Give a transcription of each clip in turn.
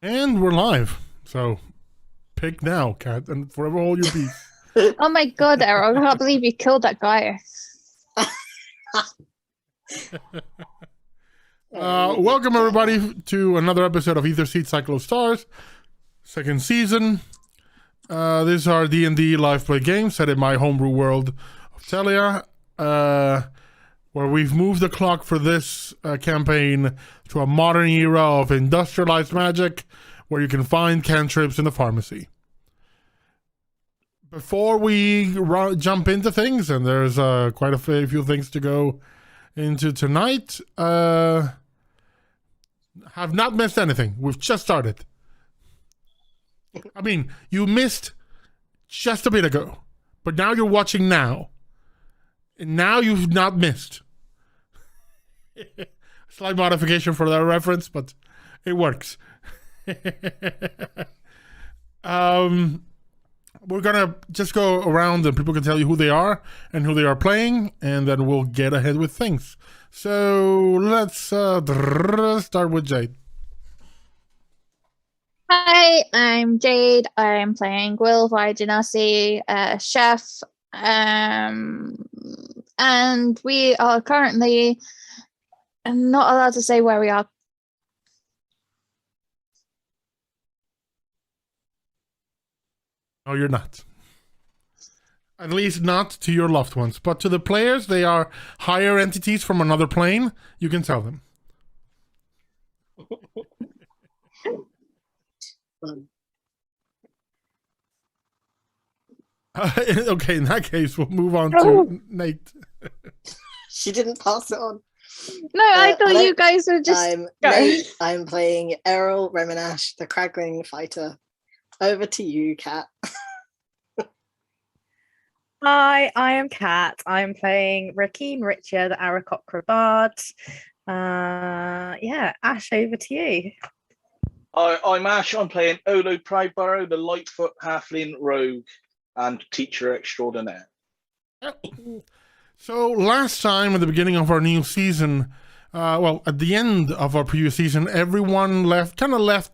And we're live. So pick now, cat, and forever hold your peace. Oh my god, Errol, I can't believe you killed that guy. Welcome everybody to another episode of Aetherseed Cycle of Stars, second season. This is our D&D live play game set in my homebrew world of Telia, where we've moved the clock for this campaign to a modern era of industrialized magic, where you can find cantrips in the pharmacy. Before we jump into things, and there's quite a few things to go into tonight, have not missed anything. We've just started. I mean, you missed just a bit ago, but now you're watching now. And now you've not missed. Slight modification for that reference, but it works. We're gonna just go around and people can tell you who they are and who they are playing, and then we'll get ahead with things. So let's start with Jade. Hi, I'm Jade. I'm playing Will Vaidinasi, chef, and we are currently not allowed to say where we are. No, you're not. At least not to your loved ones. But to the players, they are higher entities from another plane. You can tell them. Okay, in that case, we'll move on to Nate. She didn't pass it on. No, I thought hello. you guys were just I'm go. Nate. I'm playing Errol Reminash, the Cragwing fighter. Over to you, Kat. Hi, I am Kat. I'm playing RaQui MriTtyur, the Aarakocra Bard. Yeah, Ash, over to you. I'm Ash. I'm playing Olo Proudburrow, the Lightfoot Halfling Rogue and Teacher Extraordinaire. So last time at the beginning of our new season, well, at the end of our previous season, everyone left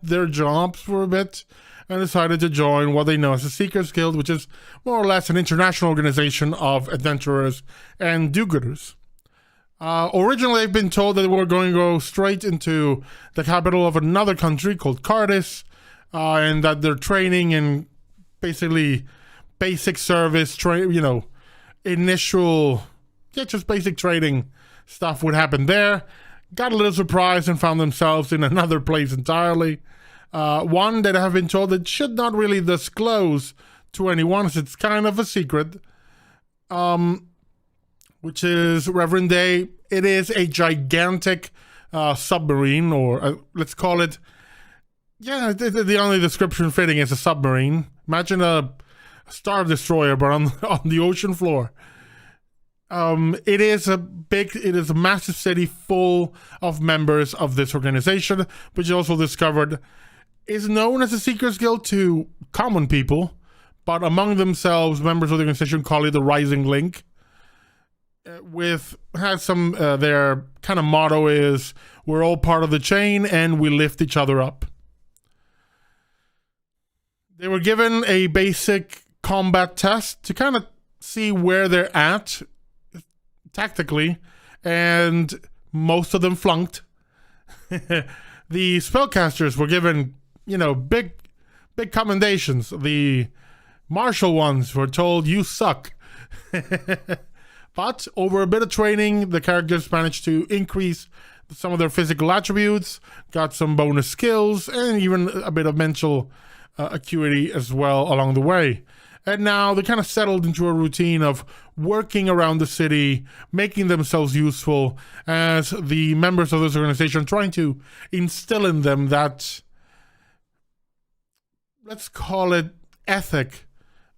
their jobs for a bit and decided to join what they know as the Seekers Guild, which is more or less an international organization of adventurers and do-gooders. Originally, I've been told that they were going to go straight into the capital of another country called Cardis, and that their training and basically basic service, just basic trading stuff would happen there. Got a little surprised and found themselves in another place entirely. One that I have been told that should not really disclose to anyone, as it's kind of a secret, which is Reverend Day. It is a gigantic submarine, or let's call it, the only description fitting is a submarine. Imagine a Star Destroyer, but on the ocean floor. It is a massive city full of members of this organization, which you also discovered is known as the Seekers Guild to common people, but among themselves, members of the organization call it the Rising Link. Their kind of motto is, we're all part of the chain and we lift each other up. They were given a basic combat test to kind of see where they're at tactically, and most of them flunked. The spellcasters were given, big commendations. The martial ones were told, you suck. But over a bit of training, the characters managed to increase some of their physical attributes, got some bonus skills, and even a bit of mental acuity as well along the way. And now they kind of settled into a routine of working around the city, making themselves useful as the members of this organization, trying to instill in them that, let's call it, ethic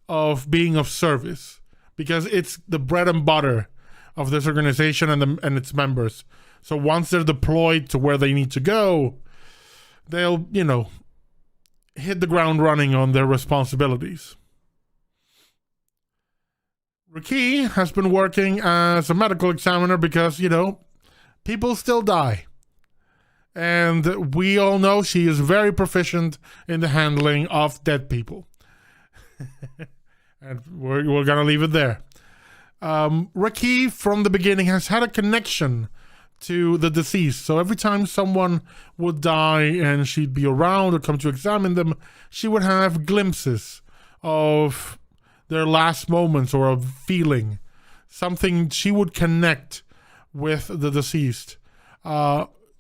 of being of service, because it's the bread and butter of this organization and its members. So once they're deployed to where they need to go, they'll, hit the ground running on their responsibilities. RaQui has been working as a medical examiner because, people still die. And we all know she is very proficient in the handling of dead people. And we're going to leave it there. RaQui, from the beginning, has had a connection to the deceased. So every time someone would die and she'd be around or come to examine them, she would have glimpses of their last moments or a feeling. Something she would connect with the deceased.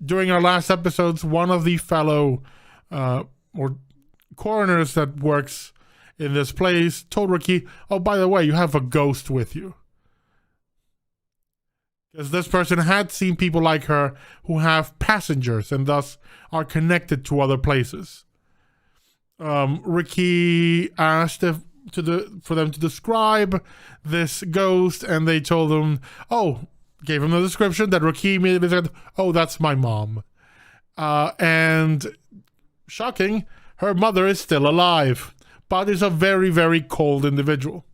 During our last episodes, one of the fellow or coroners that works in this place told RaQui, oh, by the way, you have a ghost with you. Because this person had seen people like her who have passengers and thus are connected to other places. RaQui asked for them to describe this ghost, and they told him, gave him the description that RaQui immediately said, oh, that's my mom. And shocking, her mother is still alive, but is a very, very cold individual.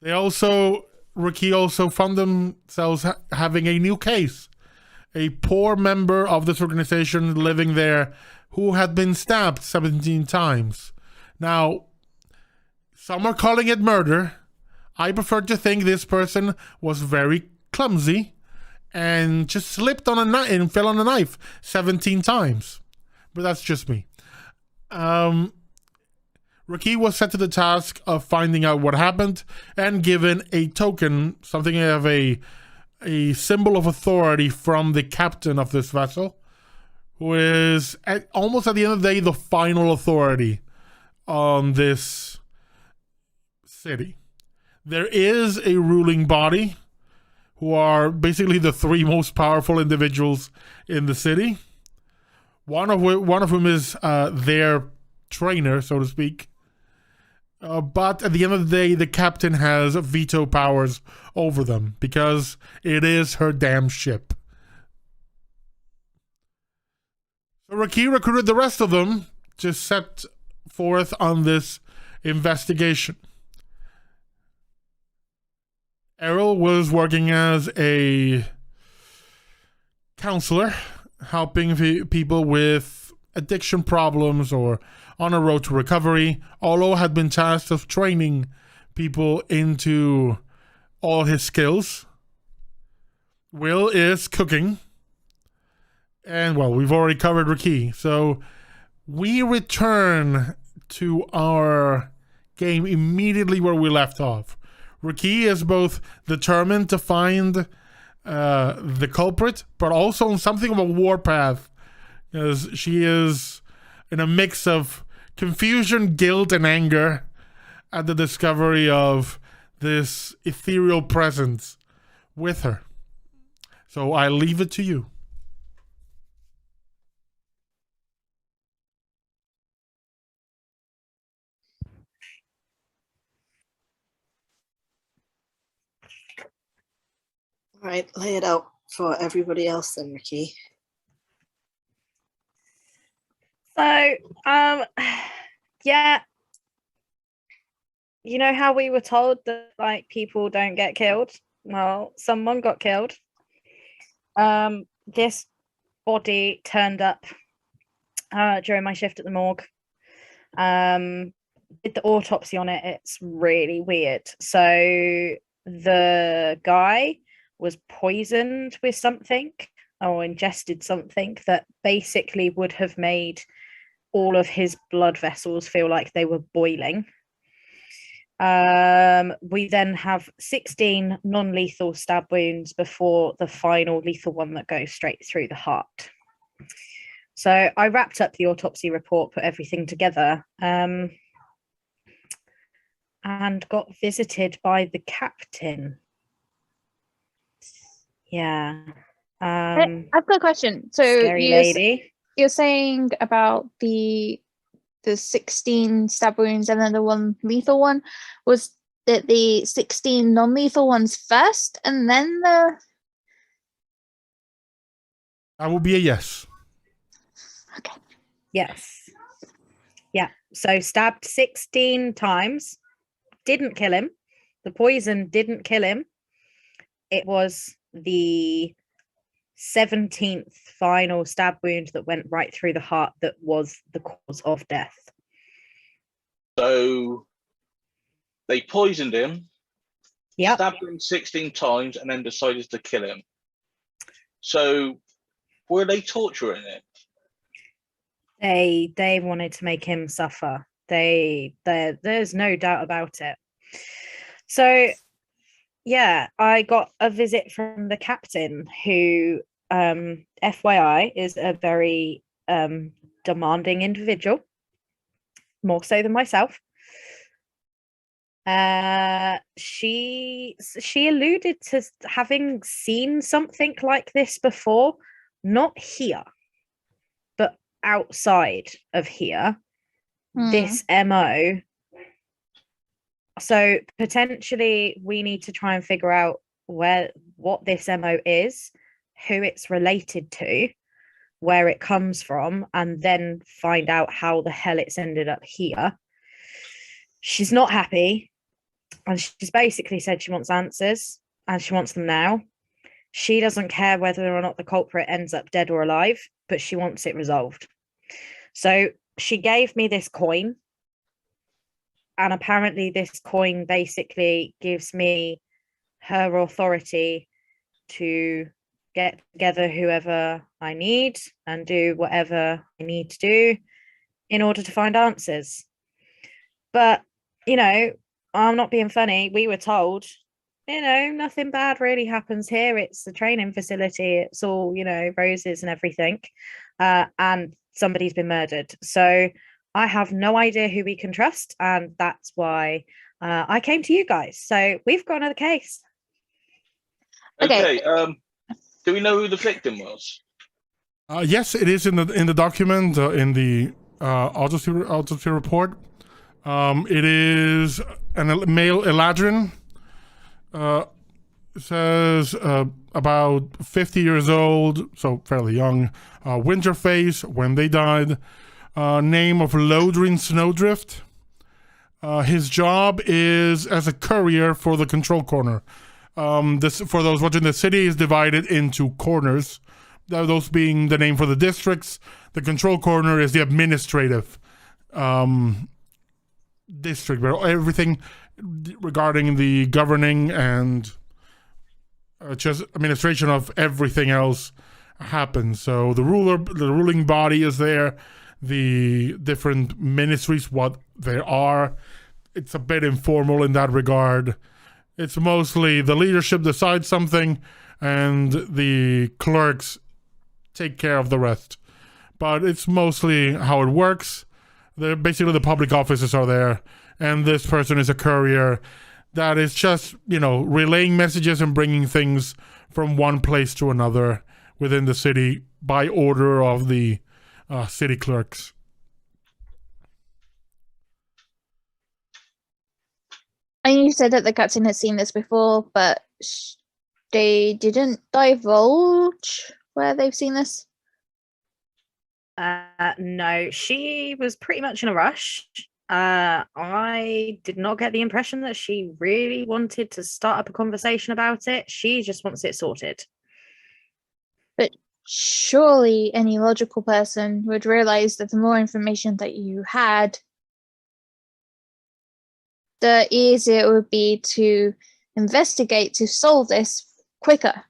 RaQui also found themselves having a new case. A poor member of this organization living there who had been stabbed 17 times. Now, some are calling it murder. I prefer to think this person was very clumsy and just slipped on a knife and fell on a knife 17 times. But that's just me. RaQui was set to the task of finding out what happened and given a token, something of a symbol of authority from the captain of this vessel, who is almost at the end of the day the final authority on this city. There is a ruling body who are basically the three most powerful individuals in the city. One of whom is their trainer, so to speak. But at the end of the day, the captain has veto powers over them because it is her damn ship. So RaQui recruited the rest of them to set forth on this investigation. Errol was working as a counselor, helping people with addiction problems or on a road to recovery. Olo had been tasked of training people into all his skills. Will is cooking. And, well, we've already covered RaQui. So we return to our game immediately where we left off. RaQui is both determined to find the culprit, but also on something of a warpath, because she is in a mix of confusion, guilt, and anger at the discovery of this ethereal presence with her. So I leave it to you. Right, lay it out for everybody else then, RaQui. So, yeah, you know how we were told that like people don't get killed? Well, someone got killed. This body turned up during my shift at the morgue. Did the autopsy on it. It's really weird. So the guy was poisoned with something or ingested something that basically would have made all of his blood vessels feel like they were boiling. We then have 16 non-lethal stab wounds before the final lethal one that goes straight through the heart. So I wrapped up the autopsy report, put everything together, and got visited by the captain. Yeah. I've got a question. So Scary lady. You're saying about the 16 stab wounds and then the one lethal one. Was it the 16 non-lethal ones first and then the... That would be a yes. Okay. Yes. Yeah. So stabbed 16 times. Didn't kill him. The poison didn't kill him. It was the 17th final stab wound that went right through the heart that was the cause of death. So they poisoned him, Yep. stabbed him 16 times, and then decided to kill him. So were they torturing him? They wanted to make him suffer. There's no doubt about it. So yeah, I got a visit from the captain, who FYI is a very demanding individual, more so than myself. She alluded to having seen something like this before, not here, but outside of here. This MO. So potentially we need to try and figure out what this MO is, who it's related to, where it comes from, and then find out how the hell it's ended up here. She's not happy, and she's basically said she wants answers, and she wants them now. She doesn't care whether or not the culprit ends up dead or alive, but she wants it resolved. So she gave me this coin, and apparently this coin basically gives me her authority to get together whoever I need and do whatever I need to do in order to find answers. But, you know, I'm not being funny. We were told, you know, nothing bad really happens here. It's a training facility. It's all, you know, roses and everything. And somebody's been murdered. So I have no idea who we can trust. And that's why I came to you guys. So we've got another case. Okay. Do we know who the victim was? Yes, it is in the document, in the autopsy report. It is a male Eladrin. Says about 50 years old, so fairly young. Winter face when they died. Name of Lodrin Snowdrift. His job is as a courier for the control corner. This, for those watching, the city is divided into corners. Those being the name for the districts. The control corner is the administrative district, where everything regarding the governing and just administration of everything else happens. So the ruling body is there. The different ministries, what there are, it's a bit informal in that regard. It's mostly the leadership decides something and the clerks take care of the rest. But it's mostly how it works. Basically the public offices are there, and this person is a courier that is just, you know, relaying messages and bringing things from one place to another within the city by order of the city clerks. And you said that the captain had seen this before, but they didn't divulge where they've seen this? No, she was pretty much in a rush. I did not get the impression that she really wanted to start up a conversation about it. She just wants it sorted. But surely any logical person would realize that the more information that you had, the easier it would be to investigate to solve this quicker.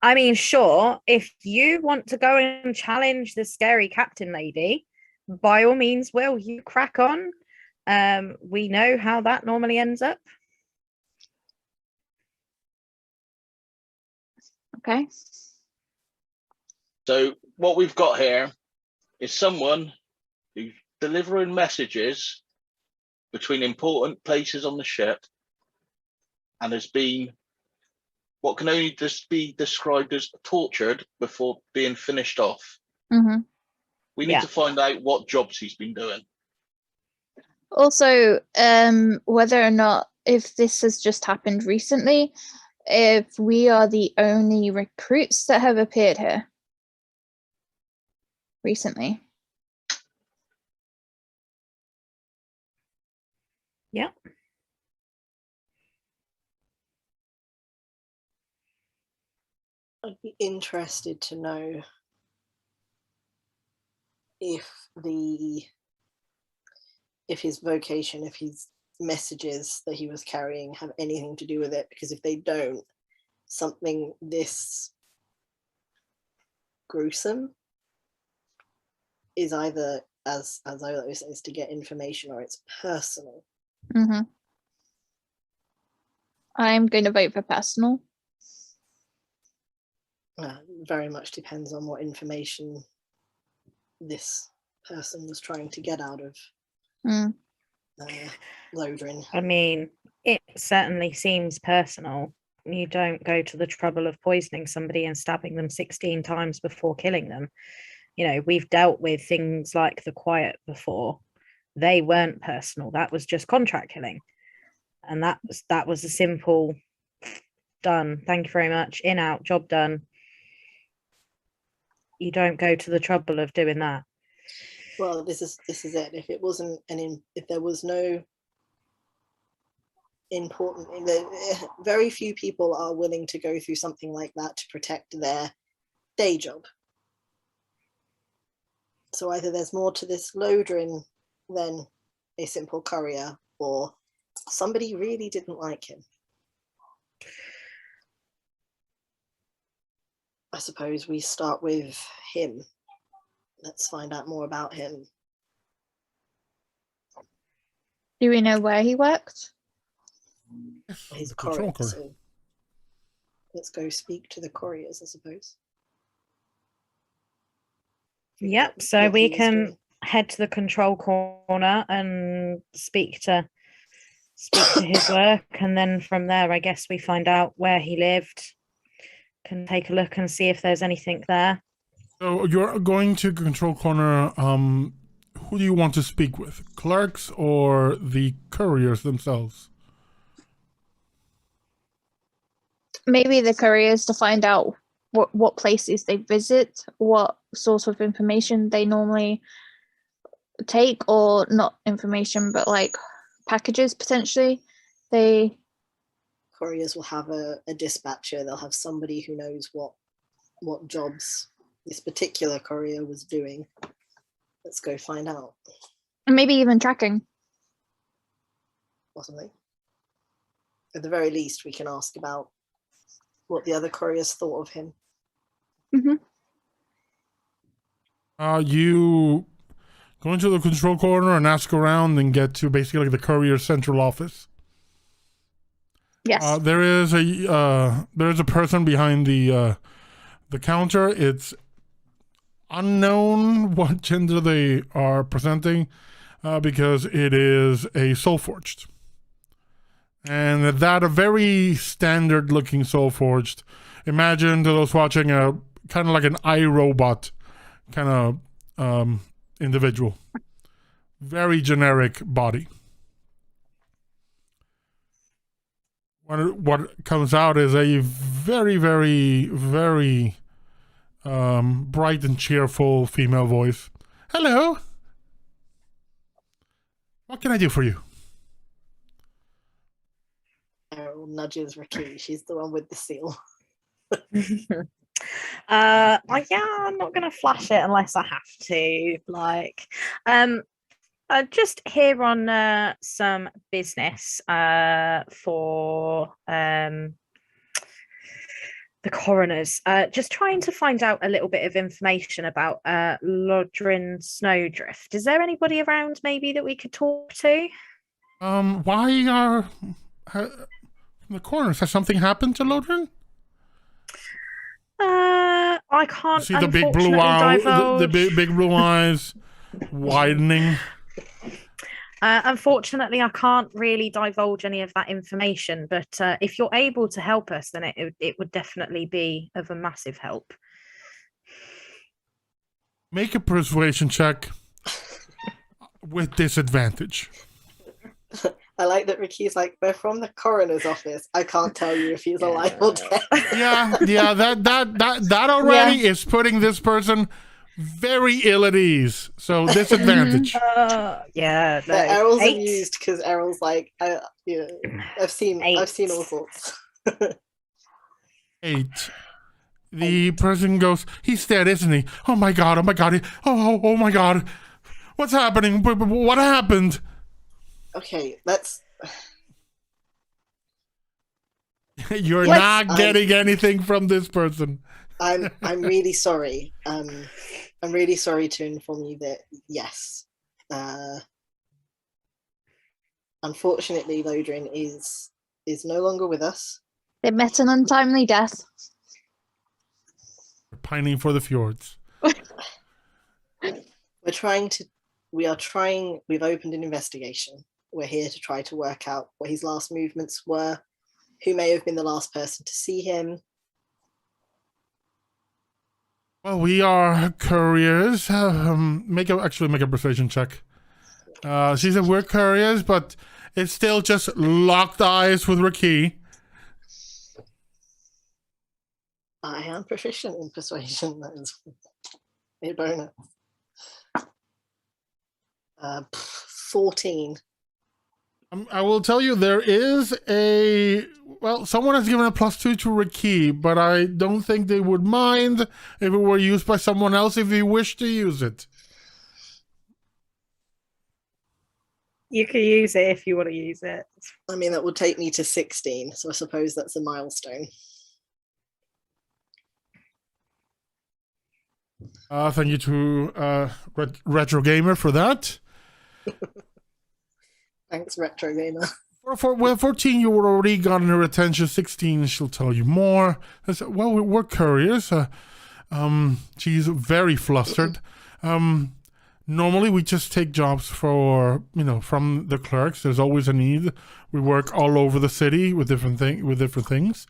I mean, sure, if you want to go and challenge the scary captain lady, by all means, will you crack on? We know how that normally ends up. Okay. So what we've got here is someone who's delivering messages between important places on the ship and has been what can only just be described as tortured before being finished off. Mm-hmm. We need to find out what jobs he's been doing. Also, whether or not, if this has just happened recently, if we are the only recruits that have appeared here recently. Yeah. I'd be interested to know if his vocation, if his messages that he was carrying have anything to do with it, because if they don't, something this gruesome is either, as Olo says, to get information, or it's personal. Mm-hmm. I'm going to vote for personal. Very much depends on what information this person was trying to get out of Lodrin. I mean, it certainly seems personal. You don't go to the trouble of poisoning somebody and stabbing them 16 times before killing them. You know, we've dealt with things like the Quiet before. They weren't personal. That was just contract killing. And that was a simple done. Thank you very much. In, out, job done. You don't go to the trouble of doing that. Well, this is it. If it wasn't if there was no important, very few people are willing to go through something like that to protect their day job. So either there's more to this Lodrin than a simple courier, or somebody really didn't like him. I suppose we start with him. Let's find out more about him. Do we know where he worked? His The control courier. core. So let's go speak to the couriers, I suppose. Yep, so What we he was can doing. head to the control corner and speak to his work, and then from there I guess we find out where he lived, can take a look and see if there's anything there. So you're going to control corner. Who do you want to speak with? Clerks or the couriers themselves? Maybe the couriers, to find out what places they visit, what sort of information they normally take, or not information, but like packages potentially. Couriers will have a dispatcher. They'll have somebody who knows what jobs this particular courier was doing. Let's go find out. And maybe even tracking. Possibly. At the very least, we can ask about what the other couriers thought of him. You go into the control corner and ask around and get to basically like the courier central office. Yes. There is a person behind the counter. It's unknown what gender they are presenting, because it is a soul forged, and that a very standard looking soul forged. Imagine to those watching a kind of like an iRobot kind of individual, very generic body. What comes out is a very, very, very bright and cheerful female voice. Hello. What can I do for you? Errol nudges RaQui. She's the one with the seal. Yeah, I'm not gonna flash it unless I have to. Like, just here on some business for the coroners. Just trying to find out a little bit of information about Lodrin Snowdrift. Is there anybody around maybe that we could talk to? Why are the coroners? Has something happened to Lodrin? I can't See the big blue eyes, the big blue eyes widening. Unfortunately, I can't really divulge any of that information, but if you're able to help us, then it would definitely be of a massive help. Make a persuasion check with disadvantage. I like that RaQui's like, they're from the coroner's office. I can't tell you if he's alive or dead. Yeah, that already is putting this person very ill at ease. So disadvantage. Yeah, no. Errol's 8. amused because Errol's like, I've seen all sorts. 8. The person goes, he's dead, isn't he? Oh my god, oh my god, oh my god. What's happening? What happened? Okay, let's. You're Yes, not getting anything from this person. I'm really sorry. I'm really sorry to inform you that yes, unfortunately, Lodrin is no longer with us. They met an untimely death. Pining for the fjords. We've opened an investigation. We're here to try to work out what his last movements were, who may have been the last person to see him. Well, we are couriers. Make a persuasion check. She said we're couriers, but it's still just locked eyes with RaQui. I am proficient in persuasion. That is a bonus. 14. I will tell you there is someone has given a +2 to RaQui, but I don't think they would mind if it were used by someone else if you wish to use it. You can use it if you want to use it. I mean, that would take me to 16, so I suppose that's a milestone. Thank you to Retro Gamer for that. Thanks, Retro Gamer. For 14, you were already gotten her attention. 16, she'll tell you more. I said, well, we're couriers. She's very flustered. Normally, we just take jobs from the clerks. There's always a need. We work all over the city with different things.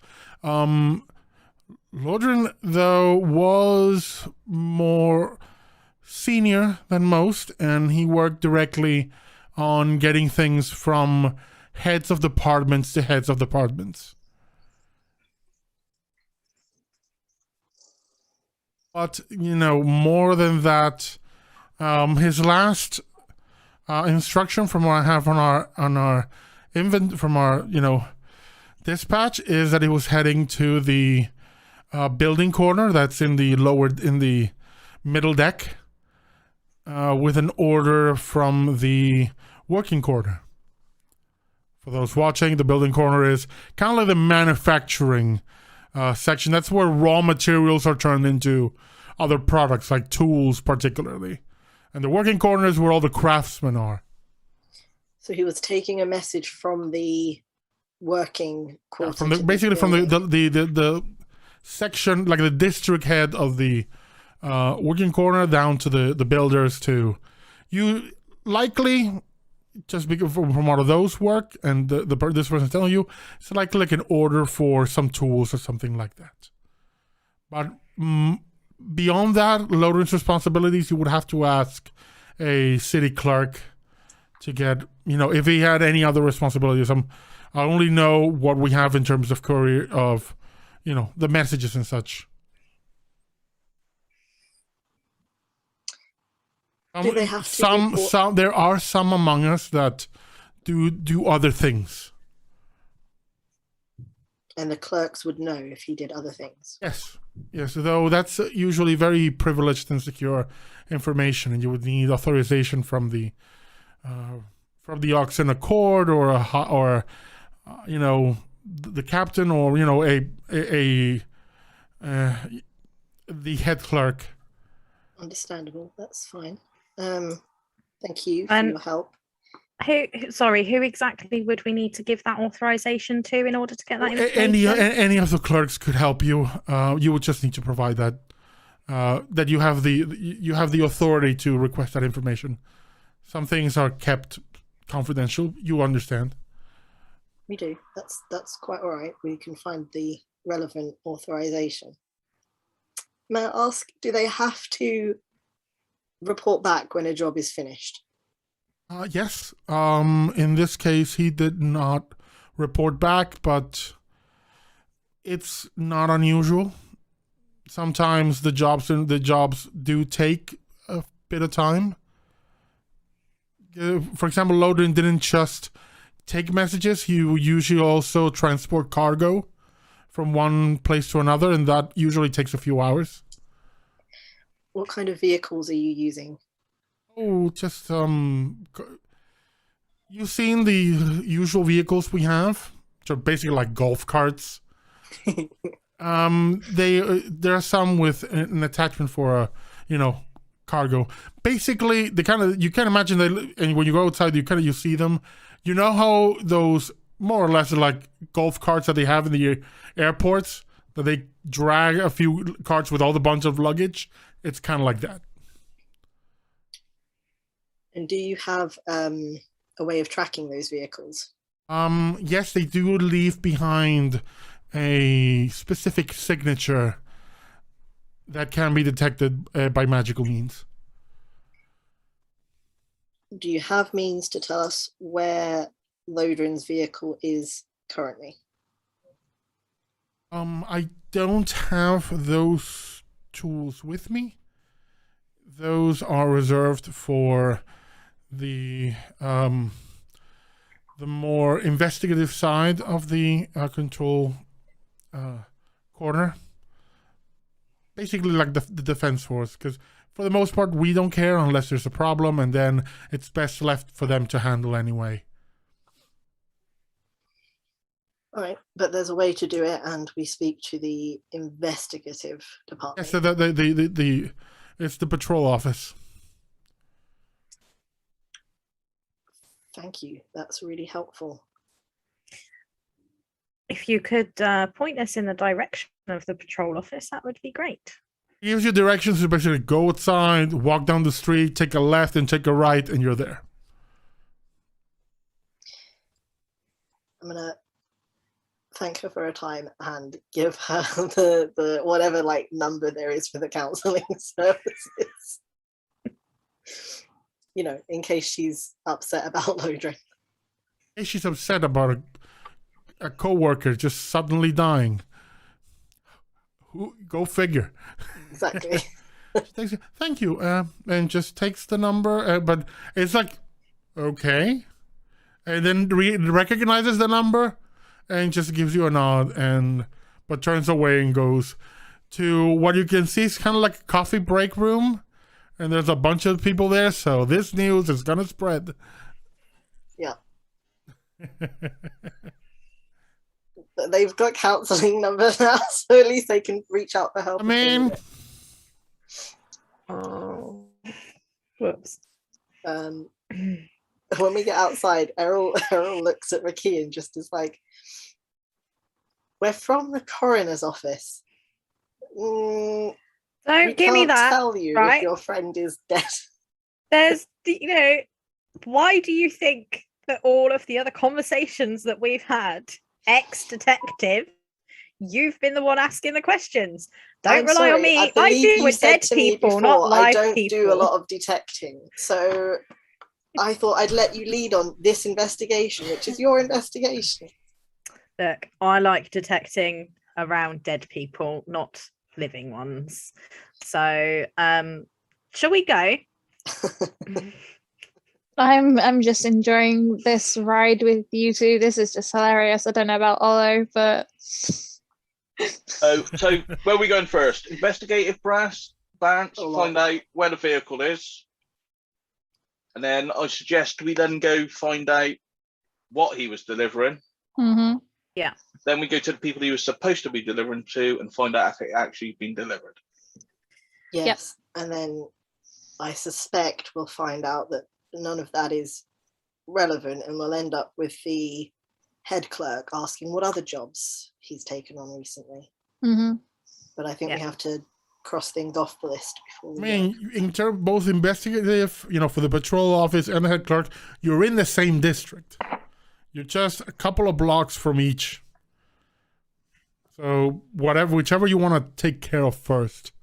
Lodrin, though, was more senior than most, and he worked directly on getting things from heads of departments to heads of departments. But, more than that, his last instruction from what I have on our dispatch is that he was heading to the building corner that's in the middle deck with an order from the working corner. For those watching, the building corner is kind of like the manufacturing section. That's where raw materials are turned into other products, like tools particularly. And the working corner is where all the craftsmen are. So he was taking a message from the working quarter. From the section, like the district head of the working corner down to the builders to you likely just because from all of those work and this person's telling you it's likely like an order for some tools or something like that. But beyond that, Lodrin's responsibilities, you would have to ask a city clerk to get, if he had any other responsibilities. I only know what we have in terms of courier of, the messages and such. Do they have to there are some among us that do other things. And the clerks would know if he did other things. Yes, though that's usually very privileged and secure information, and you would need authorization from the Oxen Accord or the captain or the head clerk. Understandable. That's fine. Thank you for your help. Who exactly would we need to give that authorization to in order to get that information? Any of the clerks could help you. You would just need to provide that you have the authority to request that information. Some things are kept confidential. You understand? We do. That's quite all right. We can find the relevant authorization. May I ask, do they have to report back when a job is finished? Yes. In this case, he did not report back, but it's not unusual. Sometimes the jobs do take a bit of time. For example, Lodrin didn't just take messages. He usually also transport cargo from one place to another, and that usually takes a few hours. What kind of vehicles are you using? Oh, just you've seen the usual vehicles we have, which are basically like golf carts. There are some with an attachment for cargo. Basically, you can imagine that, and when you go outside, you see them. You know how those more or less are like golf carts that they have in the airports, that they drag a few carts with all the bunch of luggage. It's kind of like that. And do you have a way of tracking those vehicles? Yes, they do leave behind a specific signature that can be detected by magical means. Do you have means to tell us where Lodrin's vehicle is currently? I don't have those tools with me. Those are reserved for the more investigative side of the control corner. Basically like the defense force, because for the most part we don't care unless there's a problem, and then it's best left for them to handle anyway. All right, but there's a way to do it, and we speak to the investigative department. Yes, so it's the patrol office. Thank you, that's really helpful. If you could point us in the direction of the patrol office, that would be great. It gives you directions to basically go outside, walk down the street, take a left and take a right, and you're there. I'm gonna thank her for her time and give her the whatever like number there is for the counseling services. In case she's upset about Lodrin. In case she's upset about a co-worker just suddenly dying. Go figure. Exactly. Thank you. And just takes the number, but it's like, okay. And then recognizes the number and just gives you a nod, but turns away and goes to what you can see is kind of like a coffee break room. And there's a bunch of people there, so this news is gonna spread. Yeah. They've got counseling numbers now, so at least they can reach out for help. I mean, oh, whoops. When we get outside, Errol looks at RaQui and just is like, "We're from the coroner's office. Don't give me that. Tell you right? if your friend is dead." There's, why do you think that all of the other conversations that we've had, ex-detective, you've been the one asking the questions? Don't rely on me. I deal with dead people, not live people. I don't do a lot of detecting, so I thought I'd let you lead on this investigation, which is your investigation. Look, I like detecting around dead people, not living ones. So shall we go? I'm just enjoying this ride with you two. This is just hilarious. I don't know about Olo, but So where are we going first? Investigative branch, find out where the vehicle is, and then I suggest we then go find out what he was delivering. Mm-hmm. Yeah. Then we go to the people he was supposed to be delivering to and find out if it actually been delivered. Yes, and then I suspect we'll find out that none of that is relevant, and we'll end up with the head clerk asking what other jobs he's taken on recently. Mm-hmm. But I think we have to cross things off the list before we in terms of both investigative, for the patrol office and the head clerk, you're in the same district. You're just a couple of blocks from each. So whichever you want to take care of first.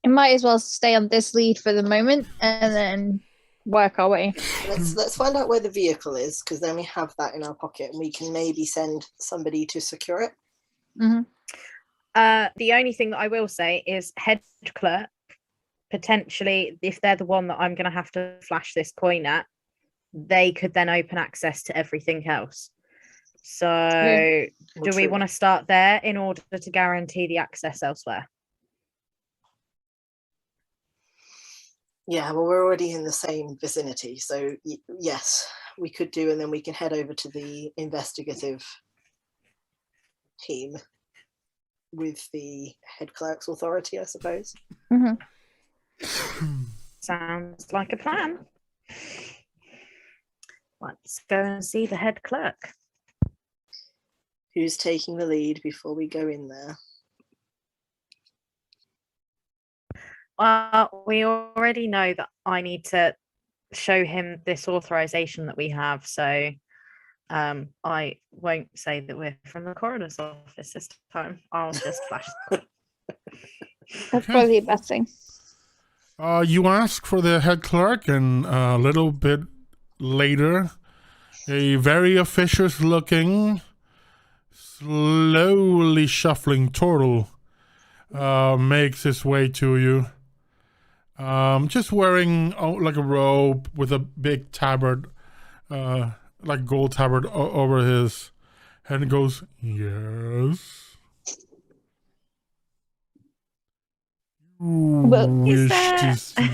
it might as well stay on this lead for the moment and then work our way. Let's find out where the vehicle is, because then we have that in our pocket and we can maybe send somebody to secure it. Mm-hmm. The only thing that I will say is head clerk, potentially, if they're the one that I'm going to have to flash this coin at, they could then open access to everything else. So Well, do we true. want to start there in order to guarantee the access elsewhere? Yeah, well, we're already in the same vicinity, so yes, we could do, and then we can head over to the investigative team with the head clerk's authority, I suppose. Mhm. Sounds like a plan. Let's go and see the head clerk. Who's taking the lead before we go in there? We already know that I need to show him this authorization that we have, so I won't say that we're from the coroner's office this time. I'll just flash. That's probably the best thing. You ask for the head clerk, and a little bit later, a very officious-looking, slowly shuffling turtle makes his way to you. Just wearing like a robe with a big tabard, like gold tabard over his head, and goes, "Yes." Well, Wish that- to see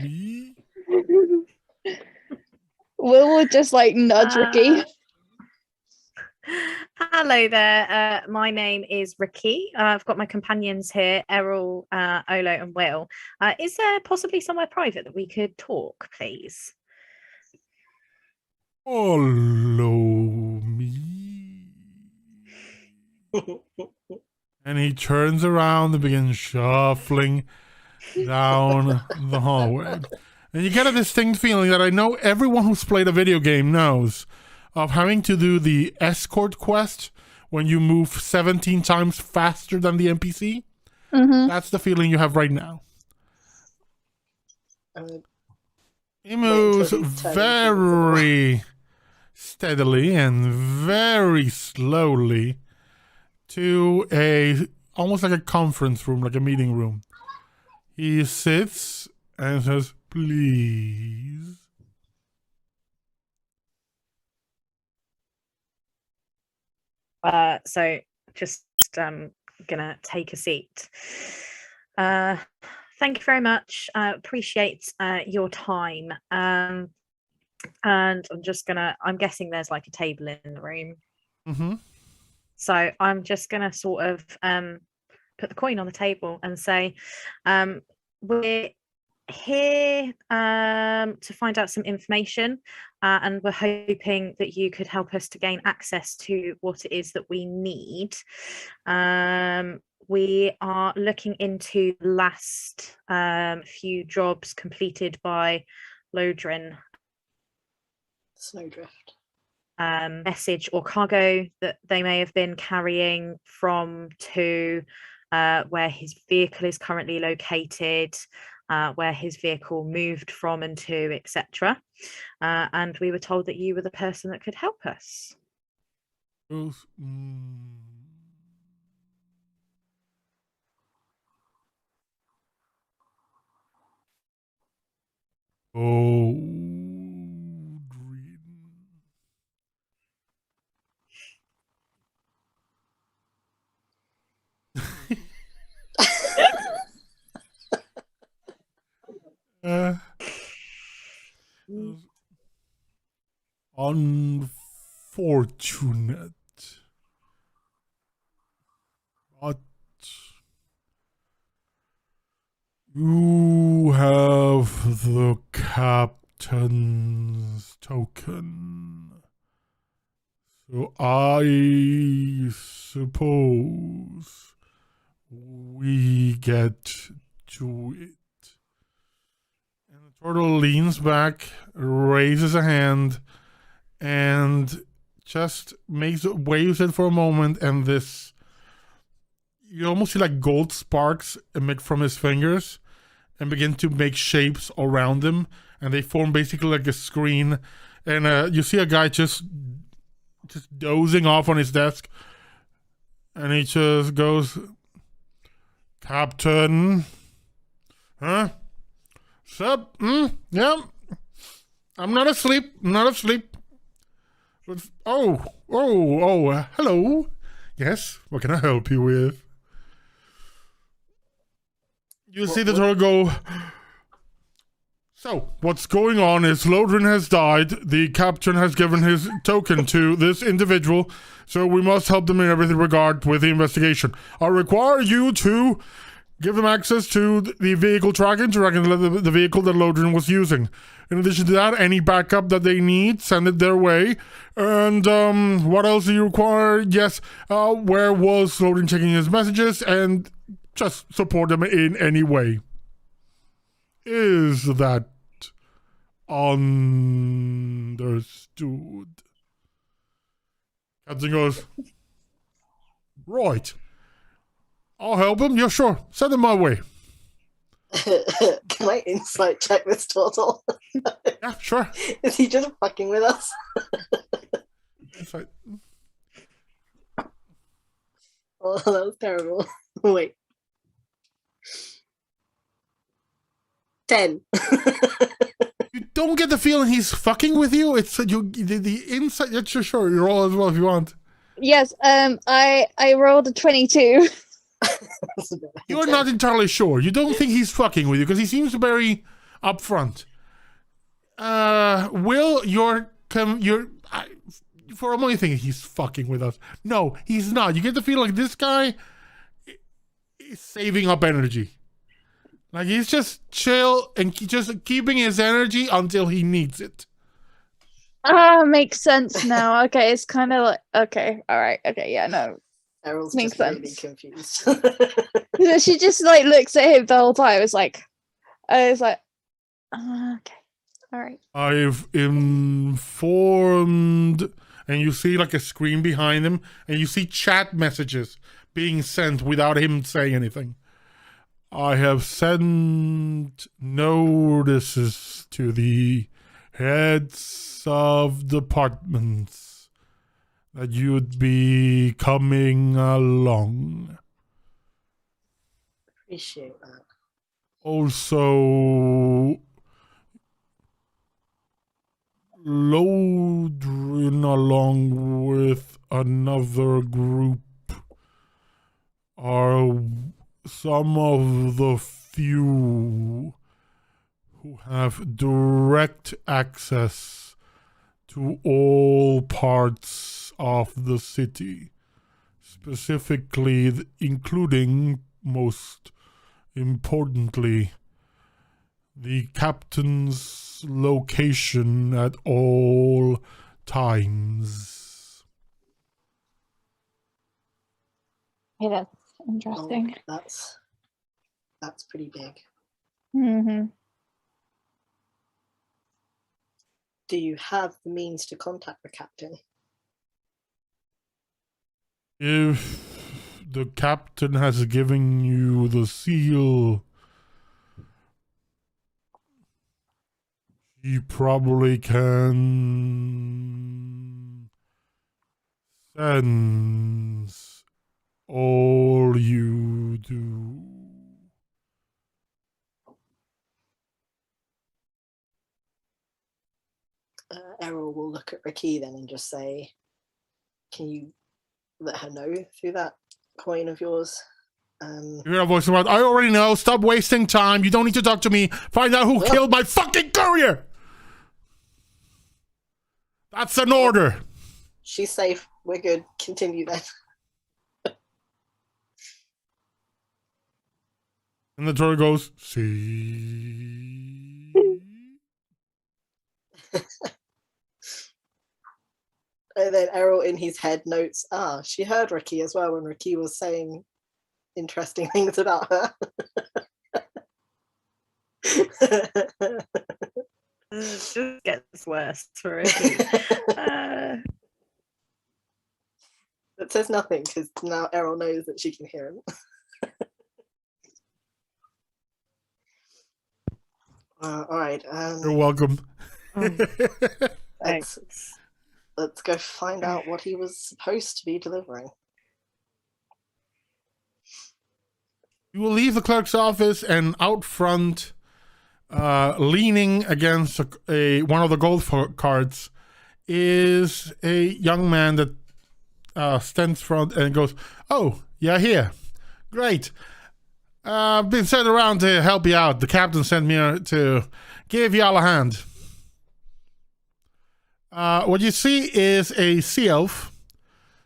me? Will would just like nudge Ricky. Hello there. My name is Ricky. I've got my companions here, Errol, Olo, and Will. Is there possibly somewhere private that we could talk, please? Follow me. And he turns around and begins shuffling down the hallway. And you get a distinct feeling that I know everyone who's played a video game knows of having to do the escort quest when you move 17 times faster than the NPC. Mm-hmm. That's the feeling you have right now. Um, He moves until he turns very steadily and very slowly to almost like a conference room, like a meeting room. He sits and says, "Please." So just gonna take a seat. Thank you very much. Appreciate your time. And I'm guessing there's like a table in the room. Mm-hmm. So I'm just gonna sort of put the coin on the table and say, we're here to find out some information, and we're hoping that you could help us to gain access to what it is that we need. We are looking into the last few jobs completed by Lodrin. Snowdrift. Message or cargo that they may have been carrying from to where his vehicle is currently located, where his vehicle moved from and to, etc. And we were told that you were the person that could help us. Goes, Oh, dream. Unfortunate, but you have the captain's token, so I suppose we get to it. And the turtle leans back, raises a hand, and just waves it for a moment, and you almost see like gold sparks emit from his fingers and begin to make shapes around him, and they form basically like a screen. And you see a guy just dozing off on his desk, and he just goes, "Captain, huh? Sup? Yeah, I'm not asleep. Hello. Yes, what can I help you with? You see the turtle go. So, what's going on is Lodrin has died. The captain has given his token to this individual, so we must help them in every regard with the investigation. I require you to give them access to the vehicle tracking to reckon the vehicle that Lodrin was using. In addition to that, any backup that they need, send it their way. And what else do you require? Yes, where was Lodrin checking his messages, and just support them in any way. Is that understood? Captain goes, right. I'll help him. Yeah, sure. Send him my way. Can I insight check this turtle? Yeah, sure. Is he just fucking with us? Insight. Oh, that was terrible. Wait. 10. You don't get the feeling he's fucking with you. It's the insight. Yeah, sure. You roll as well if you want. Yes, I rolled a 22. You're not entirely sure. You don't think he's fucking with you because he seems very upfront. Will, for a moment you think he's fucking with us. No, he's not. You get the feeling like this guy is saving up energy. Like he's just chill and just keeping his energy until he needs it. Makes sense now. Okay, it's kind of like, okay, all right, okay, yeah, no. Errol's Makes just really sense. confused. She just like looks at him the whole time. It's like, okay, all right. I've informed, and you see like a screen behind him, and you see chat messages being sent without him saying anything. I have sent notices to the heads of departments that you'd be coming along. Appreciate that. Also, Lodrin along with another group are some of the few who have direct access to all parts of the city, specifically including, most importantly, the captain's location at all times. Hey, that's interesting. Oh, that's pretty big. Mm-hmm. Do you have the means to contact the captain? If the captain has given you the seal, he probably can sense all you do. Errol will look at RaQui then and just say, can you let her know through that coin of yours? You hear a voice around, I already know, stop wasting time, you don't need to talk to me, find out who killed my fucking courier! That's an order! She's safe, we're good, continue then. And the turtle goes, see? And then Errol in his head notes, she heard RaQui as well when RaQui was saying interesting things about her. It just gets worse for it. It says nothing because now Errol knows that she can hear him. All right. You're welcome. Thanks. Let's go find out what he was supposed to be delivering. You will leave the clerk's office, and out front, leaning against one of the golf carts, is a young man that stands front and goes, "Oh, yeah, here. Great. I've been sent around to help you out. The captain sent me to give y'all a hand." What you see is a sea elf.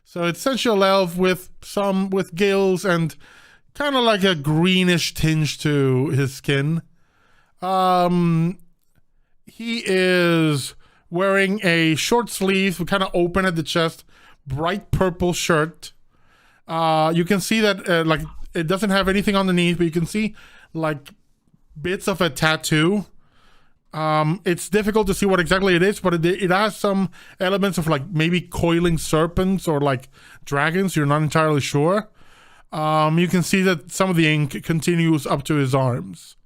So it's essentially an elf with gills and kind of like a greenish tinge to his skin. He is wearing a short sleeve, kind of open at the chest, bright purple shirt. You can see that like it doesn't have anything underneath, but you can see like bits of a tattoo. It's difficult to see what exactly it is, but it has some elements of like maybe coiling serpents or like dragons. You're not entirely sure. You can see that some of the ink continues up to his arms.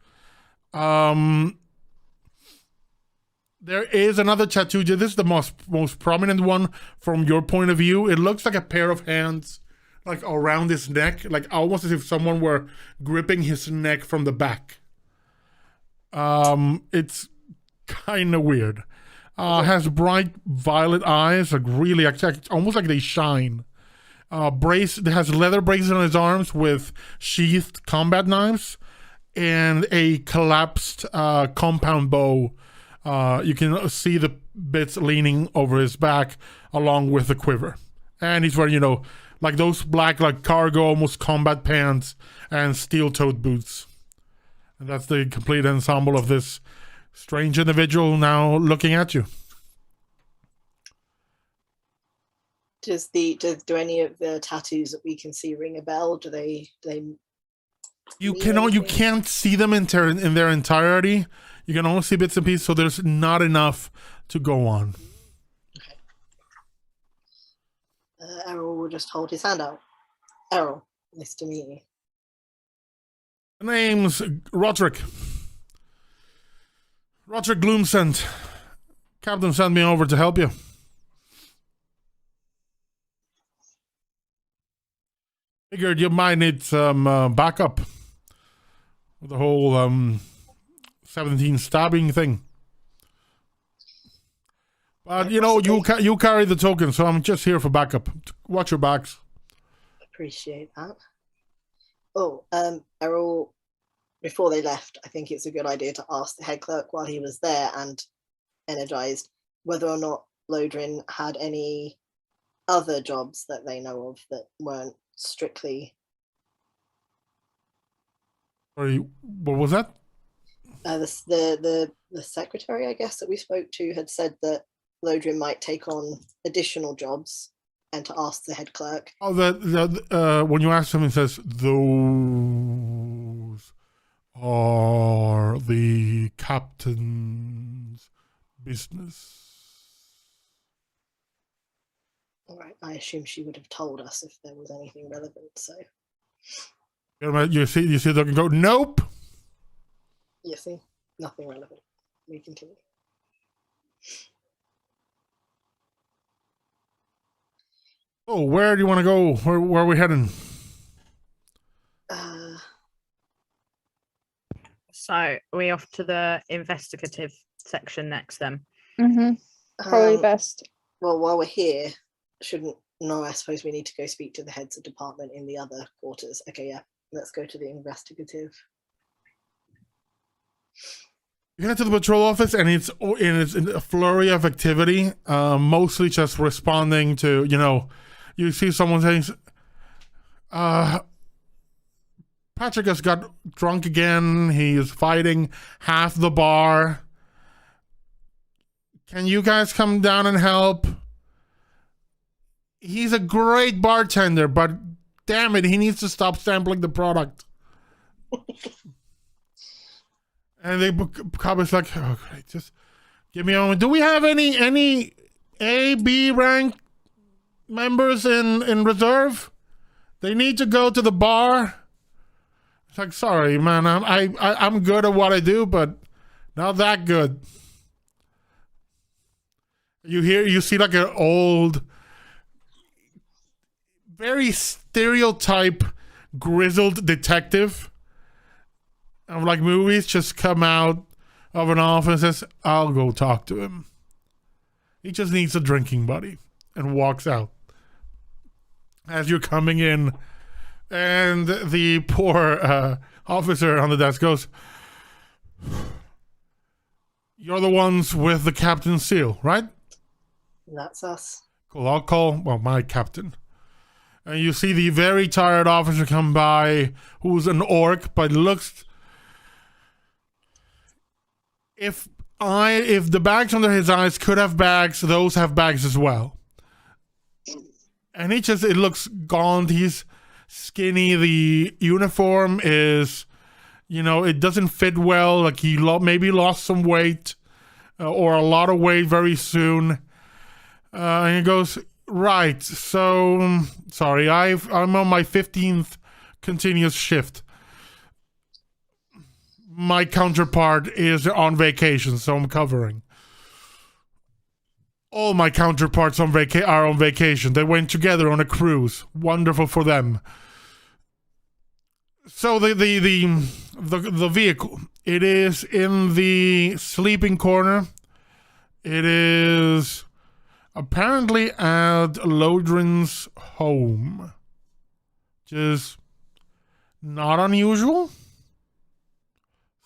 There is another tattoo. This is the most prominent one from your point of view. It looks like a pair of hands like around his neck, like almost as if someone were gripping his neck from the back. It's kind of weird. Has bright violet eyes, like really, almost like they shine. Has leather braces on his arms with sheathed combat knives and a collapsed compound bow. You can see the bits leaning over his back along with the quiver. And he's wearing, like those black, like cargo, almost combat pants and steel-toed boots. And that's the complete ensemble of this strange individual now looking at you. Do any of the tattoos that we can see ring a bell? Do they You mean can't see them in their entirety. You can only see bits and pieces, so there's not enough to go on. Okay. Errol will just hold his hand out. Errol, nice to meet you. The name's Roderick. Roderick Gloomsend. Captain sent me over to help you. Figured you might need some backup with the whole 17 stabbing thing. But you carry the token, so I'm just here for backup. Watch your backs. Appreciate that. Oh, Errol, before they left, I think it's a good idea to ask the head clerk while he was there and energized whether or not Lodrin had any other jobs that they know of that weren't strictly. Sorry, what was that? The secretary, I guess, that we spoke to had said that Lodrin might take on additional jobs, and to ask the head clerk. Oh, when you ask him, it says those are the captain's business. All right, I assume she would have told us if there was anything relevant. So you see, they can go. Nope. You see, nothing relevant. We continue. Oh, where do you want to go? Where are we heading? So we off to the investigative section next then. Probably best. Well, while we're here, I suppose we need to go speak to the heads of department in the other quarters. Okay, yeah, let's go to the investigative. You head to the patrol office, and it's in a flurry of activity, mostly just responding to, you see someone saying, Patrick has got drunk again. He is fighting half the bar. Can you guys come down and help? He's a great bartender, but damn it, he needs to stop sampling the product. And the cop is like, oh, great, just give me a moment. Do we have any A, B rank members in reserve? They need to go to the bar. It's like, sorry, man, I'm good at what I do, but not that good. You see like an old, very stereotype grizzled detective of like movies just come out of an office and says, I'll go talk to him. He just needs a drinking buddy and walks out. As you're coming in, and the poor officer on the desk goes, "You're the ones with the captain's seal, right?" That's us. Cool, I'll call, well, my captain. And you see the very tired officer come by, who's an orc, but looks... If the bags under his eyes could have bags, those have bags as well. And it looks gaunt, he's skinny, the uniform is, it doesn't fit well, like he maybe lost some weight, or a lot of weight very soon. And he goes, "Right, so, sorry, I'm on my 15th continuous shift. My counterpart is on vacation, so I'm covering. All my counterparts are on vacation. They went together on a cruise. Wonderful for them. So the vehicle, it is in the sleeping corner. It is apparently at Lodrin's home. Just not unusual.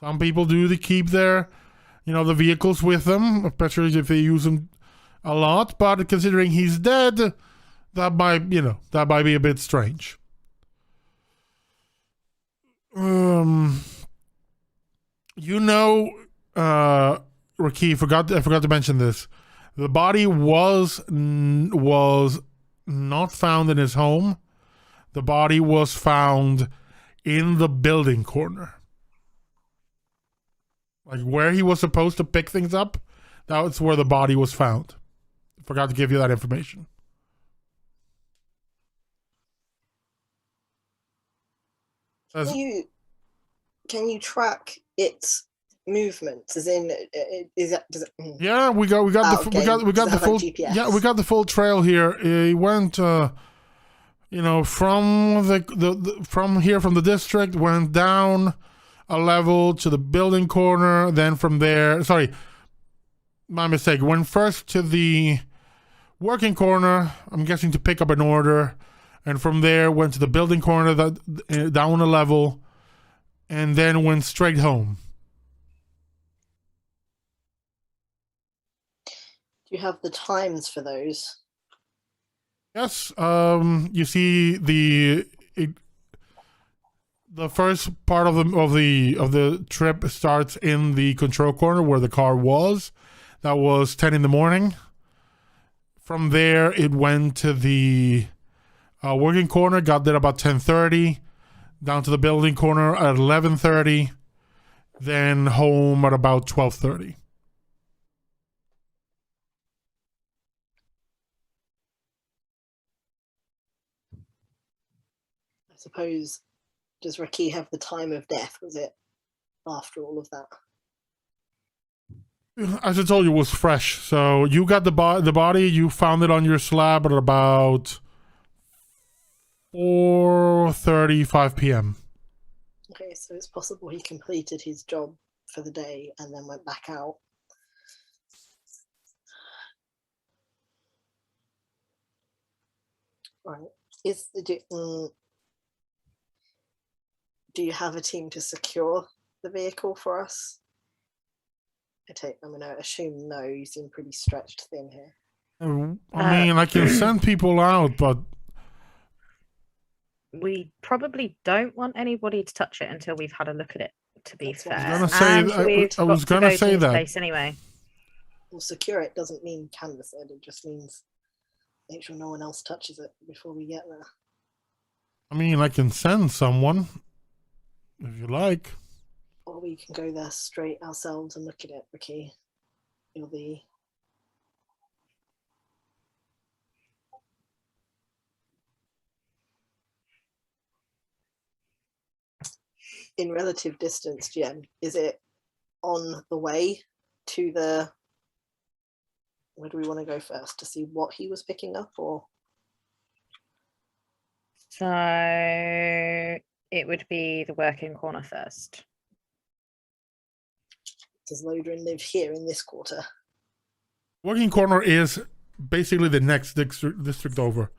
Some people do keep the vehicles with them, especially if they use them a lot. But considering he's dead, that might be a bit strange. RaQui, I forgot to mention this. The body was not found in his home. The body was found in the building corner. Like where he was supposed to pick things up, that's where the body was found. Forgot to give you that information. Can you track its movements? As in, Yeah, we got the full GPS? Yeah, we got the full trail here. He went, from the district, went down a level to the building corner. Then from there, sorry, my mistake. Went first to the working corner. I'm guessing to pick up an order, and from there went to the building corner down a level, and then went straight home. Do you have the times for those? Yes. You see the first part of the trip starts in the control corner where the car was. That was 10 in the morning. From there, it went to the working corner. Got there about 10:30. Down to the building corner at 11:30. Then home at about 12:30. I suppose, does RaQui have the time of death? Was it after all of that? As I told you, it was fresh. So you got the body. You found it on your slab at about 4:35 p.m. Okay, so it's possible he completed his job for the day and then went back out. Right. Do you have a team to secure the vehicle for us? I'm going to assume no. You seem pretty stretched thin here. I mean, I can send people out, but we probably don't want anybody to touch it until we've had a look at it, to be That's what fair. I was gonna say- I was gonna say that. Space anyway. Well, secure it doesn't mean canvas it. It just means make sure no one else touches it before we get there. I mean, I can send someone if you like. Or we can go there straight ourselves and look at it, RaQui. You'll be... In relative distance, Jen, is it on the way to the... Where do we want to go first? To see what he was picking up, or...? So it would be the working corner first. Does Lodrin live here in this quarter? Working corner is basically the next district over.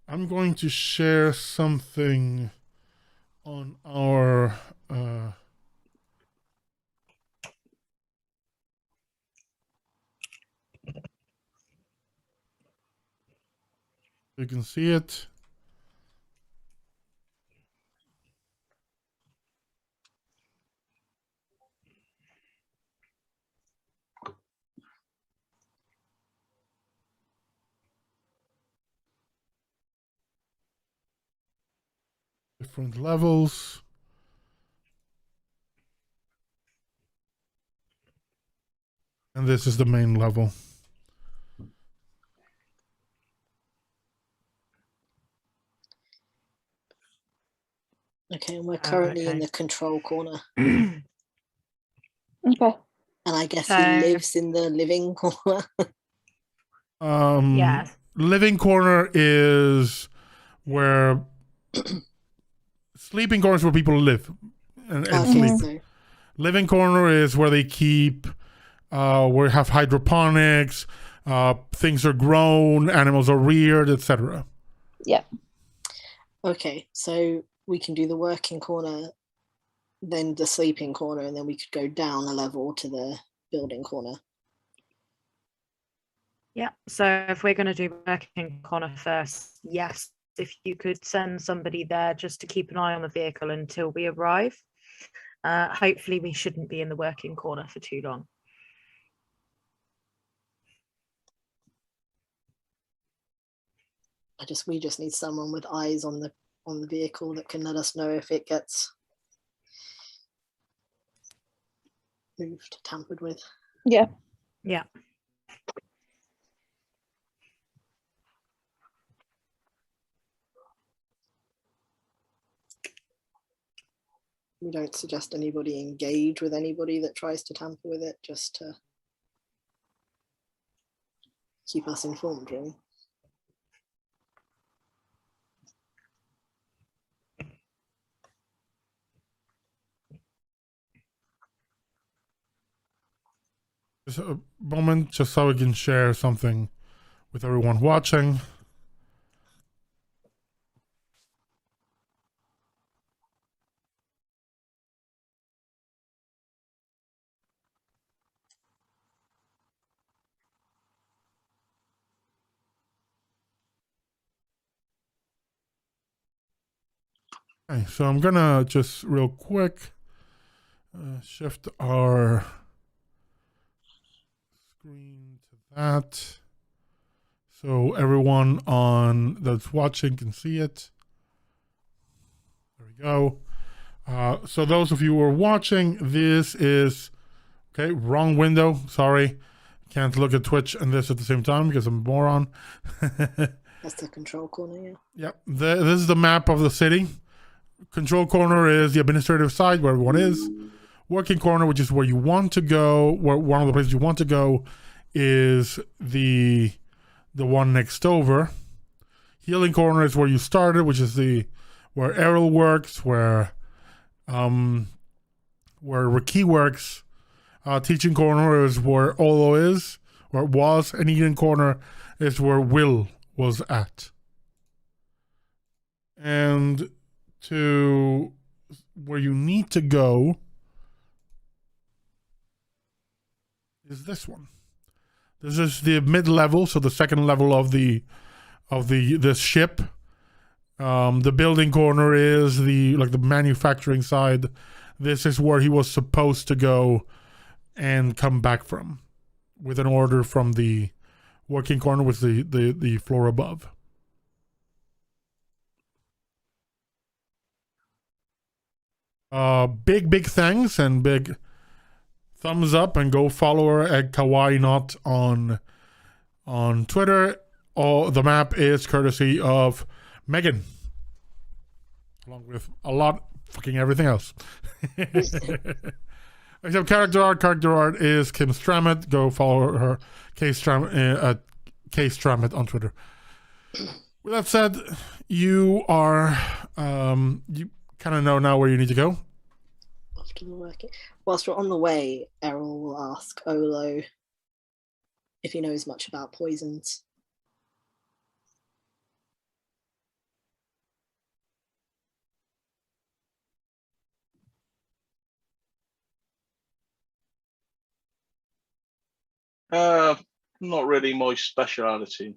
I'm going to share something on our you can see it. Different levels. And this is the main level. Okay, and we're currently in okay. the control corner. Okay. And I guess So- he lives in the living corner. Yeah. Living corner is where sleeping corner is where people live and Okay, sleep. so Living corner is where they keep, where we have hydroponics, things are grown, animals are reared, etc. Yeah. okay, so we can do the working corner, then the sleeping corner, and then we could go down a level to the building corner. Yeah. So if we're going to do working corner first, yes. If you could send somebody there just to keep an eye on the vehicle until we arrive. Hopefully we shouldn't be in the working corner for too long. We just need someone with eyes on the vehicle that can let us know if it gets moved, tampered with. Yeah. Yeah. We don't suggest anybody engage with anybody that tries to tamper with it, just to keep us informed, really. Just a moment, just so we can share something with everyone watching. Okay, so I'm gonna just real quick shift our screen to that, so everyone on that's watching can see it. There we go. So those of you who are watching, this is okay. Wrong window. Sorry, can't look at Twitch and this at the same time because I'm a moron. That's the control corner, yeah. Yep. This is the map of the city. Control corner is the administrative side where everyone is. Working corner, which is where you want to go, where one of the places you want to go, is the one next over. Healing corner is where you started, which is where Errol works, where RaQui works. Teaching corner is where Olo is, or it was, and Eden corner is where Will was at. And to where you need to go is this one. This is the mid-level, so the second level of this ship. The building corner is the manufacturing side. This is where he was supposed to go and come back from, with an order from the working corner, with the floor above. Big thanks and big thumbs up, and go follow her at Kawaii Not on Twitter. The map is courtesy of Megan, along with a lot fucking everything else. Except character art. Character art is Kim Strammett. Go follow her, K Strammett on Twitter. With that said, you are you kind of know now where you need to go. After the working, whilst we're on the way, Errol will ask Olo if he knows much about poisons. Not really my speciality.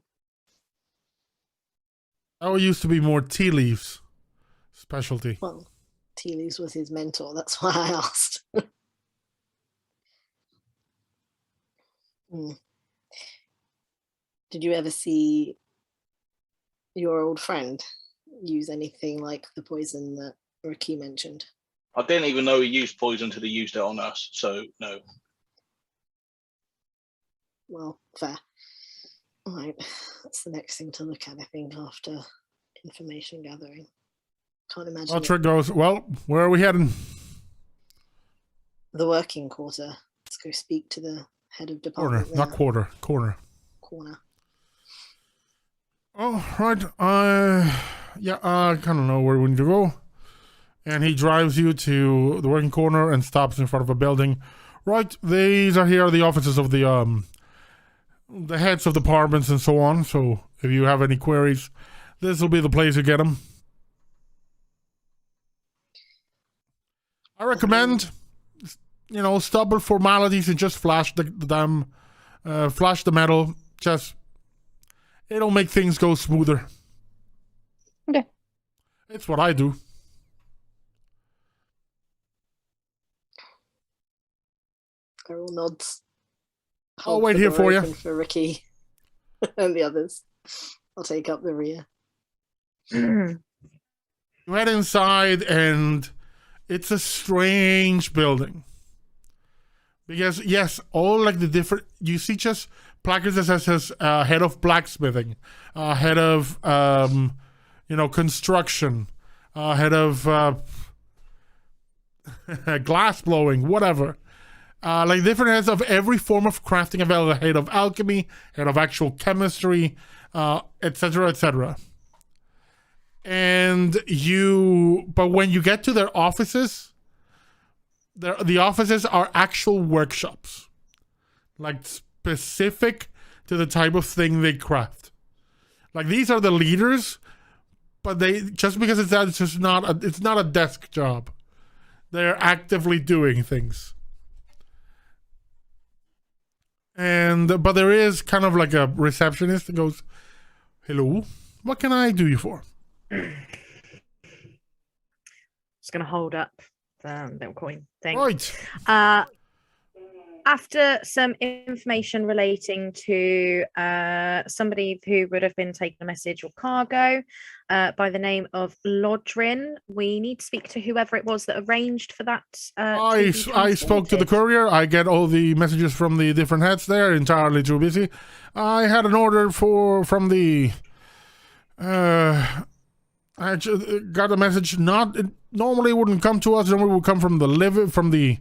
That used to be more tea leaves specialty. Well, tea leaves was his mentor. That's why I asked. Did you ever see your old friend use anything like the poison that RaQui mentioned? I didn't even know he used poison until he used it on us, so no. Well, fair. All right, that's the next thing to look at, I think, after information gathering. Can't imagine Ultra goes, well, where are we heading? the working quarter. Let's go speak to the head of Corner, department. not quarter, corner. Corner. Oh, right. Yeah, I kind of know where we need to go. And he drives you to the working corner and stops in front of a building. Right, these are here the offices of the heads of departments and so on. So if you have any queries, this will be the place to get them. I recommend, stop with formalities and just flash the damn, flash the metal. Just, it'll make things go smoother. Okay. It's what I do. Errol nods. I'll Hold wait the here door for you. open for RaQui and the others. I'll take up the rear. You head inside and it's a strange building. Because, yes, all like the different, you see just placards that says head of blacksmithing, head of, construction, head of glass blowing, whatever. Like different heads of every form of crafting available, head of alchemy, head of actual chemistry, etc., etc. But when you get to their offices, the offices are actual workshops, like specific to the type of thing they craft. Like these are the leaders, but they just because it's that it's not a desk job. They're actively doing things. But there is kind of like a receptionist that goes, "Hello, what can I do you for?" Just gonna hold up the little coin thing. Right. After some information relating to somebody who would have been taking a message or cargo by the name of Lodrin, we need to speak to whoever it was that arranged for that. I spoke to the courier. I get all the messages from the different heads there. Entirely too busy. I had an order from the. I got a message. Normally it wouldn't come to us. Normally it would come from the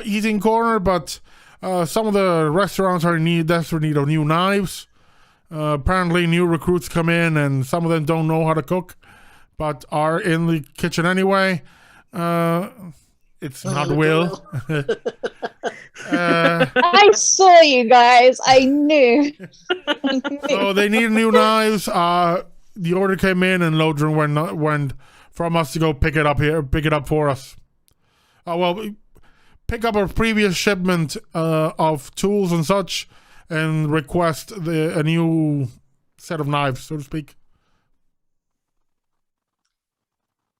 eating corner, but some of the restaurants are in desperate need of new knives. Apparently new recruits come in and some of them don't know how to cook, but are in the kitchen anyway. It's not Will. I saw you guys. I knew. So they need new knives. The order came in and Lodrin went from us to go pick it up for us. Pick up a previous shipment of tools and such and request a new set of knives, so to speak.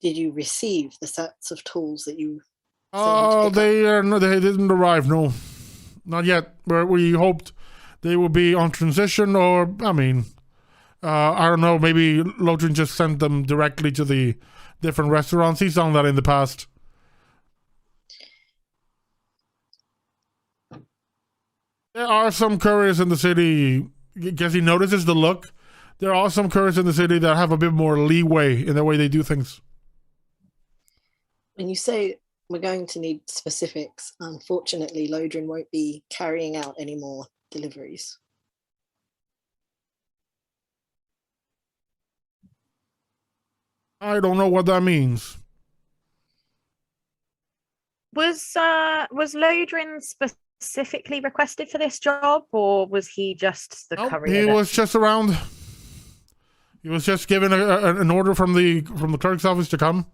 Did you receive the sets of tools that you? They didn't arrive. No, not yet. We hoped they would be on transition, or I don't know. Maybe Lodrin just sent them directly to the different restaurants. He's done that in the past. There are some couriers in the city. Guess he notices the look. There are some couriers in the city that have a bit more leeway in the way they do things. When you say we're going to need specifics, unfortunately, Lodrin won't be carrying out any more deliveries. I don't know what that means. Was Lodrin specifically requested for this job, or was he just the Nope, courier? he that- was just around. He was just given an order from the clerk's office to come.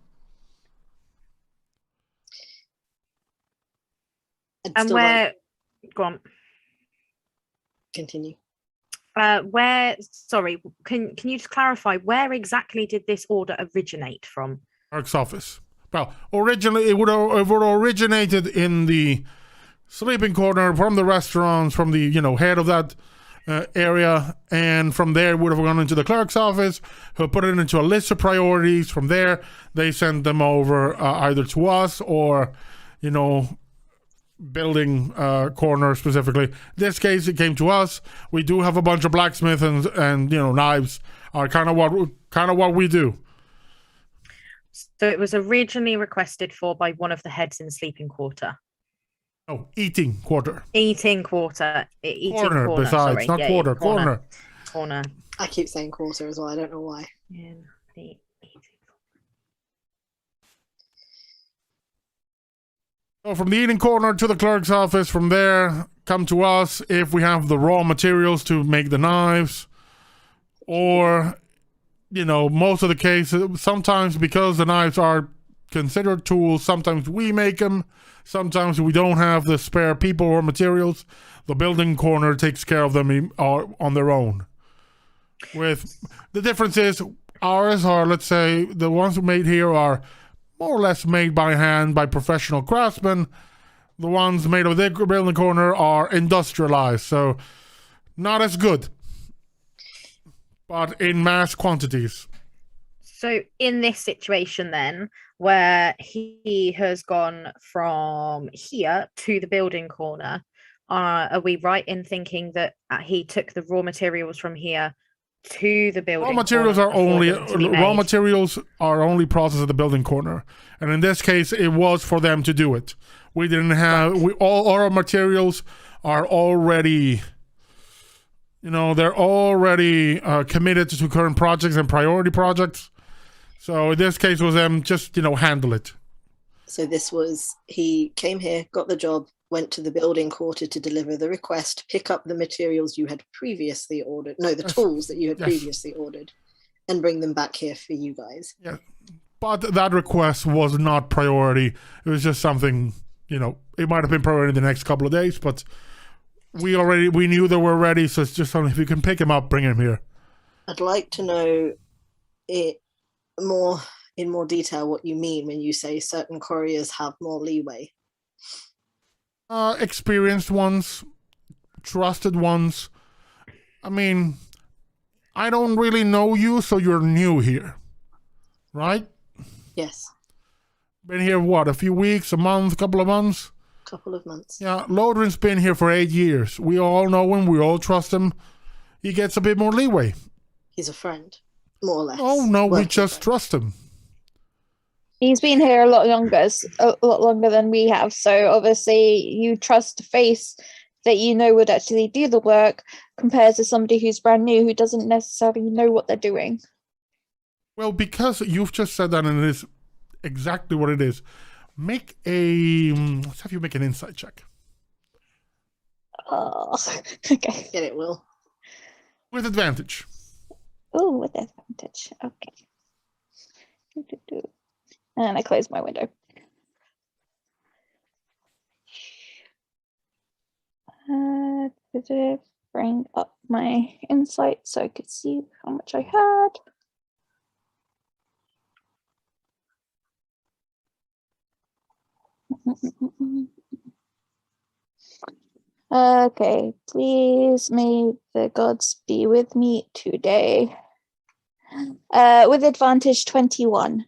I'd And still like where? Go on. to continue. Where? Sorry, can you just clarify where exactly did this order originate from? Clerk's office. Well, originally it would have originated in the sleeping corner from the restaurants, from the head of that area, and from there it would have gone into the clerk's office, who put it into a list of priorities. From there, they sent them over either to us or, building corner specifically. In this case, it came to us. We do have a bunch of blacksmiths and knives are kind of what we do. So it was originally requested for by one of the heads in the sleeping quarter. Oh, eating quarter. Eating quarter. Eating Corner, corner, besides, sorry. not Yeah, quarter. corner. I keep saying quarter as well. I don't know why. In the eating. So from the eating corner to the clerk's office, from there, come to us if we have the raw materials to make the knives. Or, most of the cases, sometimes because the knives are considered tools, sometimes we make them. Sometimes we don't have the spare people or materials. The building corner takes care of them on their own. With the difference is ours are, let's say, the ones we made here are more or less made by hand by professional craftsmen. The ones made of the building corner are industrialized, so not as good, but in mass quantities. So in this situation then, where he has gone from here to the building corner, are we right in thinking that he took the raw materials from here to the building Raw materials corner are only for them to be raw made? materials are only processed at the building corner, and in this case, it was for them to do it. We didn't have all our materials are already, they're already committed to current projects and priority projects. So in this case, it was them just handle it. So this was, he came here, got the job, went to the building quarter to deliver the request, pick up the materials you had previously ordered, the tools that you had previously ordered, and bring them back here for you guys. Yeah, but that request was not priority. It was just something, it might have been priority in the next couple of days, but we knew they were ready, so it's just something, if you can pick him up, bring him here. I'd like to know it in more detail what you mean when you say certain couriers have more leeway. Experienced ones, trusted ones. I mean, I don't really know you, so you're new here, right? Yes, Been here, a few weeks, a month, couple of months? couple of months. Yeah, Lodrin's been here for 8 years. We all know him, we all trust him. He gets a bit more leeway. He's a friend, more or less. Oh, no, we Working just friend. trust him. He's been here a lot longer than we have. So obviously you trust a face that would actually do the work compared to somebody who's brand new who doesn't necessarily know what they're doing. Well, because you've just said that and it is exactly what it is, let's have you make an insight check. Oh, okay. Get it, Will. With advantage. Oh, with advantage. Okay. And I close my window. Did it bring up my insight so I could see how much I had? Okay, please may the gods be with me today. With advantage 21.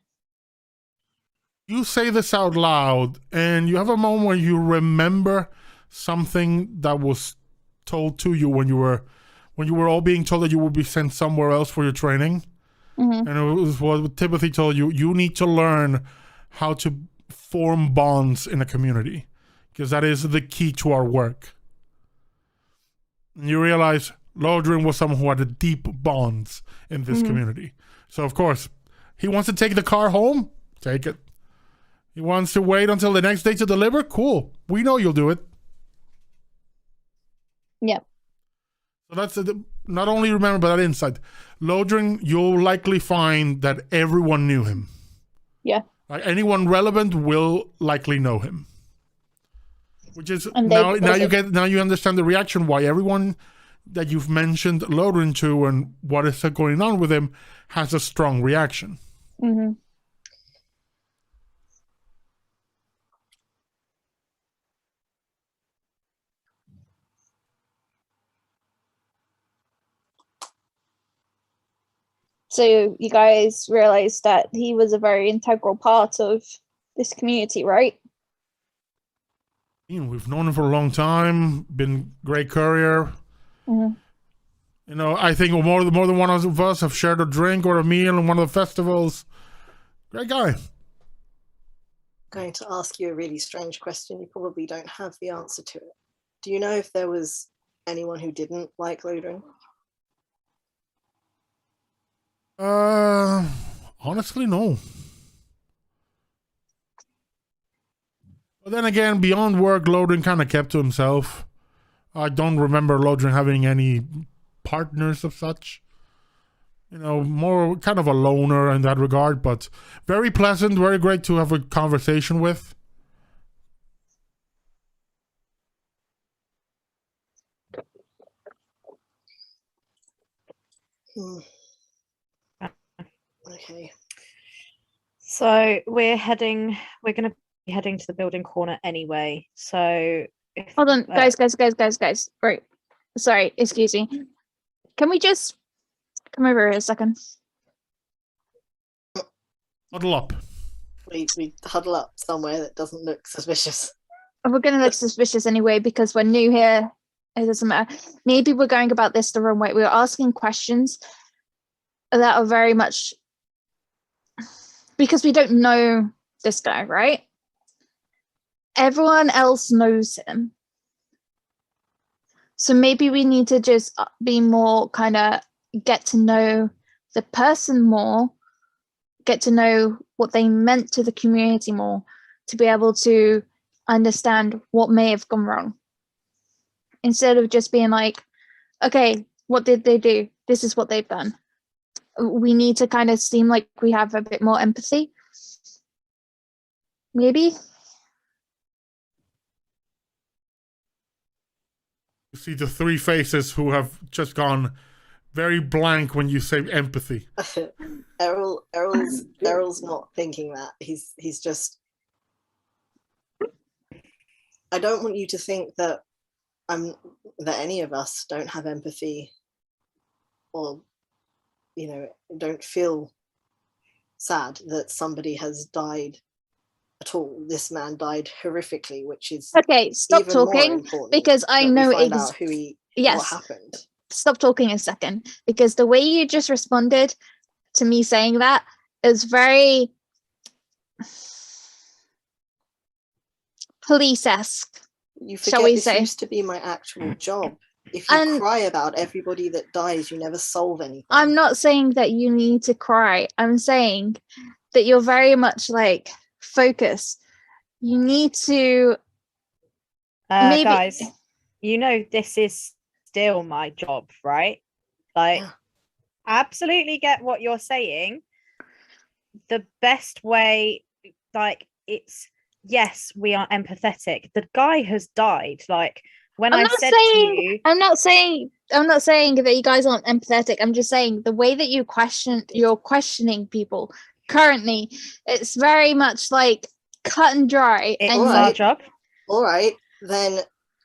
You say this out loud, and you have a moment where you remember something that was told to you when you were all being told that you would be sent somewhere else for your training. Mm-hmm. And it was what Timothy told you. You need to learn how to form bonds in a community, because that is the key to our work. And you realize Lodrin was someone who had deep bonds in this community. So, of course, he wants to take the car home. Take it. He wants to wait until the next day to deliver. Cool. We know you'll do it. Yeah. So that's not only remember but that insight. Lodrin, you'll likely find that everyone knew him. Yeah. Like anyone relevant will likely know him. Which is And now you understand the reaction why everyone that you've mentioned Lodrin to and what is going on with him has a strong reaction. Mm-hmm. So you guys realized that he was a very integral part of this community, right? We've known him for a long time, been great courier. Mm-hmm. You know, I think more than one of us have shared a drink or a meal in one of the festivals. Great guy. Going to ask you a really strange question. You probably don't have the answer to it. Do you know if there was anyone who didn't like Lodrin? Honestly, no. But then again, beyond work, Lodrin kind of kept to himself. I don't remember Lodrin having any partners of such. You know, more kind of a loner in that regard, but very pleasant, very great to have a conversation with. Okay. So we're going to be heading to the building corner anyway. So Hold on, guys. Right. Sorry, excuse me. Can we just come over here a second? Huddle up. We huddle up somewhere that doesn't look suspicious. We're going to look suspicious anyway because we're new here. It doesn't matter. Maybe we're going about this the wrong way. We're asking questions that are very much because we don't know this guy, right? Everyone else knows him. So maybe we need to just be more kind of get to know the person more, get to know what they meant to the community more, to be able to understand what may have gone wrong. Instead of just being like, okay, what did they do? This is what they've done. We need to kind of seem like we have a bit more empathy. Maybe. You see the three faces who have just gone very blank when you say empathy. Errol's not thinking that. He's just. I don't want you to think that that any of us don't have empathy, or don't feel sad that somebody has died at all. This man died horrifically, which is okay. Stop talking because I know exactly what happened. Stop talking a second because the way you just responded to me saying that is very police-esque. You forget this used to be my actual job. If you cry about everybody that dies, you never solve anything. I'm not saying that you need to cry. I'm saying that you're very much like focus. You need to maybe guys, this is still my job, right? Like, absolutely get what you're saying. The best way, like, it's yes, we are empathetic. The guy has died. Like, when I'm not saying that you guys aren't empathetic. I'm just saying the way that you're questioning people currently, it's very much like cut and dry. It's our job. All right, then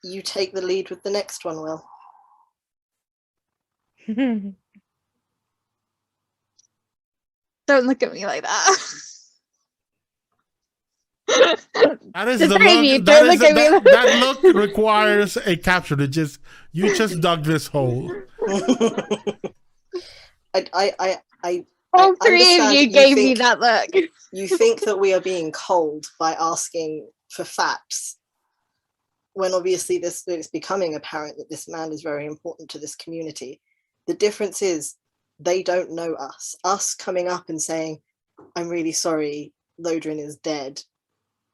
you take the lead with the next one, Will. Don't look at me like that. That is the look. That look requires a capture to you just dug this hole. All three of you gave me that look. You think that we are being cold by asking for facts, when obviously it's becoming apparent that this man is very important to this community. The difference is they don't know us. Us coming up and saying, "I'm really sorry, Lodrin is dead,"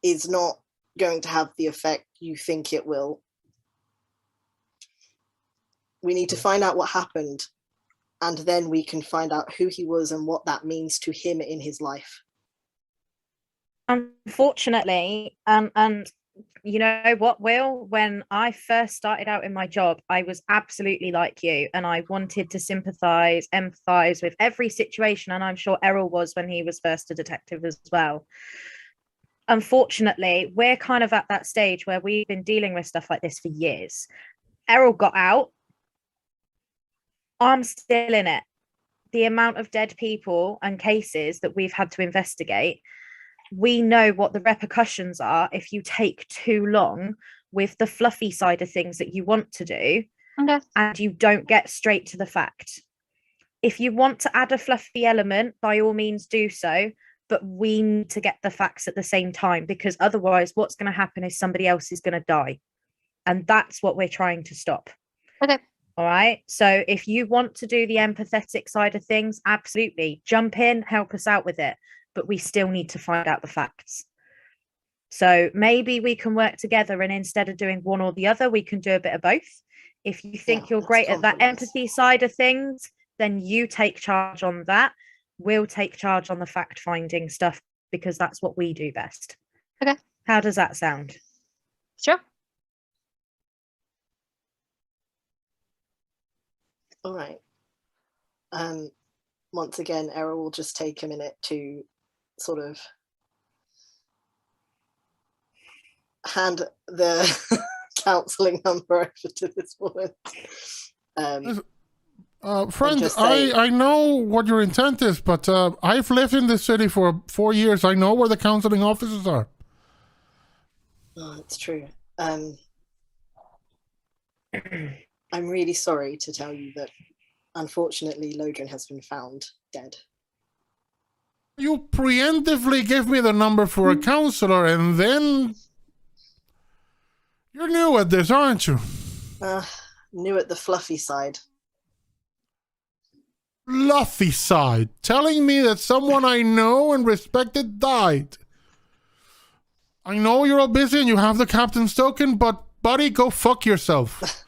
is not going to have the effect you think it will. We need to find out what happened, and then we can find out who he was and what that means to him in his life. Unfortunately, and you know what, Will, when I first started out in my job, I was absolutely like you, and I wanted to sympathize, empathize with every situation, and I'm sure Errol was when he was first a detective as well. Unfortunately, we're kind of at that stage where we've been dealing with stuff like this for years. Errol got out. I'm still in it. The amount of dead people and cases that we've had to investigate, we know what the repercussions are if you take too long with the fluffy side of things that you want to do, and you don't get straight to the fact. If you want to add a fluffy element, by all means do so, but we need to get the facts at the same time, because otherwise what's going to happen is somebody else is going to die. And that's what we're trying to stop. Okay. All right. So if you want to do the empathetic side of things, absolutely jump in, help us out with it. But we still need to find out the facts. So maybe we can work together, and instead of doing one or the other, we can do a bit of both. If you think you're great at that empathy side of things, then you take charge on that. We'll take charge on the fact finding stuff, because that's what we do best. Okay. How does that sound? Sure. All right. Once again, Errol will just take a minute to sort of hand the counselling number over to this woman. Friend, I know what your intent is, but I've lived in this city for 4 years. I know where the counseling offices are. Oh, it's true. I'm really sorry to tell you that, unfortunately, Lodrin has been found dead. You preemptively give me the number for a counselor, and then... You're new at this, aren't you? New at the fluffy side. Fluffy side? Telling me that someone I know and respected died. I know you're all busy and you have the captain's token, but buddy, go fuck yourself.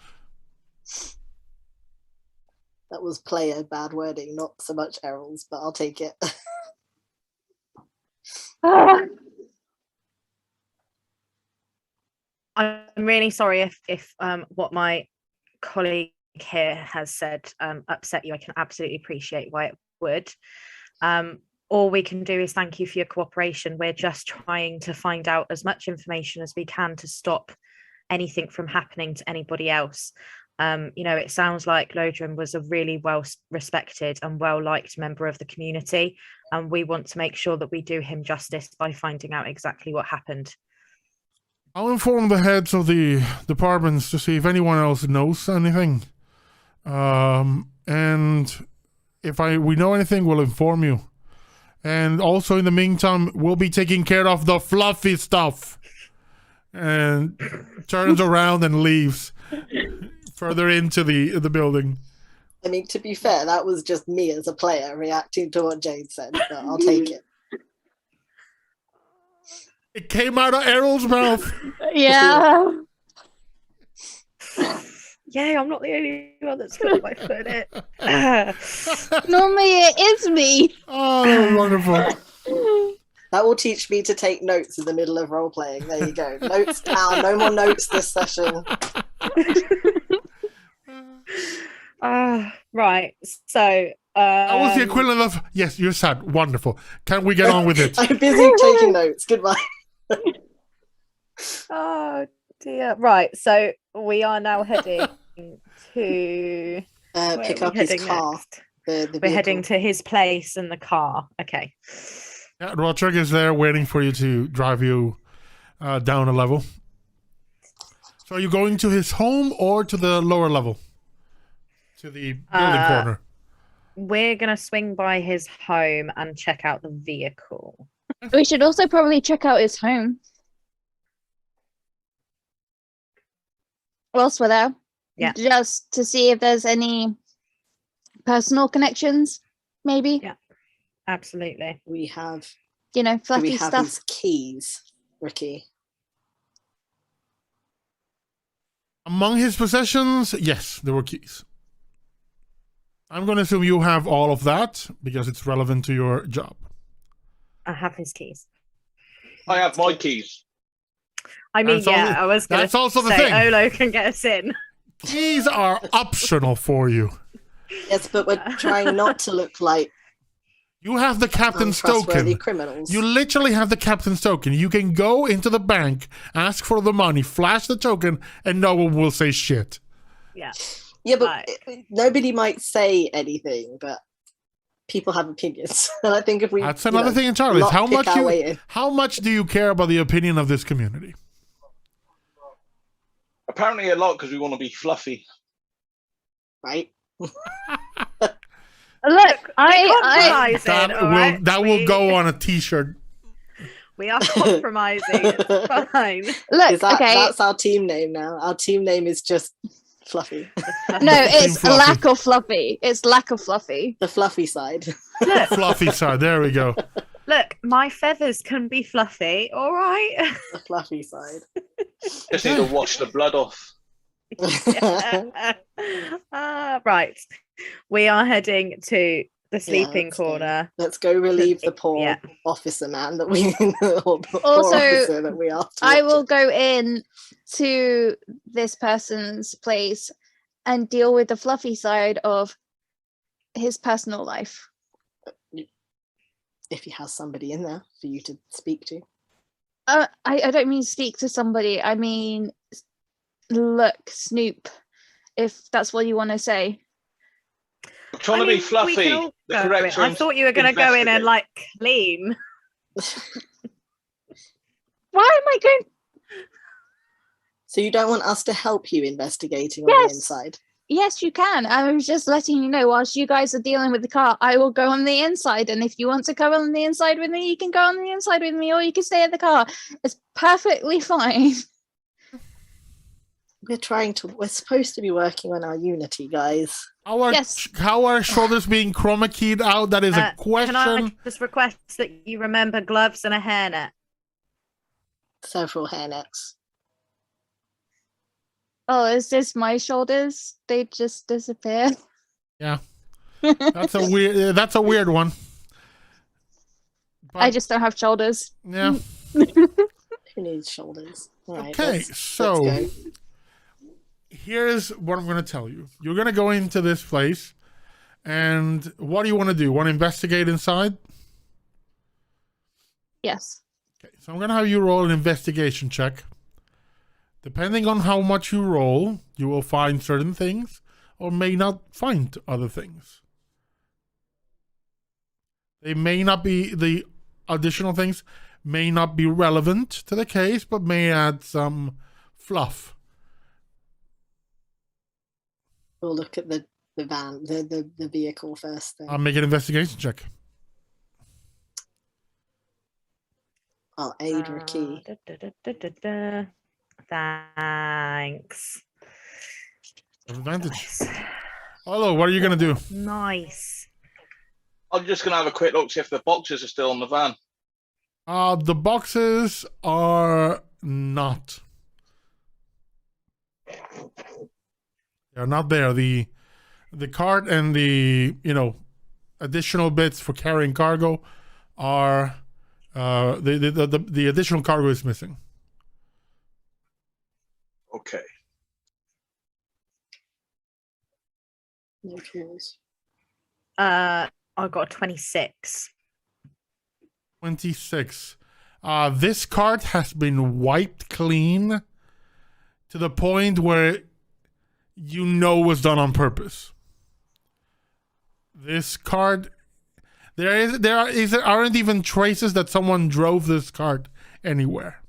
That was player bad wording, not so much Errol's, but I'll take it. I'm really sorry if what my colleague here has said upset you. I can absolutely appreciate why it would. All we can do is thank you for your cooperation. We're just trying to find out as much information as we can to stop anything from happening to anybody else. It sounds like Lodrin was a really well respected and well liked member of the community, and we want to make sure that we do him justice by finding out exactly what happened. I'll inform the heads of the departments to see if anyone else knows anything. And if we know anything, we'll inform you. And also, in the meantime, we'll be taking care of the fluffy stuff. And turns around and leaves further into the building. I mean, to be fair, that was just me as a player reacting to what Jade said, but I'll take it. It came out of Errol's mouth. Yeah. Yeah, I'm not the only one that's put my foot in it. Normally it is me. Oh, that was wonderful. That will teach me to take notes in the middle of role playing. There you go. Notes down. No more notes this session. Right. So that was the equivalent of, yes, you're sad. Wonderful. Can we get on with it? I'm busy taking notes. Goodbye. Oh dear. Right. So we are now heading to pick up his car. We're heading to his place in the car. Okay. Yeah, Roderick is there waiting for you to drive you down a level. So are you going to his home or to the lower level? To the building corner? We're going to swing by his home and check out the vehicle. We should also probably check out his home. Whilst we're there. Yeah. Just to see if there's any personal connections, maybe. Yeah. Absolutely. We have, fluffy we have stuff. his keys, Ricky. Among his possessions, yes, there were keys. I'm going to assume you have all of that because it's relevant to your job. I have his keys. I have my keys. I mean, That's also- I was going that's to also the say thing. Olo can get us in. Keys are optional for you. Yes, but we're trying not to look like You have the captain's untrustworthy token. criminals. You literally have the captain's token. You can go into the bank, ask for the money, flash the token, and no one will say shit. Yeah. Yeah, but Right. nobody might say anything, but people have opinions. And I think if we That's another thing entirely. It's how much do you care about the opinion of this community? Apparently a lot because we want to be fluffy. right? Look, I Compromising, That will go on a t-shirt. We are compromising. It's fine. look. Okay, That's our team name now. Our team name is just Fluffy. no, it's Fluffy. lack of fluffy. It's lack of fluffy. The fluffy side. Look, Fluffy side. There we go. look, my feathers can be fluffy, all right? The fluffy side. Just need to wash the blood off. Right. We are heading to the sleeping let's go. corner. Let's go relieve the poor Yeah. officer man that we or poor Also, officer that we are. I will go in to this person's place and deal with the fluffy side of his personal life. If he has somebody in there for you to speak to. I don't mean speak to somebody. I mean, look, Snoop, if that's what you want to say. I'm trying to I mean, be fluffy. we can all The go correct in. I term's thought you were going to go in and investigate. like clean. Why am I going? So you don't want us to help you investigating on Yes. the inside? Yes, you can. I was just letting you know, whilst you guys are dealing with the car, I will go on the inside. And if you want to go on the inside with me, you can go on the inside with me, or you can stay in the car. It's perfectly fine. We're supposed to be working on our unity, guys. Yes. How are shoulders being chroma keyed out? That is a question. Can I just request that you remember gloves and a hairnet? Several hairnets. Oh, is this my shoulders? They just disappeared. Yeah. That's a weird one. I But, just don't have shoulders. yeah. Who needs shoulders? All right, Okay, let's so go. here's what I'm going to tell you. You're going to go into this place, and what do you want to do? Want to investigate inside? Yes. Okay, so I'm going to have you roll an investigation check. Depending on how much you roll, you will find certain things or may not find other things. They may not be, the additional things may not be relevant to the case, but may add some fluff. We'll look at the van, the vehicle first. Then. I'll make an investigation check. I'll aid RaQui. Thanks. Advantage. Nice. Olo, what are you going to do? Nice. I'm just going to have a quick look, see if the boxes are still on the van. The boxes are not. They're not there. The cart and the additional bits for carrying cargo are the additional cargo is missing. Okay. No tools. I got a 26. 26. This cart has been wiped clean to the point where was done on purpose. This cart, there aren't even traces that someone drove this cart anywhere.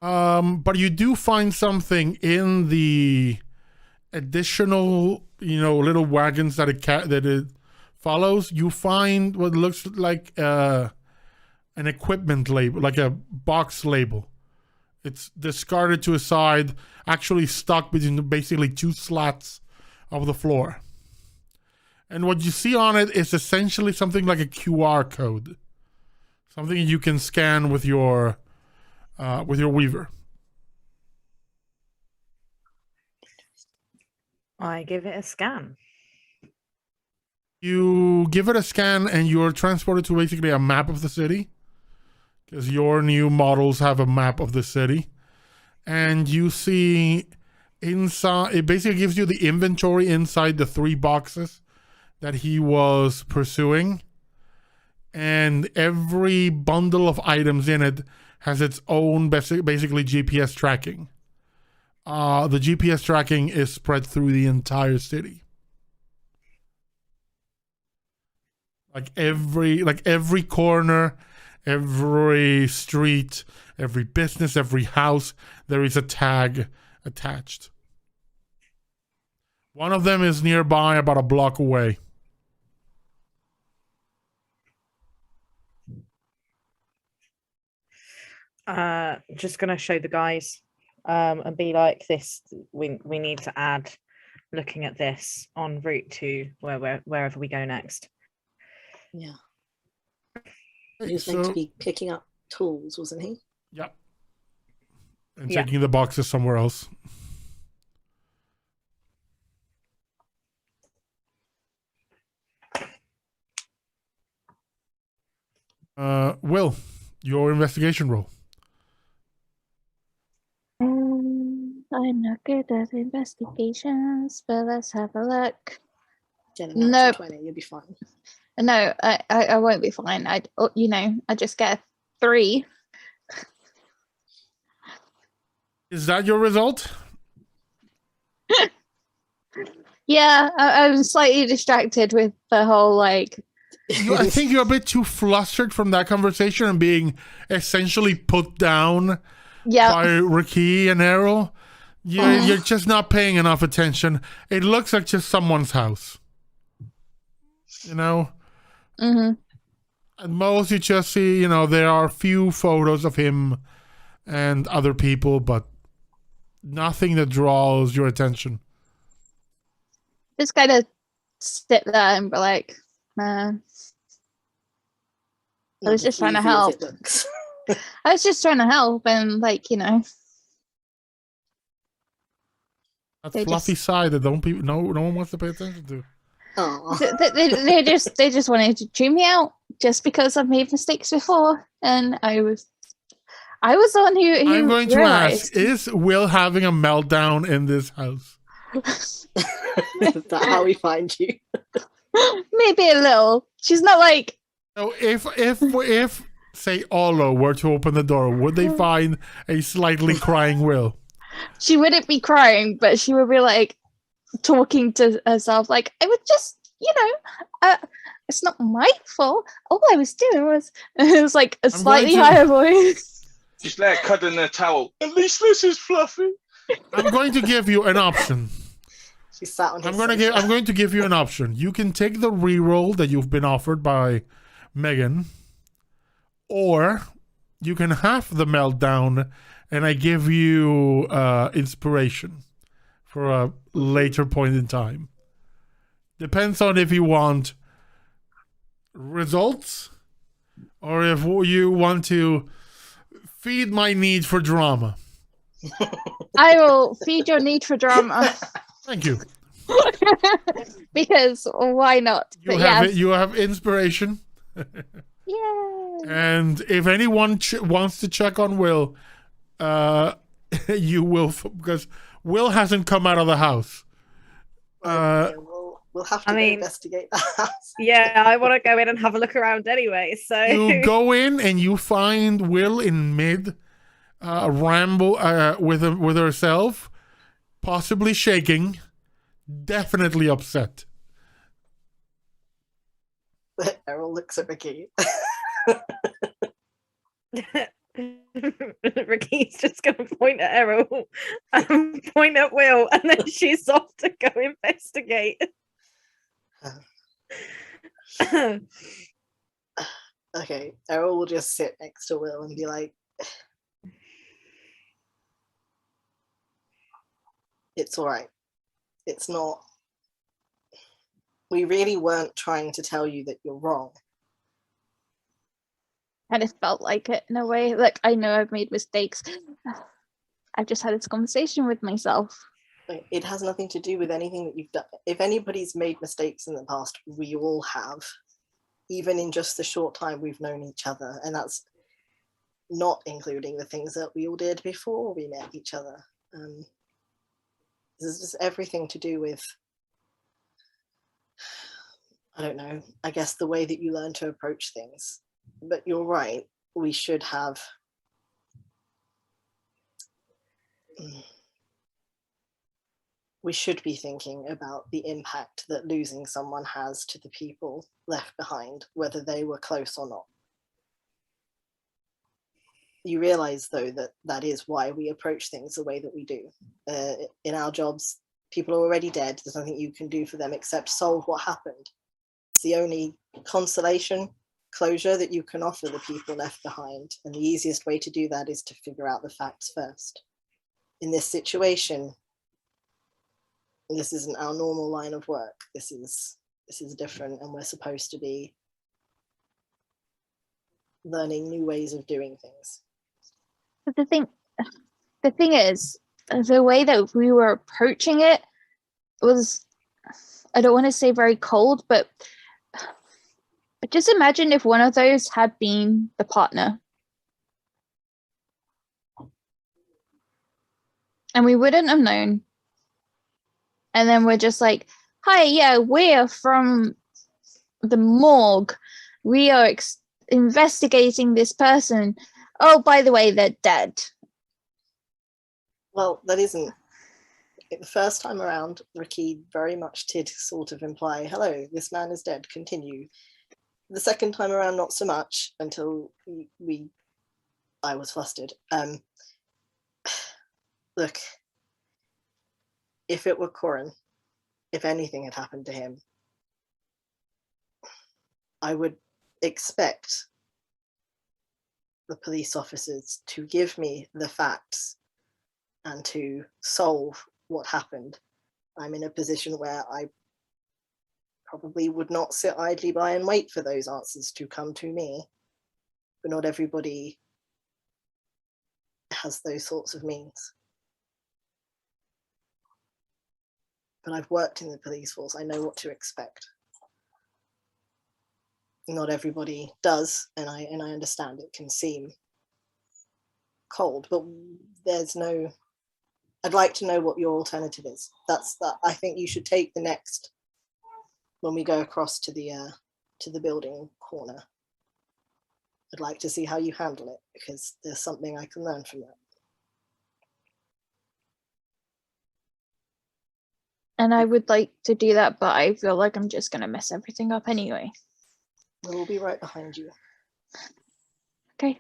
But you do find something in the additional, little wagons that it follows. You find what looks like an equipment label, like a box label. It's discarded to a side, actually stuck between basically two slats of the floor. And what you see on it is essentially something like a QR code. Something you can scan with your weaver. I give it a scan. You give it a scan and you're transported to basically a map of the city, because your new models have a map of the city. And you see inside, it basically gives you the inventory inside the 3 boxes that he was pursuing. And every bundle of items in it has its own basically GPS tracking. The GPS tracking is spread through the entire city. Like every corner, every street, every business, every house, there is a tag attached. One of them is nearby, about a block away. Just gonna show the guys and be like, this we need to add, looking at this en route to wherever we go next. Yeah. He was meant to be picking up tools, wasn't he? Yep. And taking the boxes somewhere else. Will, your investigation roll. I'm not good at investigations, but let's have a look. Get a Nope. natural 20, you'll be fine. No, I won't be fine. I just get a 3. Is that your result? Yeah, I'm slightly distracted with the whole like. I think you're a bit too flustered from that conversation and being essentially put down by RaQui and Errol. You're just not paying enough attention. It looks like just someone's house. You know? Mm-hmm. At most, you just see, there are a few photos of him and other people, but nothing that draws your attention. Just kind of sit there and be like, man. I was just trying to help. I was just trying to help, and That fluffy side that no one wants to pay attention to. Oh. They just wanted to chew me out just because I've made mistakes before, and I was the one who I'm going realized. to ask: is Will having a meltdown in this house? Is that how we find you? Maybe a little. She's not like. So if say Olo were to open the door, would they find a slightly crying Will? She wouldn't be crying, but she would be like talking to herself, like, I was just, it's not my fault. All I was doing was, it was like a slightly higher voice. Just let her cuddle in the towel. At least this is fluffy. I'm going to give you an option. She sat on. I'm going to give you an option. You can take the reroll that you've been offered by Megan, or you can have the meltdown, and I give you inspiration for a later point in time. Depends on if you want results or if you want to feed my need for drama. I will feed your need for drama. Thank you. Because why not? You have inspiration. Yay. And if anyone wants to check on Will, you will, because Will hasn't come out of the house. We'll have to investigate the house. Yeah, I want to go in and have a look around anyway. So you go in and you find Will in mid ramble with herself, possibly shaking, definitely upset. Errol looks at RaQui. RaQui's just going to point at Errol and point at Will, and then she's off to go investigate. Okay, Errol will just sit next to Will and be like, it's all right. It's not. We really weren't trying to tell you that you're wrong. kind of felt like it in a way. Like, I know I've made mistakes. I've just had this conversation with myself. It has nothing to do with anything that you've done. If anybody's made mistakes in the past, we all have, even in just the short time we've known each other. And that's not including the things that we all did before we met each other. This is just everything to do with, I don't know, I guess the way that you learn to approach things. But you're right, we should have we should be thinking about the impact that losing someone has to the people left behind, whether they were close or not. You realize, though, that that is why we approach things the way that we do. In our jobs, people are already dead. There's nothing you can do for them except solve what happened. It's the only consolation, closure that you can offer the people left behind. And the easiest way to do that is to figure out the facts first. In this situation, this isn't our normal line of work. This is different, and we're supposed to be learning new ways of doing things. But the thing is, the way that we were approaching it was, I don't want to say very cold, but just imagine if one of those had been the partner. And we wouldn't have known. And then we're just like, hi, yeah, we're from the morgue. We are investigating this person. Oh, by the way, they're dead. Well, that isn't. The first time around, RaQui very much did sort of imply, hello, this man is dead, continue. The second time around, not so much, until I was flustered. Look, if it were Corin, if anything had happened to him, I would expect the police officers to give me the facts and to solve what happened. I'm in a position where I probably would not sit idly by and wait for those answers to come to me, but not everybody has those sorts of means. But I've worked in the police force. I know what to expect. Not everybody does, and I understand it can seem cold, but there's no. I'd like to know what your alternative is. That's that. I think you should take the next when we go across to the building corner. I'd like to see how you handle it, because there's something I can learn from that. And I would like to do that, but I feel like I'm just going to mess everything up anyway. We'll be right behind you. Okay.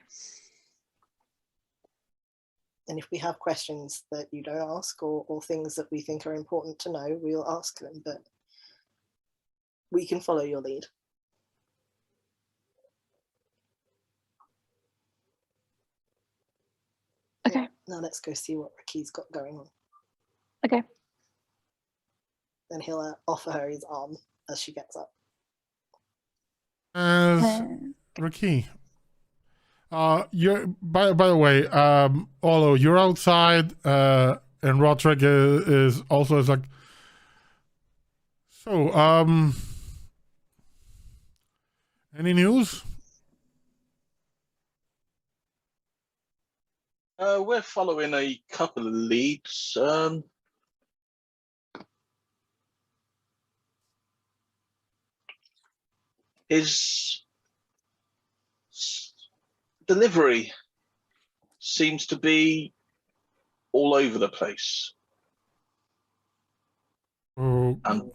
And if we have questions that you don't ask, or things that we think are important to know, we'll ask them, but we can follow your lead. Okay. Now let's go see what RaQui's got going on. Okay. Then he'll offer her his arm as she gets up. RaQui, you're by the way, Olo, you're outside, and Roderick is also like. So, any news? We're following a couple of leads. His delivery seems to be all over the place. Oh, And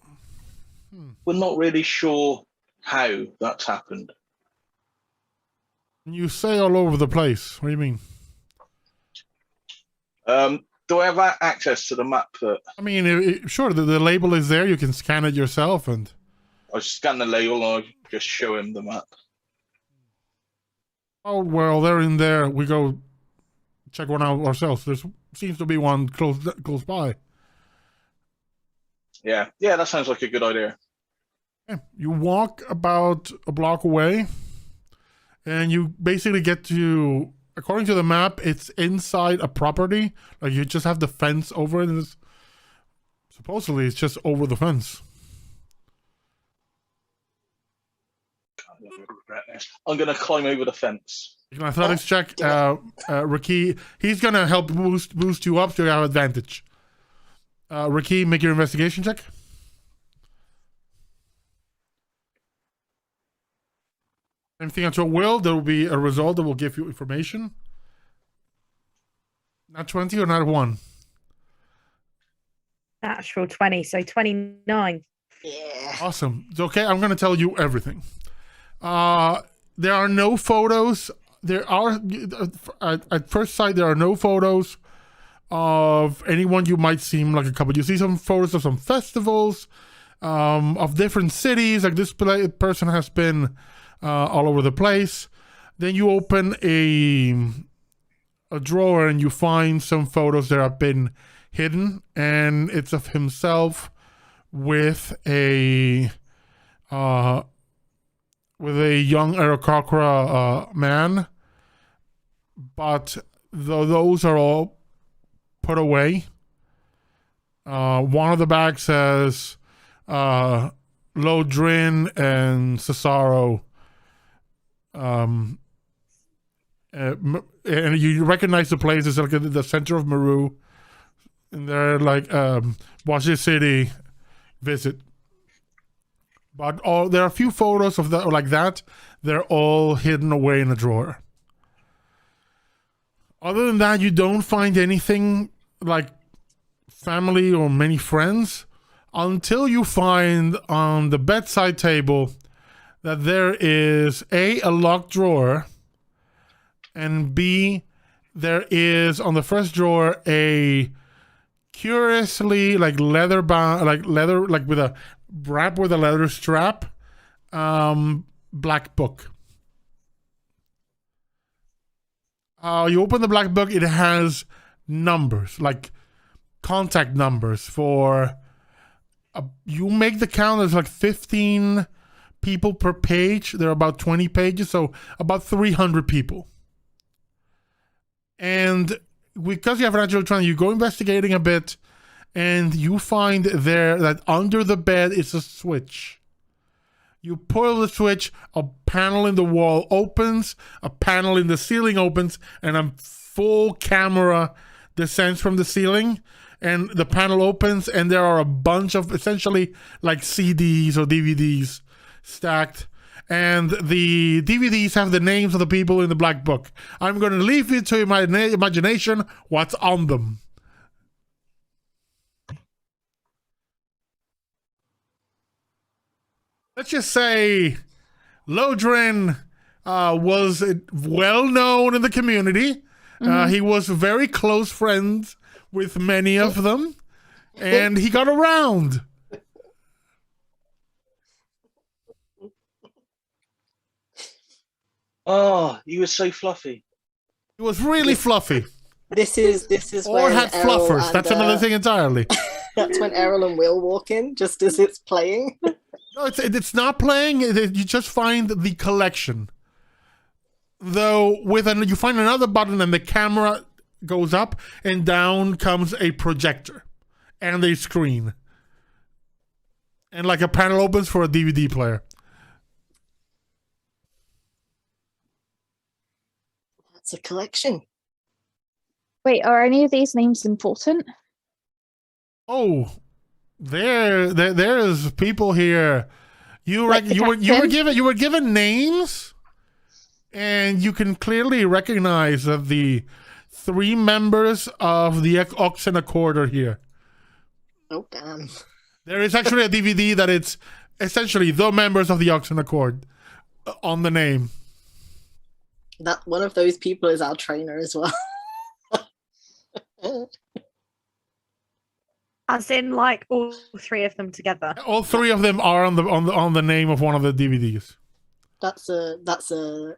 we're not really sure how that's happened. you say all over the place. What do you mean? Do I have access to the map? That I mean, sure, the label is there. You can scan it yourself, and I scan the label and I just show him the map. oh well, they're in there. We go check one out ourselves. There seems to be one close by. Yeah, that sounds like a good idea. Okay. You walk about a block away, and you basically get to, according to the map, it's inside a property. Like you just have the fence over it, and supposedly it's just over the fence. I'm going to climb over the fence. You can athletics check. RaQui, he's gonna help boost you up so you have advantage. RaQui, make your investigation check. Anything at your will, there will be a result that will give you information. Not 20 or not 1? Natural 20, so 29. Yeah. Awesome. It's okay. I'm gonna tell you everything. There are no photos. There are, at first sight, there are no photos of anyone you might seem like a couple. You see some photos of some festivals, of different cities. Like this person has been all over the place. Then you open a drawer and you find some photos that have been hidden, and it's of himself with a young Aarakocra man, but those are all put away. One of the bags says Lodrin and Cesaro, and you recognize the place. It's like at the center of Meru, and they're like Washi City visit. But there are a few photos of that like that. They're all hidden away in a drawer. Other than that, you don't find anything like family or many friends until you find on the bedside table that there is a locked drawer, and B, there is on the first drawer a curiously like leather bound, like leather, like with a wrap with a leather strap, black book. You open the black book, it has numbers, like contact numbers for, you make the count, there's like 15 people per page. There are about 20 pages, so about 300 people. And because you have natural 20, you go investigating a bit, and you find there that under the bed is a switch. You pull the switch, a panel in the wall opens, a panel in the ceiling opens, and a full camera descends from the ceiling, and the panel opens, and there are a bunch of essentially like CDs or DVDs stacked, and the DVDs have the names of the people in the black book. I'm going to leave it to my imagination what's on them. Let's just say Lodrin was well known in the community. He was very close friends with many of them, and he got around. Oh, you were so fluffy. He was really fluffy. This is Or when had Errol fluffers. and, That's another thing entirely. That's when Errol and Will walk in, just as it's playing. No, it's not playing. You just find the collection. Though you find another button and the camera goes up, and down comes a projector and a screen. And like a panel opens for a DVD player. That's a collection. Wait, are any of these names important? Oh, there's people here. You Like the you were captain? given names, and you can clearly recognize that the 3 members of the Oxen Accord are here. Oh, damn. There is actually a DVD that it's essentially the members of the Oxen Accord on the name. That one of those people is our trainer as well. As in, like, all 3 of them together. All 3 of them are on the name of one of the DVDs. That's a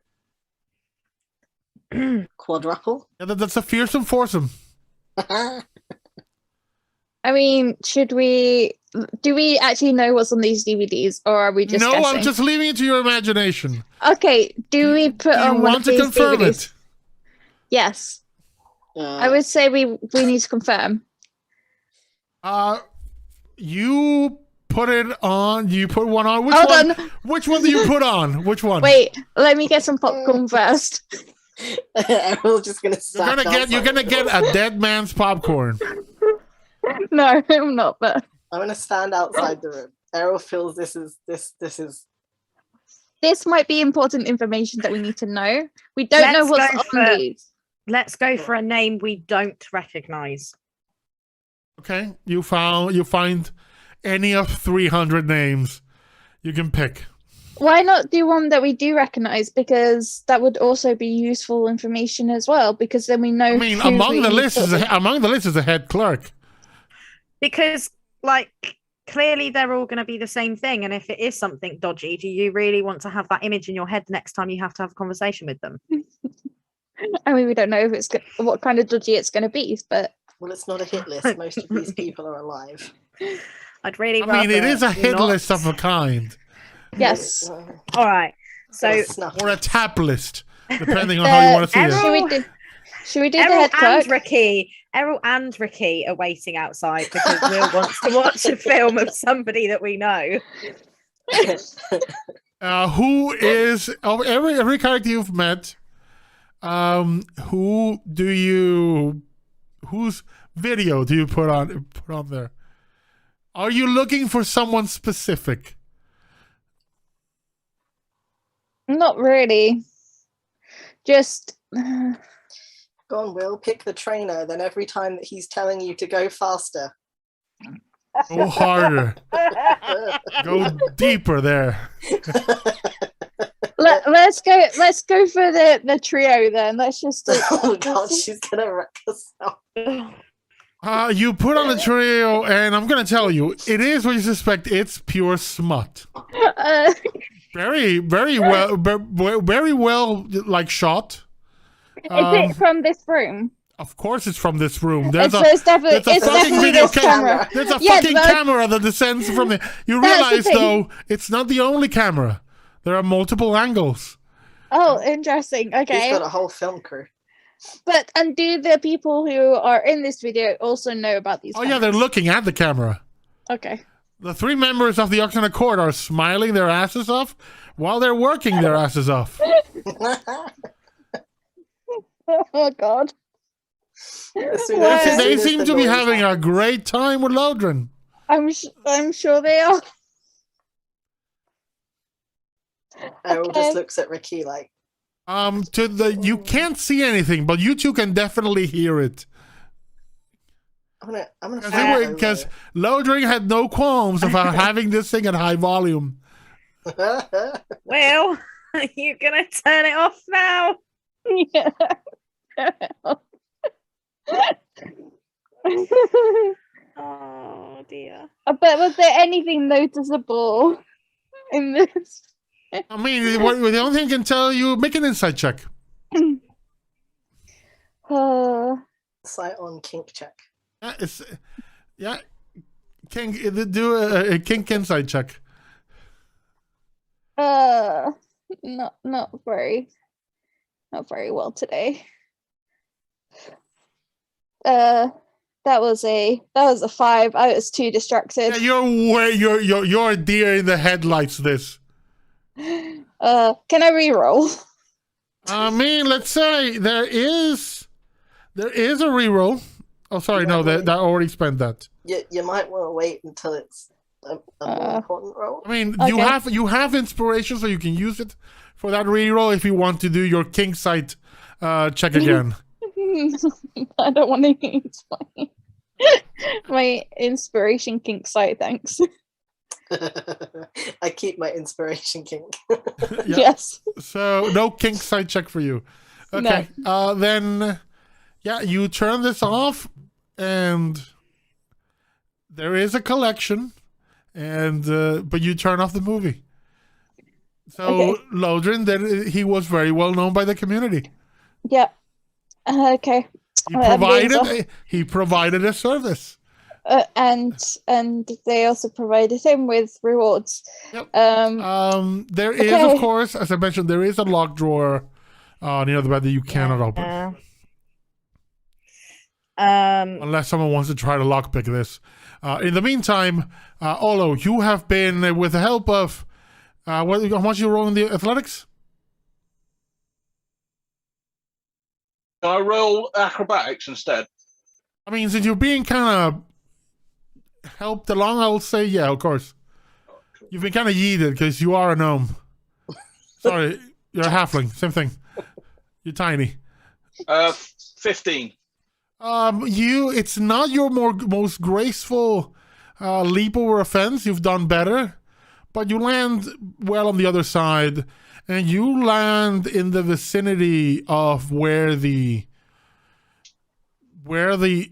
quadruple. Yeah, that's a fearsome foursome. I mean, should we do we actually know what's on these DVDs, or are we just No, guessing? I'm just leaving it to your imagination. Okay, do we put Do you on one want of to these confirm DVDs? it? Yes, I Uh, would say we need to confirm. You put it on. You put one on. Which Hold one? on. Which one do you put on? Which one? Wait, let me get some popcorn first. Errol's just gonna You're gonna get a dead man's popcorn. No, I'm not. But I'm gonna stand outside the room. Errol feels this is this might be important information that we need to know. We don't know Let's what's go on for- these. Let's go for a name we don't recognize. Okay, you find any of 300 names you can pick. Why not do one that we do recognize? Because that would also be useful information as well. Because then we know. I mean, who among we the list thought is a head clerk. Because, like, clearly they're all going to be the same thing. And if it is something dodgy, do you really want to have that image in your head next time you have to have a conversation with them? I mean, we don't know if it's what kind of dodgy it's going to be, but well, it's not a hit list. Most of these people are alive. I'd really I mean, it rather is a hit not. list of a kind, yes. All right. So Snuff or a list. tap list, depending on how you want to see it. Errol- Should we do the Errol head and clerk? RaQui are waiting outside because Will wants to watch a film of somebody that we know. Who is of every character you've met? Whose video do you put on there? Are you looking for someone specific? Not really. Just Go on, Will. Pick the trainer. Then every time that he's telling you to go faster, Go harder. Go deeper there. let's go for the trio then. Let's just oh god, she's gonna wreck herself. You put on the trio, and I'm gonna tell you, it is what you suspect. It's pure smut. Very well, like shot. is it from this room? Of course, it's from this room. It's definitely this camera. There's a Yeah, fucking but- camera that descends from it. You That's the realize, thing. though, it's not the only camera. There are multiple angles. Oh, interesting. He's Okay, got a whole film crew. and do the people who are in this video also know about these? Oh yeah, they're cameras? looking at the camera. Okay. The three members of the Oxen Accord are smiling their asses off while they're working their asses off. Oh God. They seem to be having a great time with Lodrin. I'm sure they are. Errol Okay. just looks at Ricky like, You can't see anything, but you two can definitely hear it. I'm gonna find it Because Lodrin had no qualms about having this thing at high volume. over. Will, are you going to turn it off now? Yeah. Oh, dear. But was there anything noticeable in this? I mean, the only thing I can tell you, make an insight check. Sight on kink check. Yeah, do a kink insight check. Not very well today. That was a 5. I was too distracted. Yeah, you're a deer in the headlights. This. Can I re-roll? I mean, let's say there is a reroll. Oh, sorry, no, that already spent that. You might want to wait until it's a more important role. I mean, Okay. you have inspiration, so you can use it for that reroll if you want to do your king sight check again. I don't want to use my inspiration kink site, thanks. I keep my inspiration kink. Yeah. Yes. So no kink sight check for you. Okay. Then, yeah, you turn this off, and there is a collection, and but you turn off the movie. So Okay. Lodrin, then he was very well known by the community. Yep. Okay. He Well, that means provided a service. and they also provided him with rewards. Yep. Um, There is, okay. of course, as I mentioned, there is a lock drawer near the bed that you cannot open. Unless someone wants to try to lockpick this. In the meantime, Olo, you have been, with the help of, how much you roll in the athletics? Can I roll acrobatics instead? I mean, since you're being kind of helped along, I will say, yeah, of course. You've been kind of yeeted because you are a gnome. Sorry, you're a halfling. Same thing. You're tiny. 15. It's not your most graceful leap over a fence. You've done better, but you land well on the other side, and you land in the vicinity of where the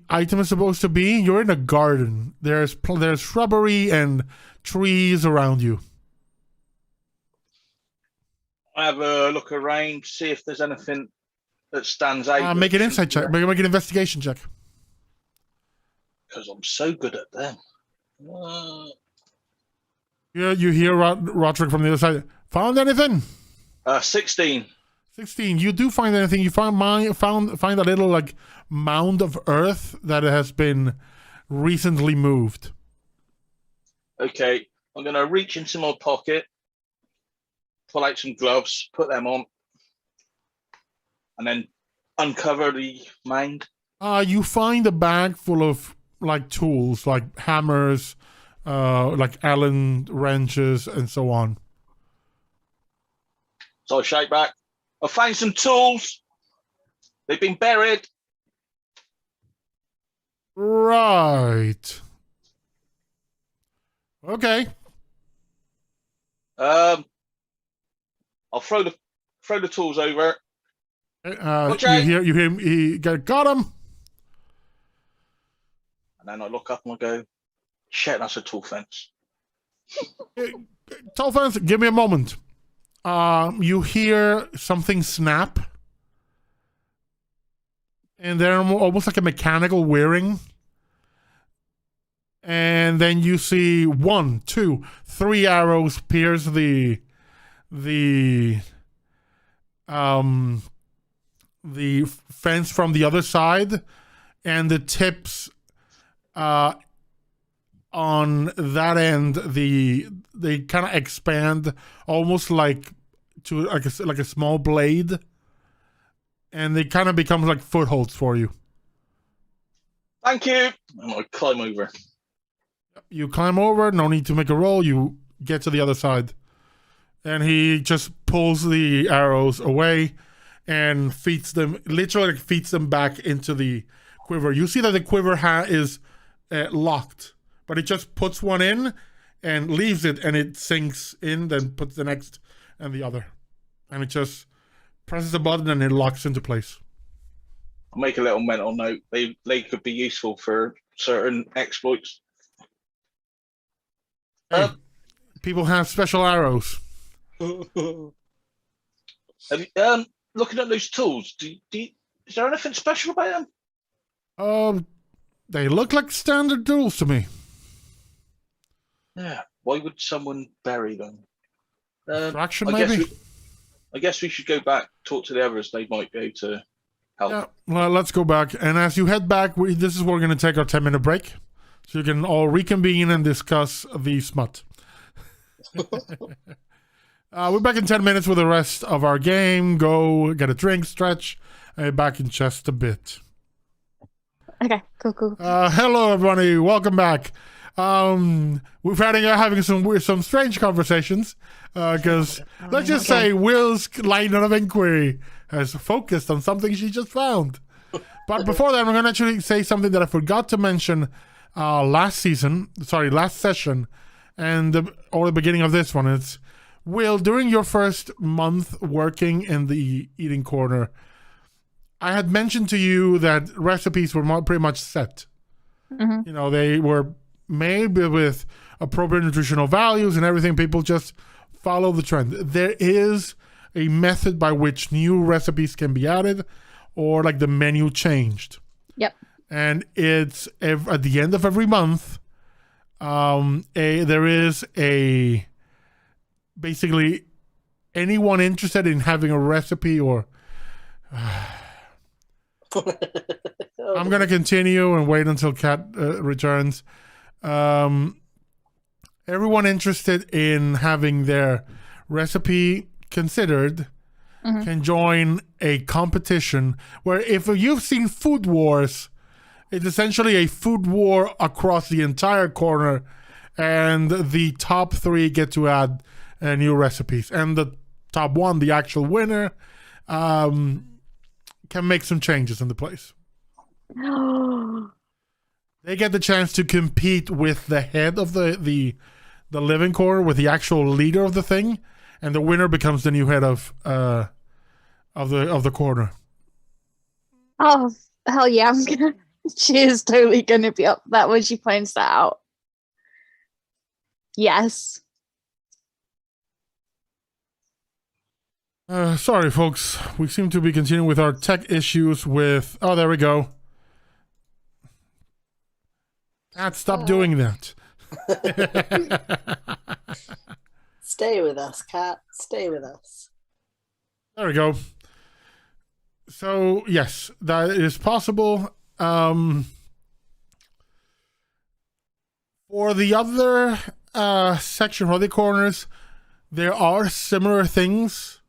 item is supposed to be. You're in a garden. There's shrubbery and trees around you. I have a look around, see if there's anything that stands out. Make an insight check. Make an investigation check. Because I'm so good at them. You hear Roderick from the other side. Found anything? 16. 16. You do find anything. You find a little like mound of earth that has been recently moved. Okay, I'm going to reach into my pocket, pull out some gloves, put them on, and then uncover the mound. You find a bag full of like tools, like hammers, like Allen wrenches, and so on. So I shout back, I found some tools. They've been buried. Right. Okay. I'll throw the tools over. Okay. You hear him. He got him. And then I look up and I go, shit, that's a tall fence. Tall fence. Give me a moment. You hear something snap, and then almost like a mechanical whirring. And then you see 1, 2, 3 arrows pierce the fence from the other side, and the tips on that end they kind of expand almost like to like a small blade, and they kind of become like footholds for you. Thank you. And I climb over. You climb over, no need to make a roll, you get to the other side. And he just pulls the arrows away and feeds them back into the quiver. You see that the quiver is locked, but it just puts one in and leaves it, and it sinks in, then puts the next and the other. And it just presses a button and it locks into place. I'll make a little mental note. They could be useful for certain exploits. Hey, people have special arrows. Have you, looking at those tools, is there anything special about them? They look like standard tools to me. Yeah. Why would someone bury them? Distraction, maybe? I guess we should go back, talk to the others. They might be able to help. Yeah, well, let's go back. And as you head back, this is where we're going to take our 10-minute break. So you can all reconvene and discuss the smut. We're back in 10 minutes with the rest of our game. Go get a drink, stretch, back in just a bit. Okay, cool. Hello, everybody. Welcome back. We've having some strange conversations because let's just say Will's line of inquiry has focused on something she just found. But before that, I'm going to actually say something that I forgot to mention last session, or the beginning of this one. It's Will, during your first month working in the eating corner, I had mentioned to you that recipes were pretty much set. Mm-hmm. You know, they were made with appropriate nutritional values and everything. People just follow the trend. There is a method by which new recipes can be added or like the menu changed. Yep. and it's at the end of every month. There is basically anyone interested in having a recipe or. I'm gonna continue and wait until Kat returns. Everyone interested in having their recipe considered can join a competition where, if you've seen Food Wars, it's essentially a food war across the entire corner, and the top 3 get to add new recipes, and the top 1, the actual winner, can make some changes in the place. They get the chance to compete with the head of the living core, with the actual leader of the thing, and the winner becomes the new head of the corner. Oh, hell yeah. She is totally going to be up for that when she finds that out. Yes. Sorry, folks. We seem to be continuing with our tech issues with... Oh, there we go. Kat, stop doing that. Stay with us, Kat. Stay with us. There we go. So, yes, that is possible. For the other section, for the corners, there are similar things,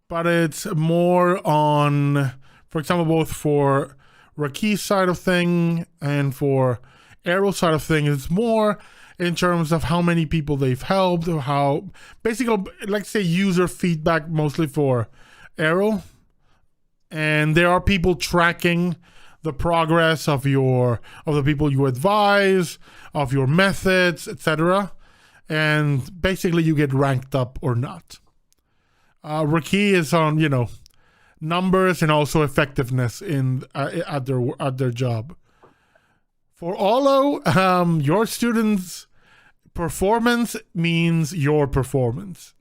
but it's more on, for example, both for RaQui's side of thing and for Arrow's side of thing, it's more in terms of how many people they've helped, or how, basically, let's say user feedback mostly for Arrow. And there are people tracking the progress of the people you advise, of your methods, etc. And basically you get ranked up or not. RaQui is on, numbers and also effectiveness at their job. For Olo, your students' performance means your performance.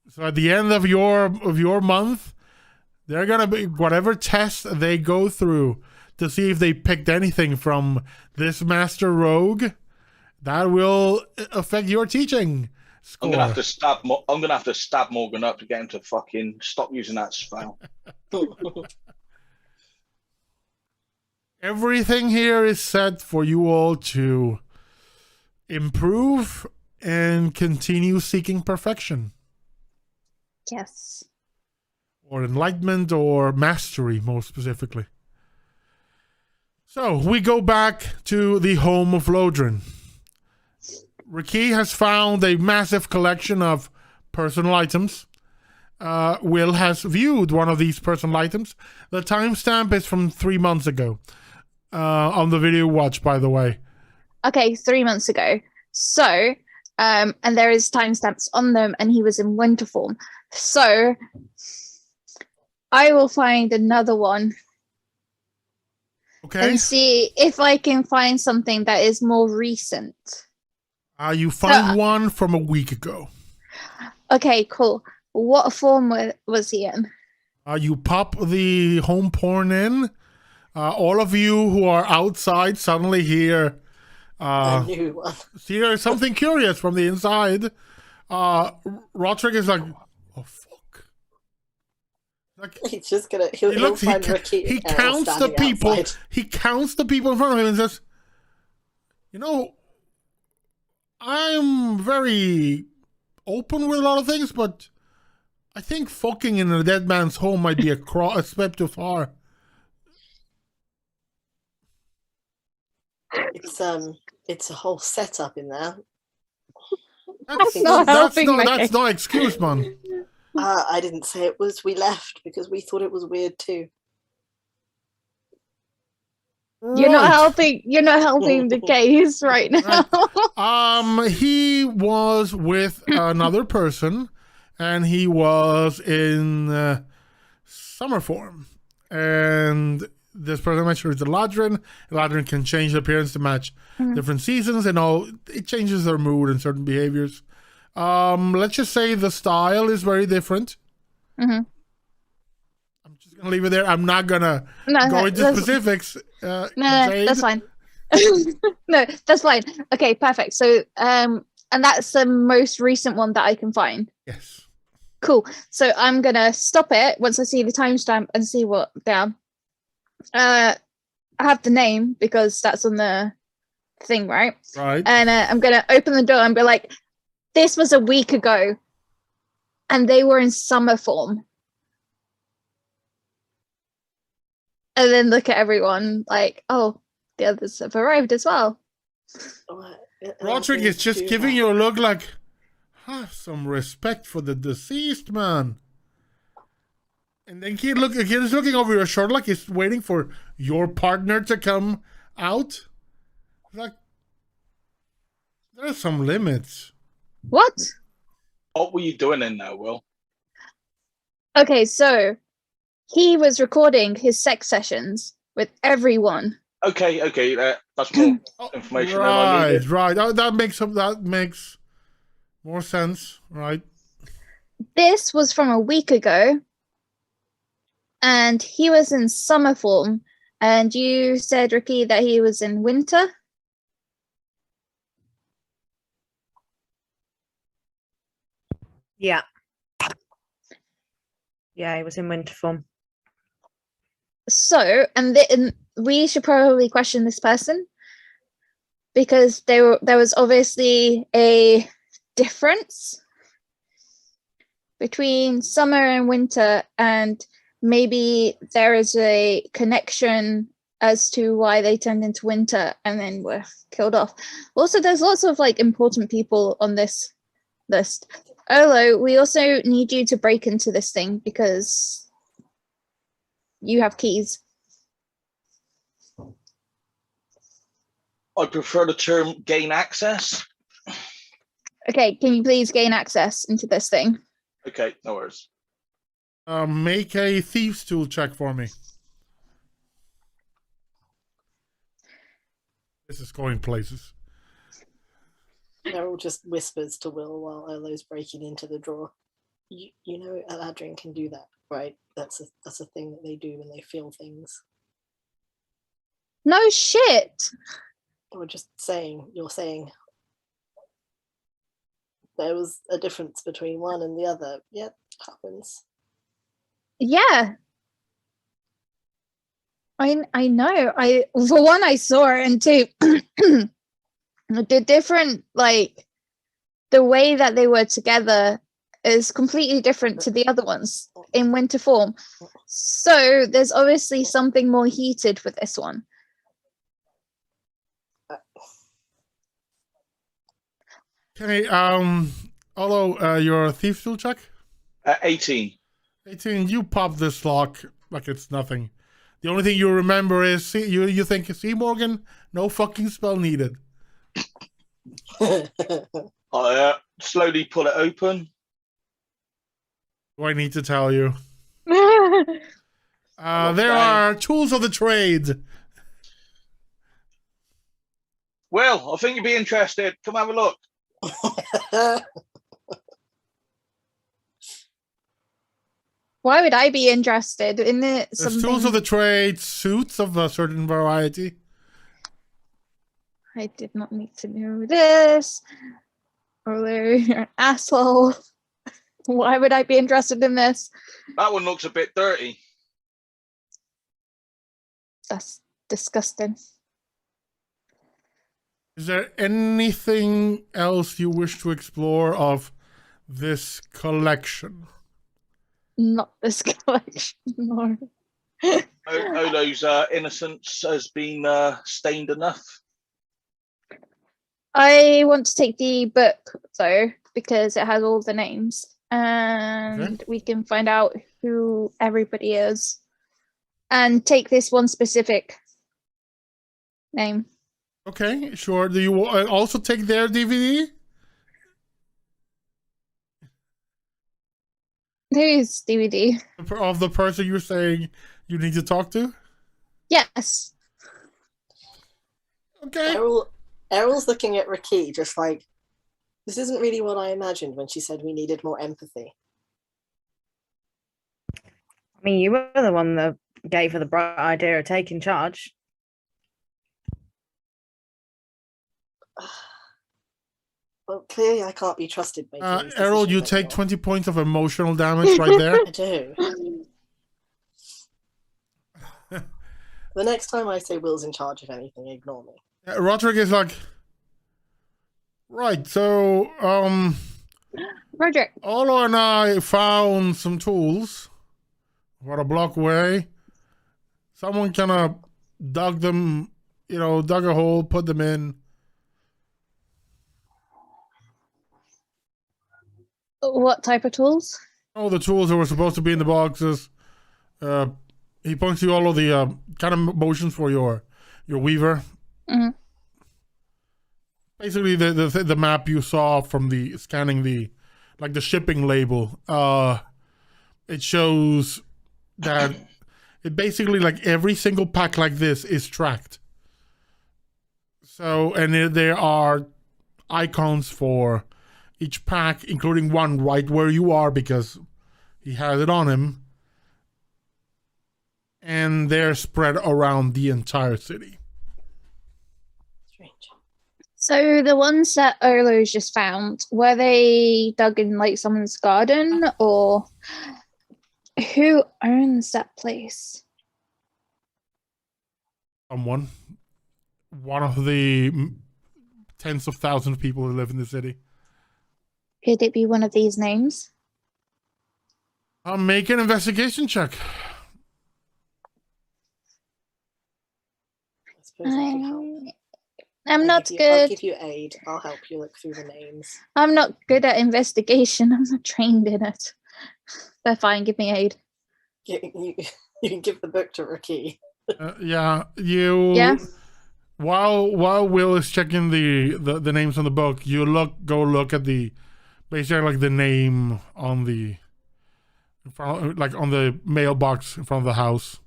So at the end of your month, they're gonna be whatever test they go through to see if they picked anything from this master rogue. That will affect your teaching score. I'm gonna have to stab Morgan up to get him to fucking stop using that spell. Everything here is set for you all to improve and continue seeking perfection. Yes. Or enlightenment or mastery, most specifically. So, we go back to the home of Lodrin. RaQui has found a massive collection of personal items. Will has viewed one of these personal items. The timestamp is from 3 months ago. On the video watch, by the way. Okay, 3 months ago. So, and there is timestamps on them, and he was in winter form. So, I will find another one. Okay. And see if I can find something that is more recent. You find one from a week ago. Okay, cool. What form was he in? You pop the home porn in. All of you who are outside suddenly hear see something curious from the inside. Roderick is like, oh fuck. Like, he's just gonna he'll find RaQui. He counts the people. Outside. He counts the people in front of him and says, I'm very open with a lot of things, but I think fucking in a dead man's home might be a step too far. It's a whole setup in there. That's no excuse, man. I didn't say it was. We left because we thought it was weird too. You're not helping. You're not helping the case right now. Right. He was with another person, and he was in summer form, and this person mentioned is Eladrin. Eladrin can change the appearance to match different seasons and all. It changes their mood and certain behaviors. Let's just say the style is very different. Mm-hmm. I'm just leave it there. I'm not gonna go into specifics. No, Jade. that's fine. No, that's fine. Okay, perfect. So, and that's the most recent one that I can find. Yes. Cool. So I'm gonna stop it once I see the timestamp and see what down. I have the name because that's on the thing, right? Right. And I'm gonna open the door and be like, "This was a week ago, and they were in summer form." And then look at everyone like, "Oh, the others have arrived as well." Roderick is just giving you a look like, have some respect for the deceased man. And then he's looking over your shoulder like he's waiting for your partner to come out. Like, there's some limits. What? What were you doing in there, Will? Okay, so he was recording his sex sessions with everyone. Okay, that's more information than I needed. Right. Oh, that makes more sense, right? This was from a week ago, and he was in summer form. And you said, Ricky, that he was in winter. Yeah. Yeah, he was in winter form. So, and we should probably question this person because there was obviously a difference between summer and winter, and maybe there is a connection as to why they turned into winter and then were killed off. Also, there's lots of like important people on this list. Olo, we also need you to break into this thing because you have keys. I prefer the term gain access. Okay, can you please gain access into this thing? Okay, no worries. Make a thieves tool check for me. This is going places. Meryl just whispers to Will while Olo's breaking into the drawer. You know Eladrin can do that, right? That's a thing that they do when they feel things. No shit. Or just saying, you're saying there was a difference between one and the other. Yeah, happens. Yeah. I know. For one, I saw it, and two, the different, like, the way that they were together is completely different to the other ones in winter form. So there's obviously something more heated with this one. Okay, Olo, your thief tool check? 18. 18, you pop this lock like it's nothing. The only thing you remember is, you think, see, Morgan, no fucking spell needed. I slowly pull it open. Do I need to tell you? Okay. There are tools of the trade. Will, I think you'd be interested. Come have a look. Why would I be interested in it? There's tools of the trade, suits of a certain variety. I did not need to know this. Olo, you're an asshole. Why would I be interested in this? That one looks a bit dirty. That's disgusting. Is there anything else you wish to explore of this collection? Not this collection, no. Olo's innocence has been stained enough. I want to take the book, though, because it has all the names. And we can find out who everybody is. And take this one specific name. Okay, sure. Do you also take their DVD? Whose DVD? Of the person you're saying you need to talk to? Yes. Okay. Errol's looking at RaQui just like, this isn't really what I imagined when she said we needed more empathy. I mean, you were the one that gave her the bright idea of taking charge. Well, clearly I can't be trusted making these Errol, decisions you take anymore. 20 points of emotional damage right there. I do. The next time I say Will's in charge of anything, ignore me. Roderick is like, right, so, Roderick. Olo and I found some tools about a block away. Someone kind of dug them, dug a hole, put them in. What type of tools? All the tools that were supposed to be in the boxes. He points to all of the kind of motions for your weaver. Mm-hmm. Basically, the map you saw from the scanning the shipping label. It shows that it basically every single pack like this is tracked. So, and there are icons for each pack, including one right where you are because he has it on him. And they're spread around the entire city. Strange. So the ones that Olo's just found, were they dug in someone's garden, or who owns that place? Someone. One of the tens of thousands of people who live in the city. Could it be one of these names? Make an investigation check. I suppose I can help. I'm not I'll good. give you aid. I'll help you look through the names. I'm not good at investigation. I'm not trained in it. But fine, give me aid. You can give the book to RaQui. Yeah, you. Yeah. While Will is checking the names on the book, you go look at the basically the name on the on the mailbox in front of the house.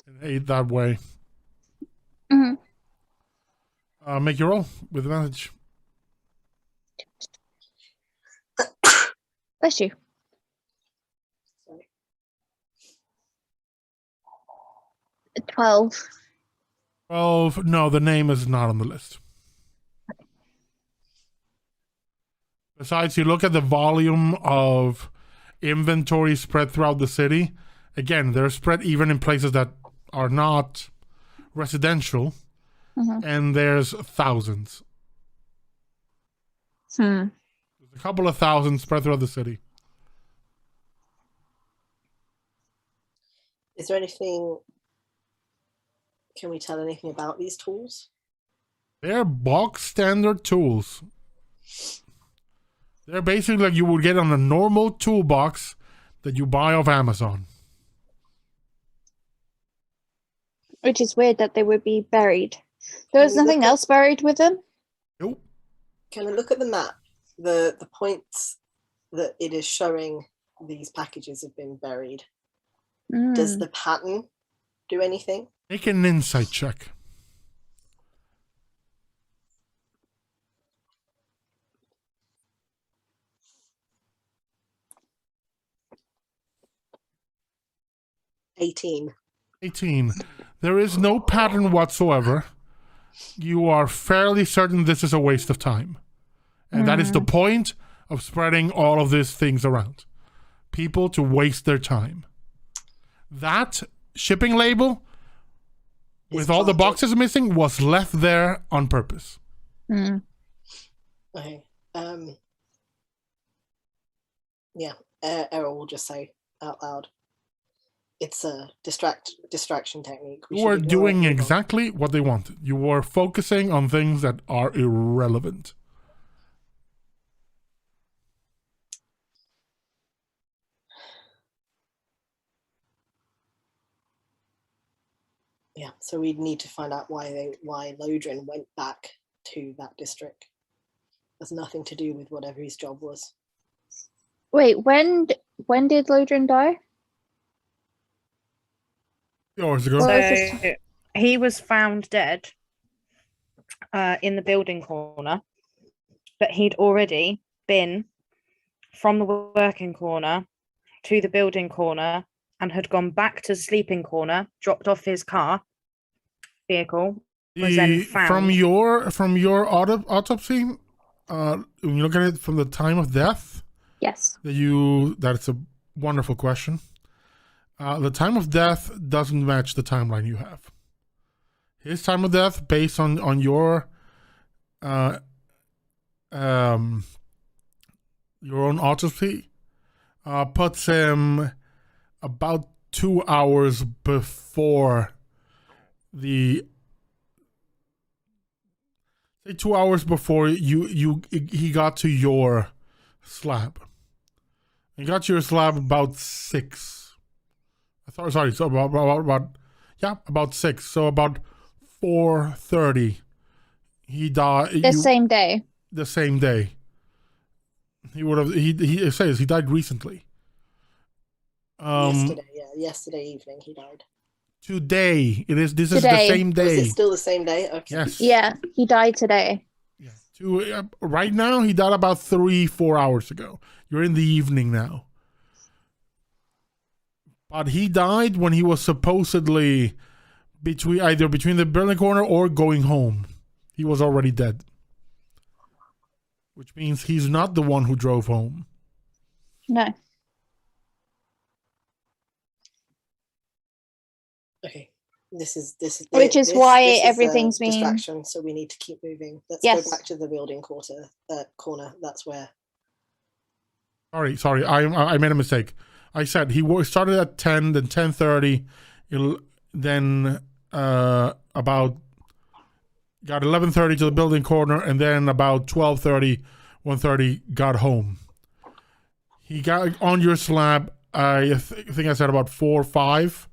And aid that way. Mm-hmm. Make your roll with advantage. Bless you. Sorry. 12. 12. No, the name is not on the list. Besides, you look at the volume of inventory spread throughout the city. Again, they're spread even in places that are not residential. Mm-hmm. And there's thousands. There's a couple of thousands spread throughout the city. Is there anything? Can we tell anything about these tools? They're box standard tools. They're basically like you would get on a normal toolbox that you buy off Amazon. Which is weird that they would be buried. There was Can we nothing look at- else buried with them? Nope. Can I look at the map? The points that it is showing these packages have been buried. Does the pattern do anything? Make an insight check. $18. 18. There is no pattern whatsoever. You are fairly certain this is a waste of time. And that is the point of spreading all of these things around. People to waste their time. That shipping label, with all the boxes missing, was left there on purpose. Okay. Yeah. Errol will just say out loud. It's a distraction technique. You are doing exactly what they wanted. You were focusing on things that are irrelevant. Yeah, so we'd need to find out why Lodrin went back to that district. Has nothing to do with whatever his job was. Wait, when did Lodrin die? Hours ago. So he was found dead in the building corner, but he'd already been from the working corner to the building corner and had gone back to the sleeping corner, dropped off his vehicle, was then found. From your autopsy, when you look at it from the time of death, Yes. That's a wonderful question. The time of death doesn't match the timeline you have. His time of death, based on your own autopsy, puts him about 2 hours before he got to your slab. He got to your slab about 6. Sorry, so about 6. So about 4:30, he died. The same day. The same day. He would have. He says he died recently. Yesterday evening he died. Today it is. This Today. is the same day. Is it still the same day? Okay. Yes. Yeah, he died today. Yeah. Right now he died about 3-4 hours ago. You're in the evening now. But he died when he was supposedly either between the building corner or going home. He was already dead. Which means he's not the one who drove home. No. Okay. This is why this is everything's a been distraction, so we need to keep moving. Let's Yes. go back to the building corner. That's where. Sorry, I made a mistake. I said he started at 10, then 10:30, then about got 11:30 to the building corner, and then about 12:30, 1:30 got home. He got on your slab. I think I said about 4 or 5.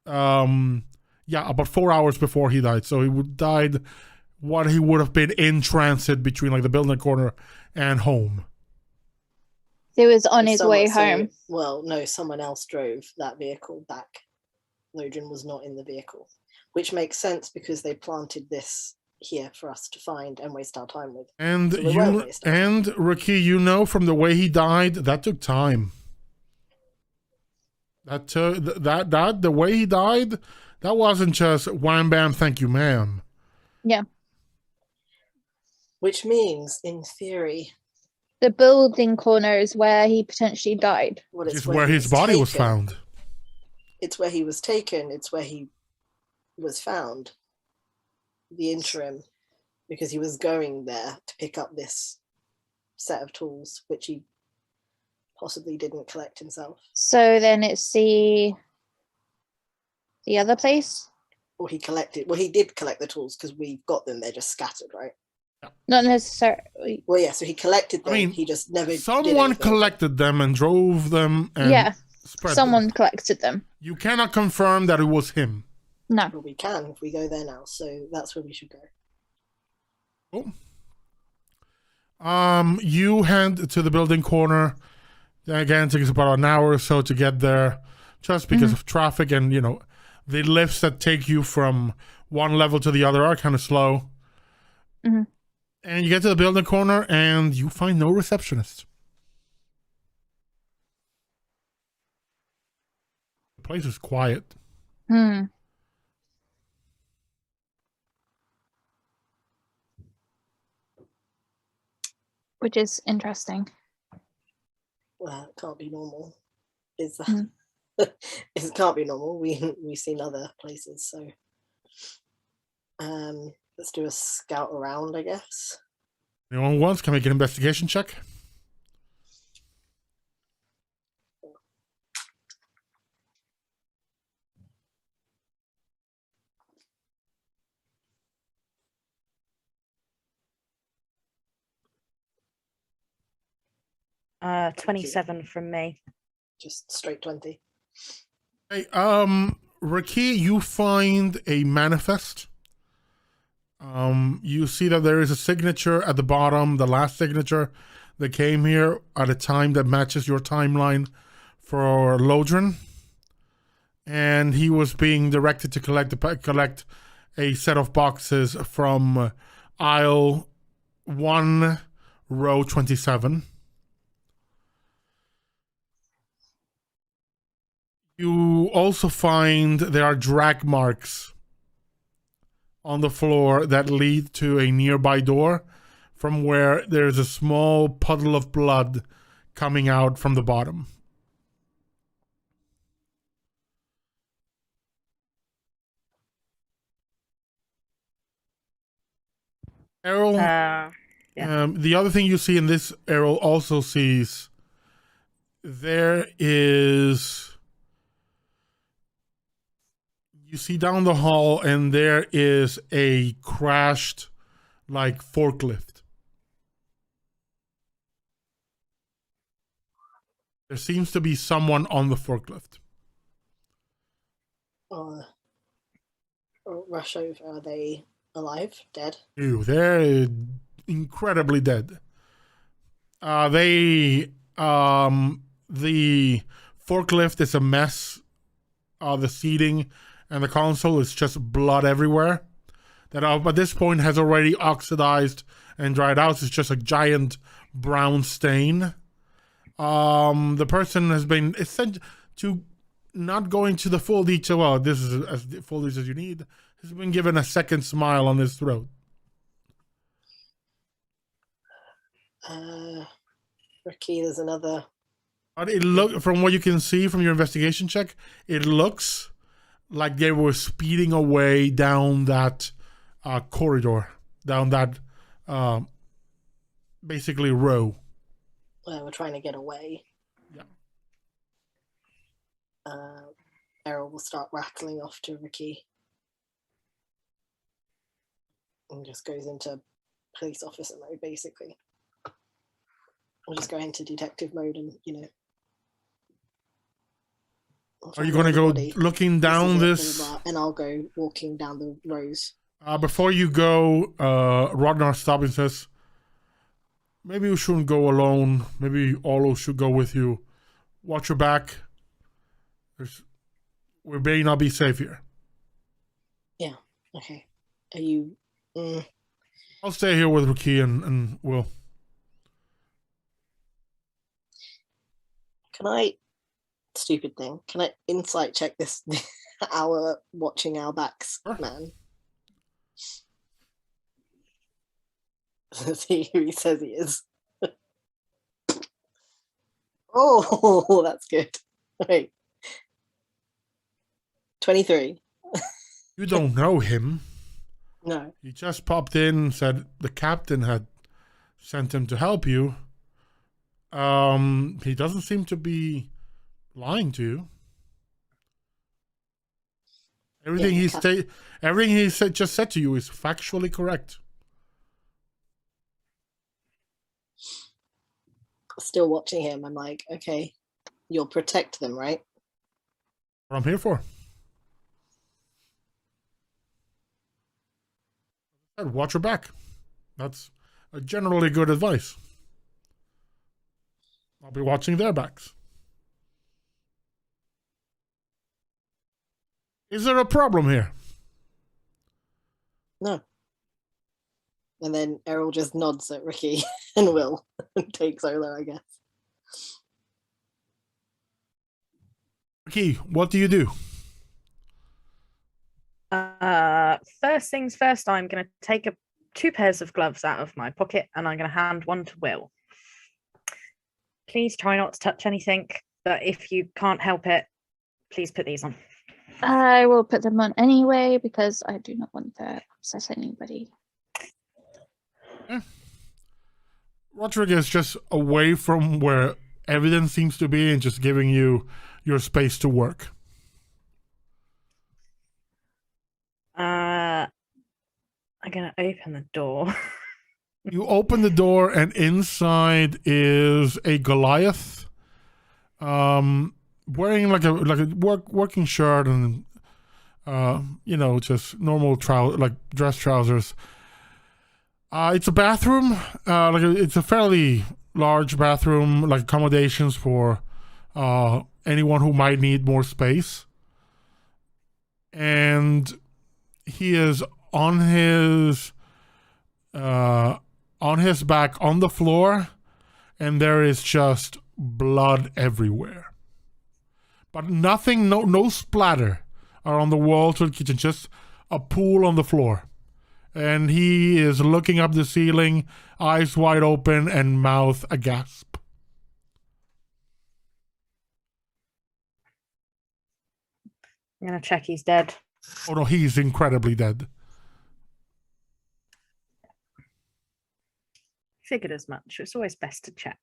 About 4 hours before he died. So he died what he would have been in transit between like the building corner and home. He was on his way home. Well, no, someone else drove that vehicle back. Lodrin was not in the vehicle, which makes sense because they planted this here for us to find and waste our time with. And So we won't waste our time. RaQui, from the way he died, that took time. The way he died, that wasn't just wham bam, thank you, ma'am. Yeah. Which means, in theory, The building corner is where he potentially died. It's where his body was found. It's where he was taken. It's where he was found. The interim, because he was going there to pick up this set of tools, which he possibly didn't collect himself. So then it's the other place? Or he collected. Well, he did collect the tools because we've got them. They're just scattered, right? Not necessarily. Well, yeah. So he collected them. I mean, he just never. Someone collected them and drove them. And spread someone them. collected them. You cannot confirm that it was him. No. Well, we can if we go there now. So that's where we should go. Cool. You head to the building corner. Again, it takes about an hour or so to get there, just because of traffic and the lifts that take you from one level to the other are kind of slow. Mm-hmm. And you get to the building corner and you find no receptionist. The place is quiet. Which is interesting. Well, it can't be normal. It can't be normal. We've seen other places, so let's do a scout around, I guess. Anyone wants can make an investigation check. Uh, 27 from me. Just straight 20. Hey, RaQui, you find a manifest. You see that there is a signature at the bottom, the last signature that came here at a time that matches your timeline for Lodrin. And he was being directed to collect a set of boxes from aisle 1, row 27. You also find there are drag marks on the floor that lead to a nearby door from where there's a small puddle of blood coming out from the bottom. Errol, Yeah. the other thing you see in this, Errol also sees, there is, you see down the hall, and there is a crashed, like, forklift. There seems to be someone on the forklift. Rush over. Are they alive? Dead? Ew, they're incredibly dead. The forklift is a mess. The seating and the console is just blood everywhere. That at this point has already oxidized and dried out. It's just a giant brown stain. The person has been sent to not go into the full detail. Well, this is as full detail as you need. Has been given a second smile on his throat. Ricky, there's another. But it look, from what you can see from your investigation check, it looks like they were speeding away down that corridor, down that basically row. We're trying to get away. Yeah. Errol will start rattling off to Ricky. And just goes into police officer mode, basically. We'll just go into detective mode and, Are you going to go looking down this? Blah, blah, blah, and I'll go walking down the rows. Before you go, Rodnar stops and says, maybe you shouldn't go alone. Maybe Olo should go with you. Watch your back. We may not be safe here. Yeah, okay. Are you... I'll stay here with RaQui and Will. Can I... Stupid thing. Can I insight check this watching our backs, Sure. man? See who he says he is. Oh, that's good. Wait. 23. You don't know him. No. He just popped in and said the captain had sent him to help you. He doesn't seem to be lying to you. Everything he just said to you is factually correct. Still watching him, I'm like, okay, you'll protect them, right? What I'm here for. Watch your back. That's a generally good advice. I'll be watching their backs. Is there a problem here? No. And then Errol just nods at Ricky and Will and takes Olo, I guess. Ricky, what do you do? First things first, I'm going to take two pairs of gloves out of my pocket and I'm going to hand one to Will. Please try not to touch anything, but if you can't help it, please put these on. I will put them on anyway because I do not want to upset anybody. Roderick is just away from where evidence seems to be and just giving you your space to work. I'm going to open the door. You open the door and inside is a Goliath, wearing like a working shirt and just normal dress trousers. It's a bathroom, it's a fairly large bathroom, like accommodations for anyone who might need more space. And he is on his back on the floor, and there is just blood everywhere. But nothing, no splatter are on the walls of the kitchen, just a pool on the floor. And he is looking up the ceiling, eyes wide open and mouth agasp. I'm gonna check he's dead. Oh no, he's incredibly dead. Figured as much. It's always best to check.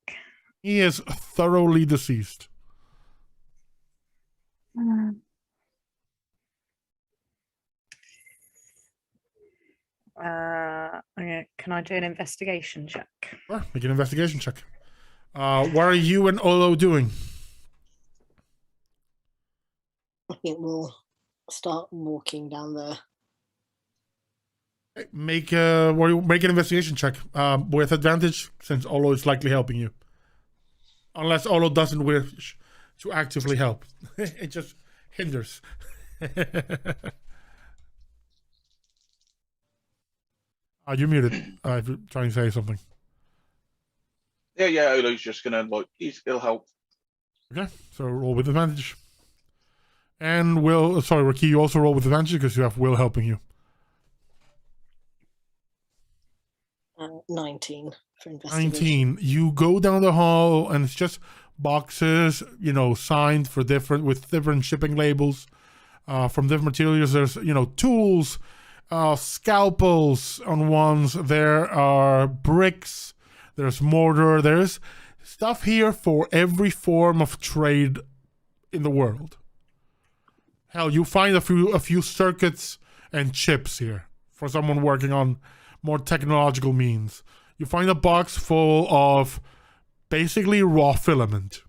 He is thoroughly deceased. Okay, can I do an investigation check? Sure, make an investigation check. What are you and Olo doing? I think we'll start walking down there. Make an investigation check with advantage, since Olo is likely helping you. Unless Olo doesn't wish to actively help. It just hinders. You're muted. If you're trying to say something. Yeah, Olo's just gonna he'll help. Okay, so roll with advantage. And Will, sorry, RaQui, you also roll with advantage because you have Will helping you. 19 for investigation. 19. You go down the hall and it's just boxes, signed for with different shipping labels from different materials. There's, tools, scalpels on ones. There are bricks. There's mortar. There's stuff here for every form of trade in the world. Hell, you find a few circuits and chips here for someone working on more technological means. You find a box full of basically raw filament.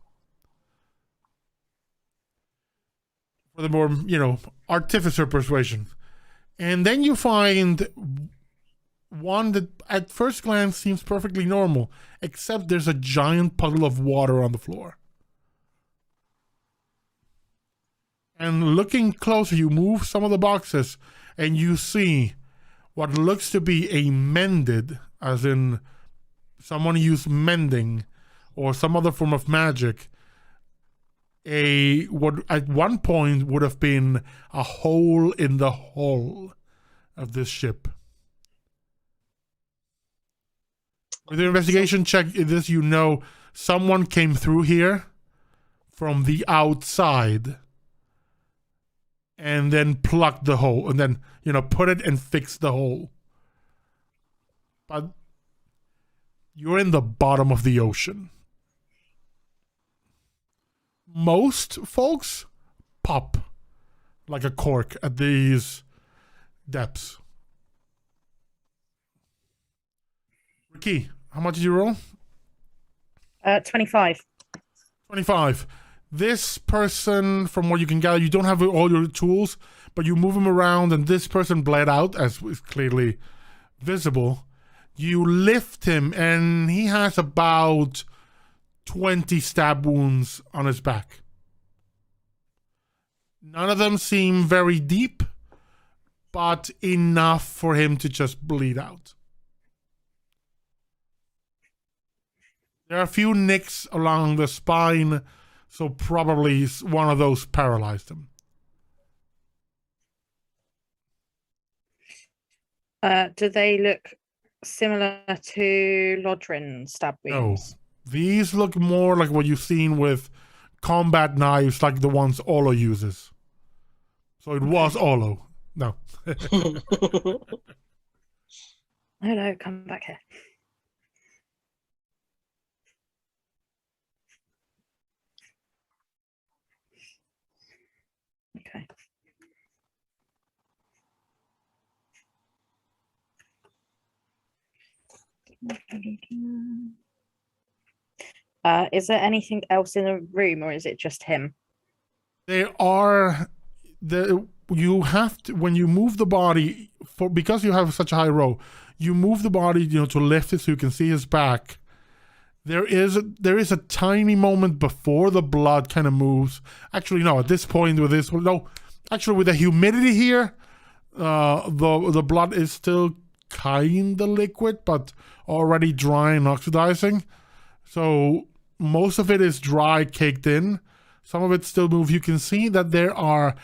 For the more, artificer persuasion. And then you find one that at first glance seems perfectly normal, except there's a giant puddle of water on the floor. And looking closer, you move some of the boxes and you see what looks to be a mended, as in someone used mending or some other form of magic, what at one point would have been a hole in the hull of this ship. With the investigation check, this someone came through here from the outside and then plugged the hole and then, put it and fixed the hole. But you're in the bottom of the ocean. Most folks pop like a cork at these depths. RaQui, how much did you roll? 25. 25. This person, from what you can gather, you don't have all your tools, but you move him around and this person bled out, as is clearly visible. You lift him and he has about 20 stab wounds on his back. None of them seem very deep, but enough for him to just bleed out. There are a few nicks along the spine, so probably one of those paralyzed him. Do they look similar to Lodrin stab wounds? No. These look more like what you've seen with combat knives, like the ones Olo uses. So it was Olo. No. Hello, come back here. Okay. Is there anything else in the room, or is it just him? You have to, when you move the body, because you have such a high row, you move the body, to lift it so you can see his back. There is a tiny moment before the blood kind of moves. Actually, no. At this point, with the humidity here, the blood is still kind of liquid, but already dry and oxidizing. So most of it is dry, caked in. Some of it still moves. You can see that there are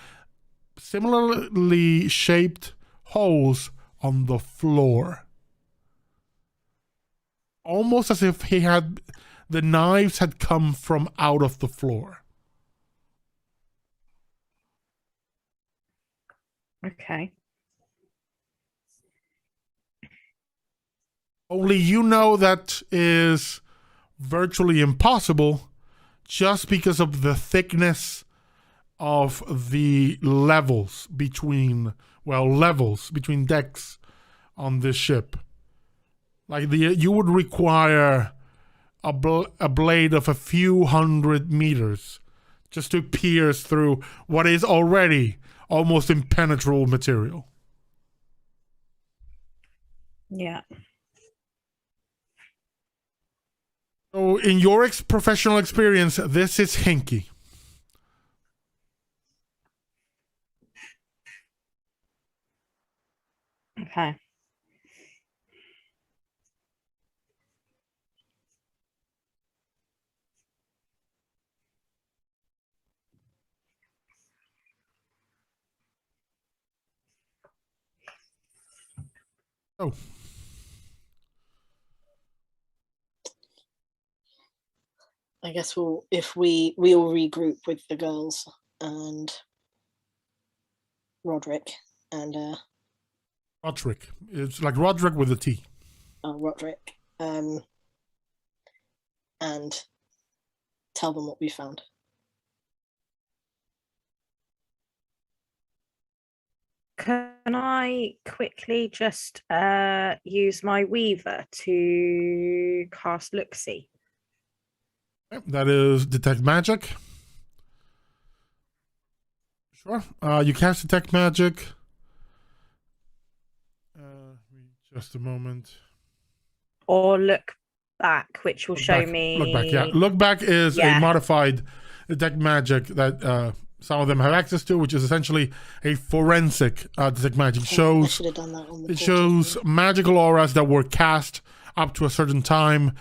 similarly shaped holes on the floor. Almost as if the knives had come from out of the floor. Okay. Only you know that is virtually impossible just because of the thickness of the levels between decks on this ship. Like you would require a blade of a few hundred meters just to pierce through what is already almost impenetrable material. Yeah. So in your professional experience, this is hinky. Okay. Oh. I guess we'll all regroup with the girls and Roderick and Roderick. It's like Roderick with a T. Roderick, and tell them what we found. Can I quickly just use my Weaver to cast Look-See? That is Detect Magic. Sure. You cast Detect Magic. Just a moment. Or Look Back, which will show back. me... Look Back, yeah. Look Back is a modified Detect Magic that some of them have access to, which is essentially a forensic Detect Magic. It shows magical auras that were cast up to a certain time.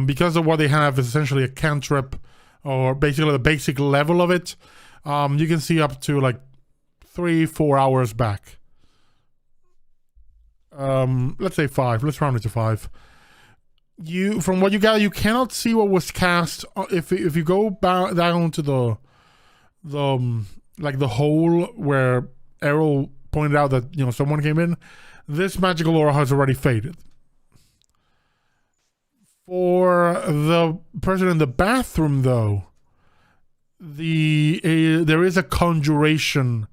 Because of what they have is essentially a cantrip, or basically the basic level of it. You can see up to like 3-4 hours back. Let's say 5. Let's round it to 5. From what you gather, you cannot see what was cast. If you go down to the hole where Errol pointed out that someone came in, this magical aura has already faded. For the person in the bathroom, though, there is a conjuration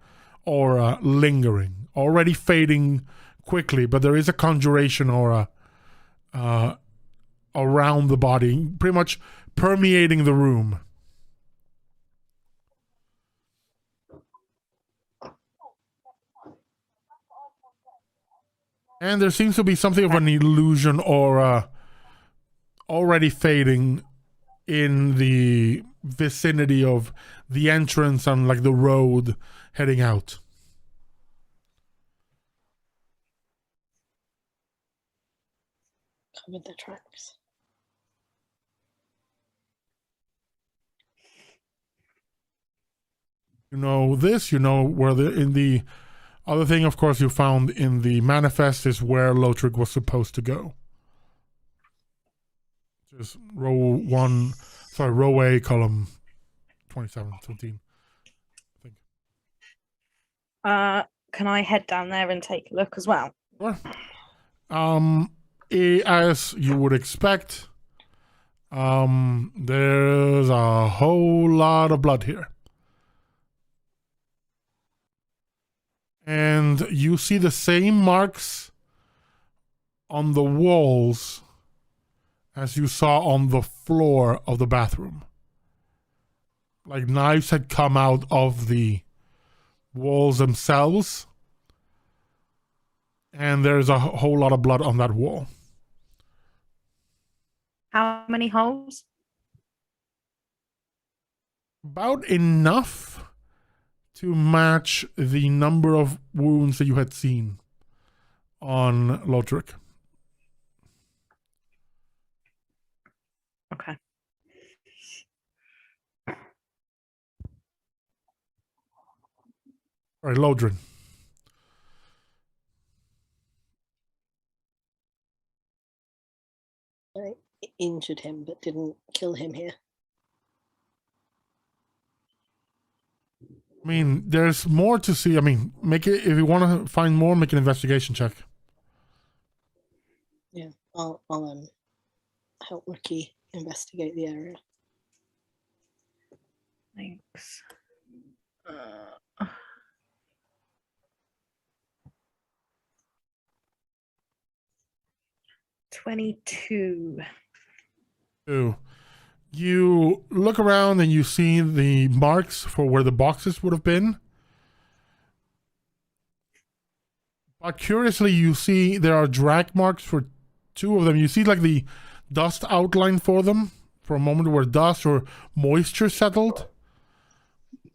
aura lingering, already fading quickly, but there is a conjuration aura around the body, pretty much permeating the room. And there seems to be something of an illusion aura already fading in the vicinity of the entrance on like the road heading out. Covered the tracks. You know this, where in the other thing, of course, you found in the manifest is where Lothric was supposed to go. Just row A, column 27, 17. I think. Can I head down there and take a look as well? Sure. As you would expect, there's a whole lot of blood here. And you see the same marks on the walls as you saw on the floor of the bathroom. Like knives had come out of the walls themselves. And there's a whole lot of blood on that wall. How many holes? About enough to match the number of wounds that you had seen on Lothric. Okay. All right, Lodrin. I injured him, but didn't kill him here. I mean, there's more to see. I mean, make it if you want to find more. Make an investigation check. Yeah, I'll help RaQui investigate the area. Thanks. 22. Two. You look around and you see the marks for where the boxes would have been. But curiously, you see there are drag marks for two of them. You see like the dust outline for them for a moment where dust or moisture settled.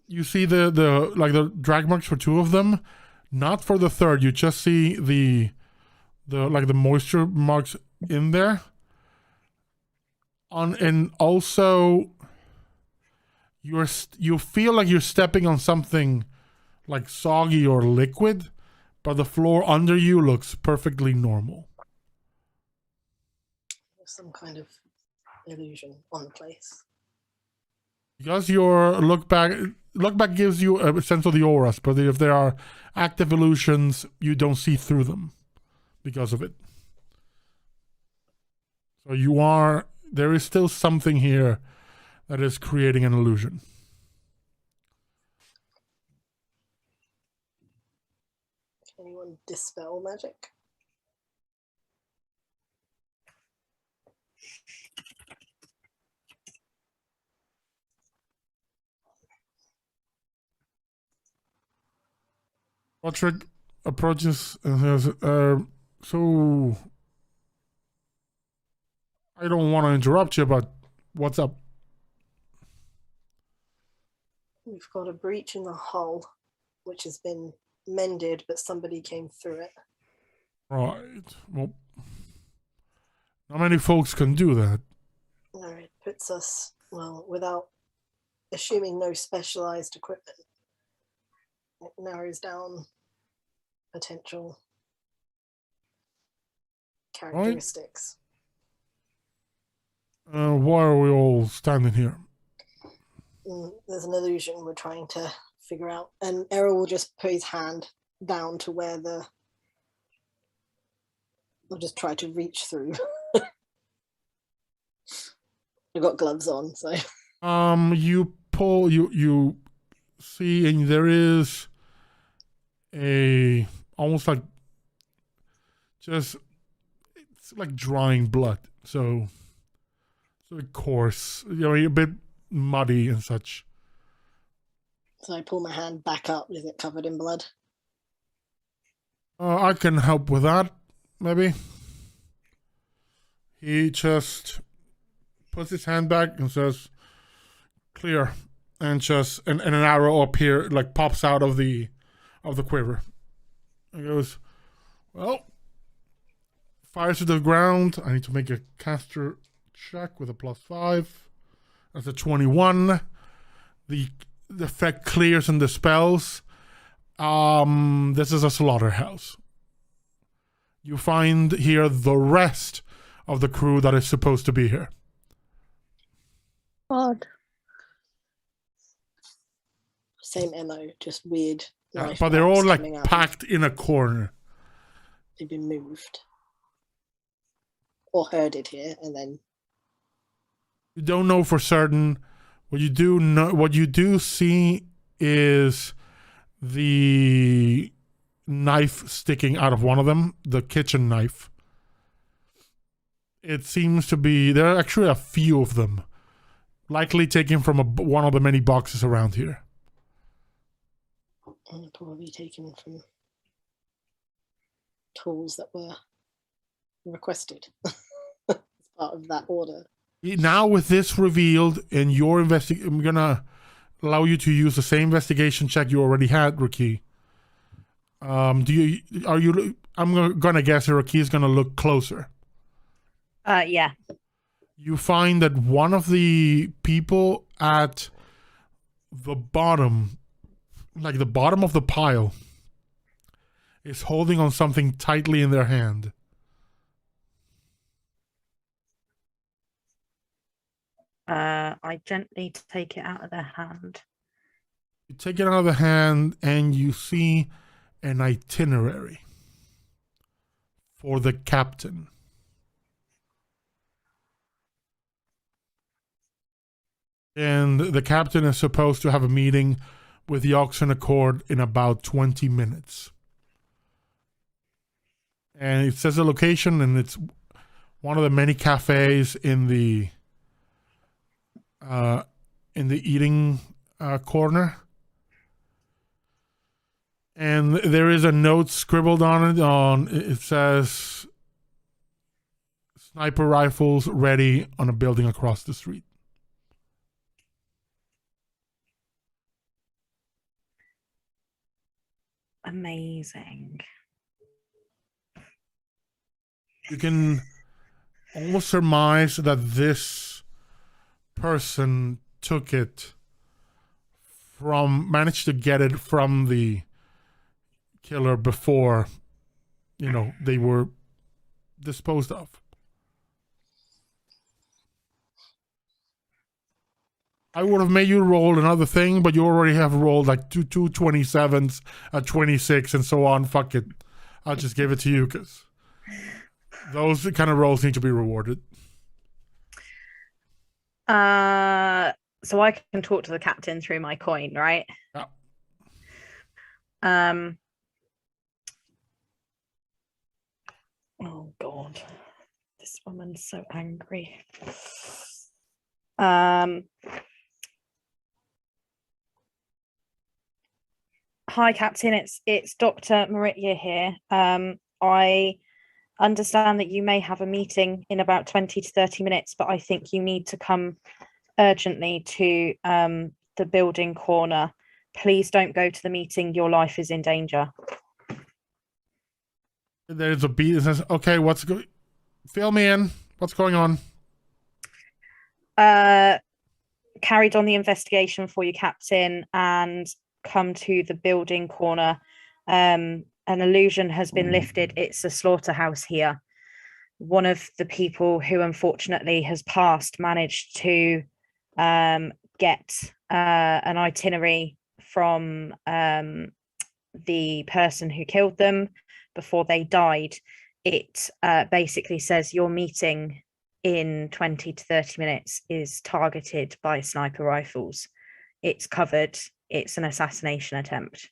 You see the drag marks for two of them, not for the third. You just see the moisture marks in there. And also you feel like you're stepping on something like soggy or liquid, but the floor under you looks perfectly normal. There's some kind of illusion on the place. Because your look back gives you a sense of the auras, but if there are active illusions, you don't see through them because of it. So there is still something here that is creating an illusion. Can anyone dispel magic? Patrick approaches and says, so I don't want to interrupt you, but what's up? We've got a breach in the hull, which has been mended, but somebody came through it. Right. Well, not many folks can do that. No, it puts us, well, without assuming no specialized equipment, it narrows down potential characteristics. Why are we all standing here? There's an illusion we're trying to figure out, and Errol will just put his hand down to where I'll just try to reach through. I've got gloves on, so. You pull, you see, and there is almost like it's like drying blood. So coarse, a bit muddy and such. So I pull my hand back up. Is it covered in blood? I can help with that, maybe. He just puts his hand back and says, "Clear," and an arrow up here like pops out of the quiver. He goes, "Well," fires to the ground. I need to make a caster check with a +5. That's a 21. The effect clears and dispels. This is a slaughterhouse. You find here the rest of the crew that is supposed to be here. God. Same MO, just weird. Yeah, but they're all like packed in a corner. They've been moved or herded here, and then you don't know for certain. What you do see is the knife sticking out of one of them, the kitchen knife. It seems to be there are actually a few of them, likely taken from one of the many boxes around here. And probably taken from tools that were requested as part of that order. Now with this revealed and your I'm gonna allow you to use the same investigation check you already had, RaQui. I'm gonna guess RaQui is gonna look closer. Yeah. You find that one of the people at the bottom, like the bottom of the pile, is holding on something tightly in their hand. I gently take it out of their hand. You take it out of the hand and you see an itinerary for the captain. And the captain is supposed to have a meeting with the Oxen Accord in about 20 minutes. And it says a location, and it's one of the many cafes in the eating corner. And there is a note scribbled on it. It says, "Sniper rifles ready," on a building across the street. Amazing. You can almost surmise that this person managed to get it from the killer before, they were disposed of. I would have made you roll another thing, but you already have rolled like two 27s, a 26, and so on. Fuck it. I'll just give it to you because those kind of rolls need to be rewarded. So I can talk to the captain through my coin, right? Yeah. Oh God, this woman's so angry. Hi, Captain. It's Dr. MriTtyur here. I understand that you may have a meeting in about 20 to 30 minutes, but I think you need to come urgently to the building corner. Please don't go to the meeting. Your life is in danger. There's a beat that says, "Okay, fill me in. What's going on?" Carried on the investigation for you, Captain, and come to the building corner. An illusion has been lifted. It's a slaughterhouse here. One of the people who unfortunately has passed managed to get an itinerary from the person who killed them before they died. It basically says your meeting in 20 to 30 minutes is targeted by sniper rifles. It's covered. It's an assassination attempt.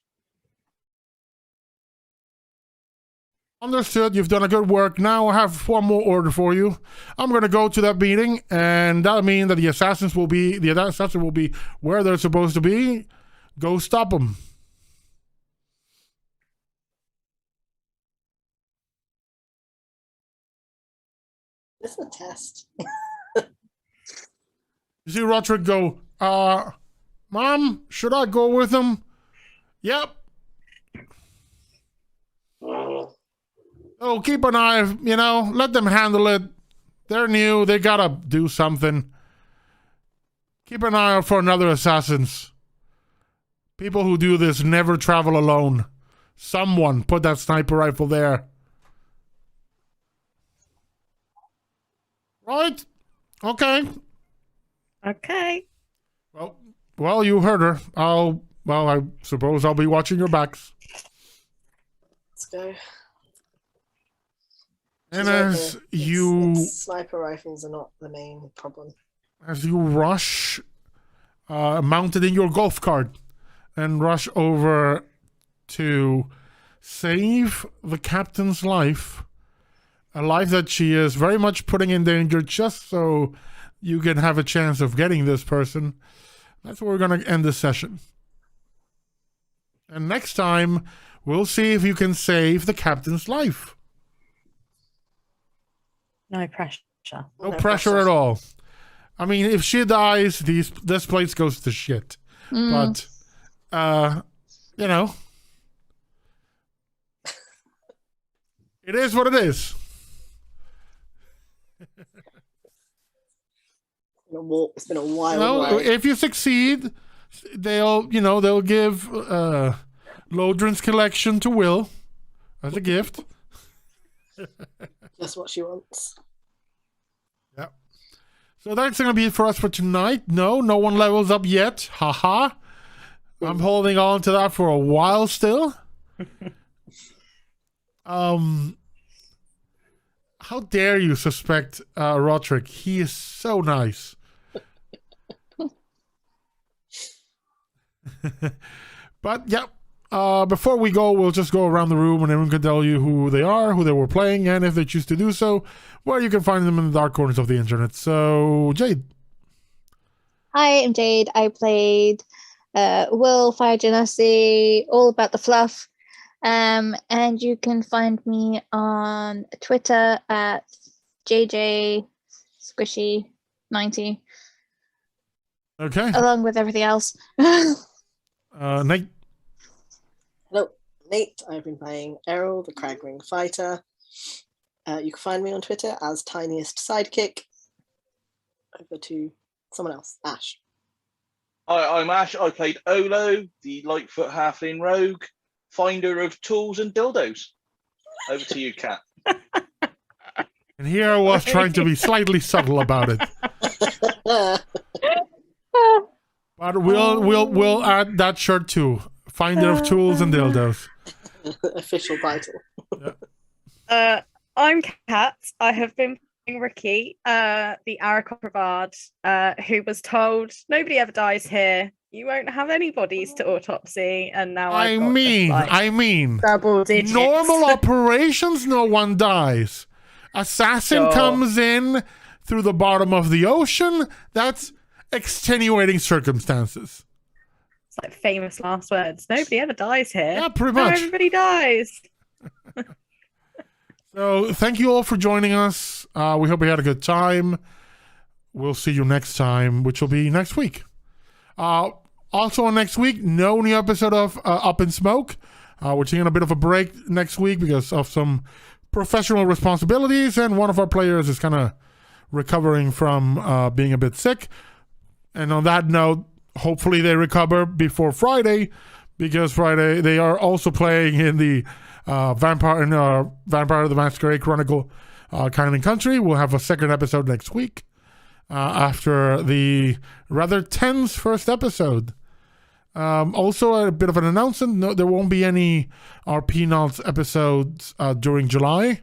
Understood. You've done a good work. Now I have one more order for you. I'm going to go to that meeting, and that'll mean that the assassin will be where they're supposed to be. Go stop them. This is a test. You see Roderick go, Mom, should I go with him? Yep. Oh, keep an eye, let them handle it. They're new. They gotta do something. Keep an eye out for another assassins. People who do this never travel alone. Someone put that sniper rifle there. Right? Okay. Okay. Well, you heard her. I suppose I'll be watching your backs. Let's go. And as sniper rifles are not the main problem. As you rush, mounted in your golf cart, and rush over to save the captain's life, a life that she is very much putting in danger just so you can have a chance of getting this person. That's where we're going to end this session. And next time, we'll see if you can save the captain's life. No pressure. No pressure at all. I mean, if she dies, this place goes to shit. But, it is what it is. It's been a while. If you succeed, they'll give Lodrin's collection to Will as a gift. Just what she wants. Yeah. So that's going to be it for us for tonight. No one levels up yet. Haha. I'm holding on to that for a while still. How dare you suspect Roderick? He is so nice. But yeah, before we go, we'll just go around the room and everyone can tell you who they are, who they were playing, and if they choose to do so, where you can find them in the dark corners of the internet. So, Jade. Hi, I'm Jade. I played Will Fire Genasi, all about the fluff. And you can find me on Twitter at JJ Squishy90. Okay. Along with everything else. Nate. Hello, Nate. I've been playing Errol, the Cragring Fighter. You can find me on Twitter as Tiniest Sidekick. Over to someone else, Ash. Hi, I'm Ash. I played Olo, the Lightfoot Halfling Rogue, finder of tools and dildos. Over to you, Kat. And here I was trying to be slightly subtle about it. But we'll add that shirt too. Finder of tools and dildos. Official title. Yeah. I'm Kat. I have been playing Ricky, the RaQui Bard, who was told nobody ever dies here. You won't have any bodies to autopsy, and now I mean, double digits. normal operations, no one dies. Assassin Sure. comes in through the bottom of the ocean. That's extenuating circumstances. It's like famous last words. Nobody ever dies here. Yeah, pretty Now much. everybody dies. So thank you all for joining us. We hope you had a good time. We'll see you next time, which will be next week. Also on next week, no new episode of Up in Smoke. We're taking a bit of a break next week because of some professional responsibilities, and one of our players is kind of recovering from being a bit sick. And on that note, hopefully they recover before Friday, because Friday they are also playing in the Vampire the Masquerade Chronicle Kind and Country. We'll have a second episode next week after the rather tense first episode. Also, a bit of an announcement. No, there won't be any RP Nuts episodes during July.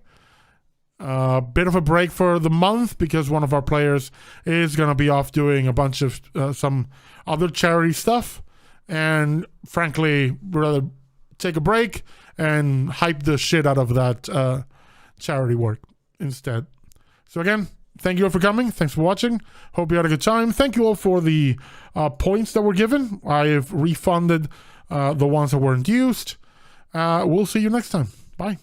Bit of a break for the month because one of our players is going to be off doing a bunch of some other charity stuff. And frankly, we'd rather take a break and hype the shit out of that charity work instead. So again, thank you all for coming. Thanks for watching. Hope you had a good time. Thank you all for the points that were given. I've refunded the ones that weren't used. We'll see you next time. Bye.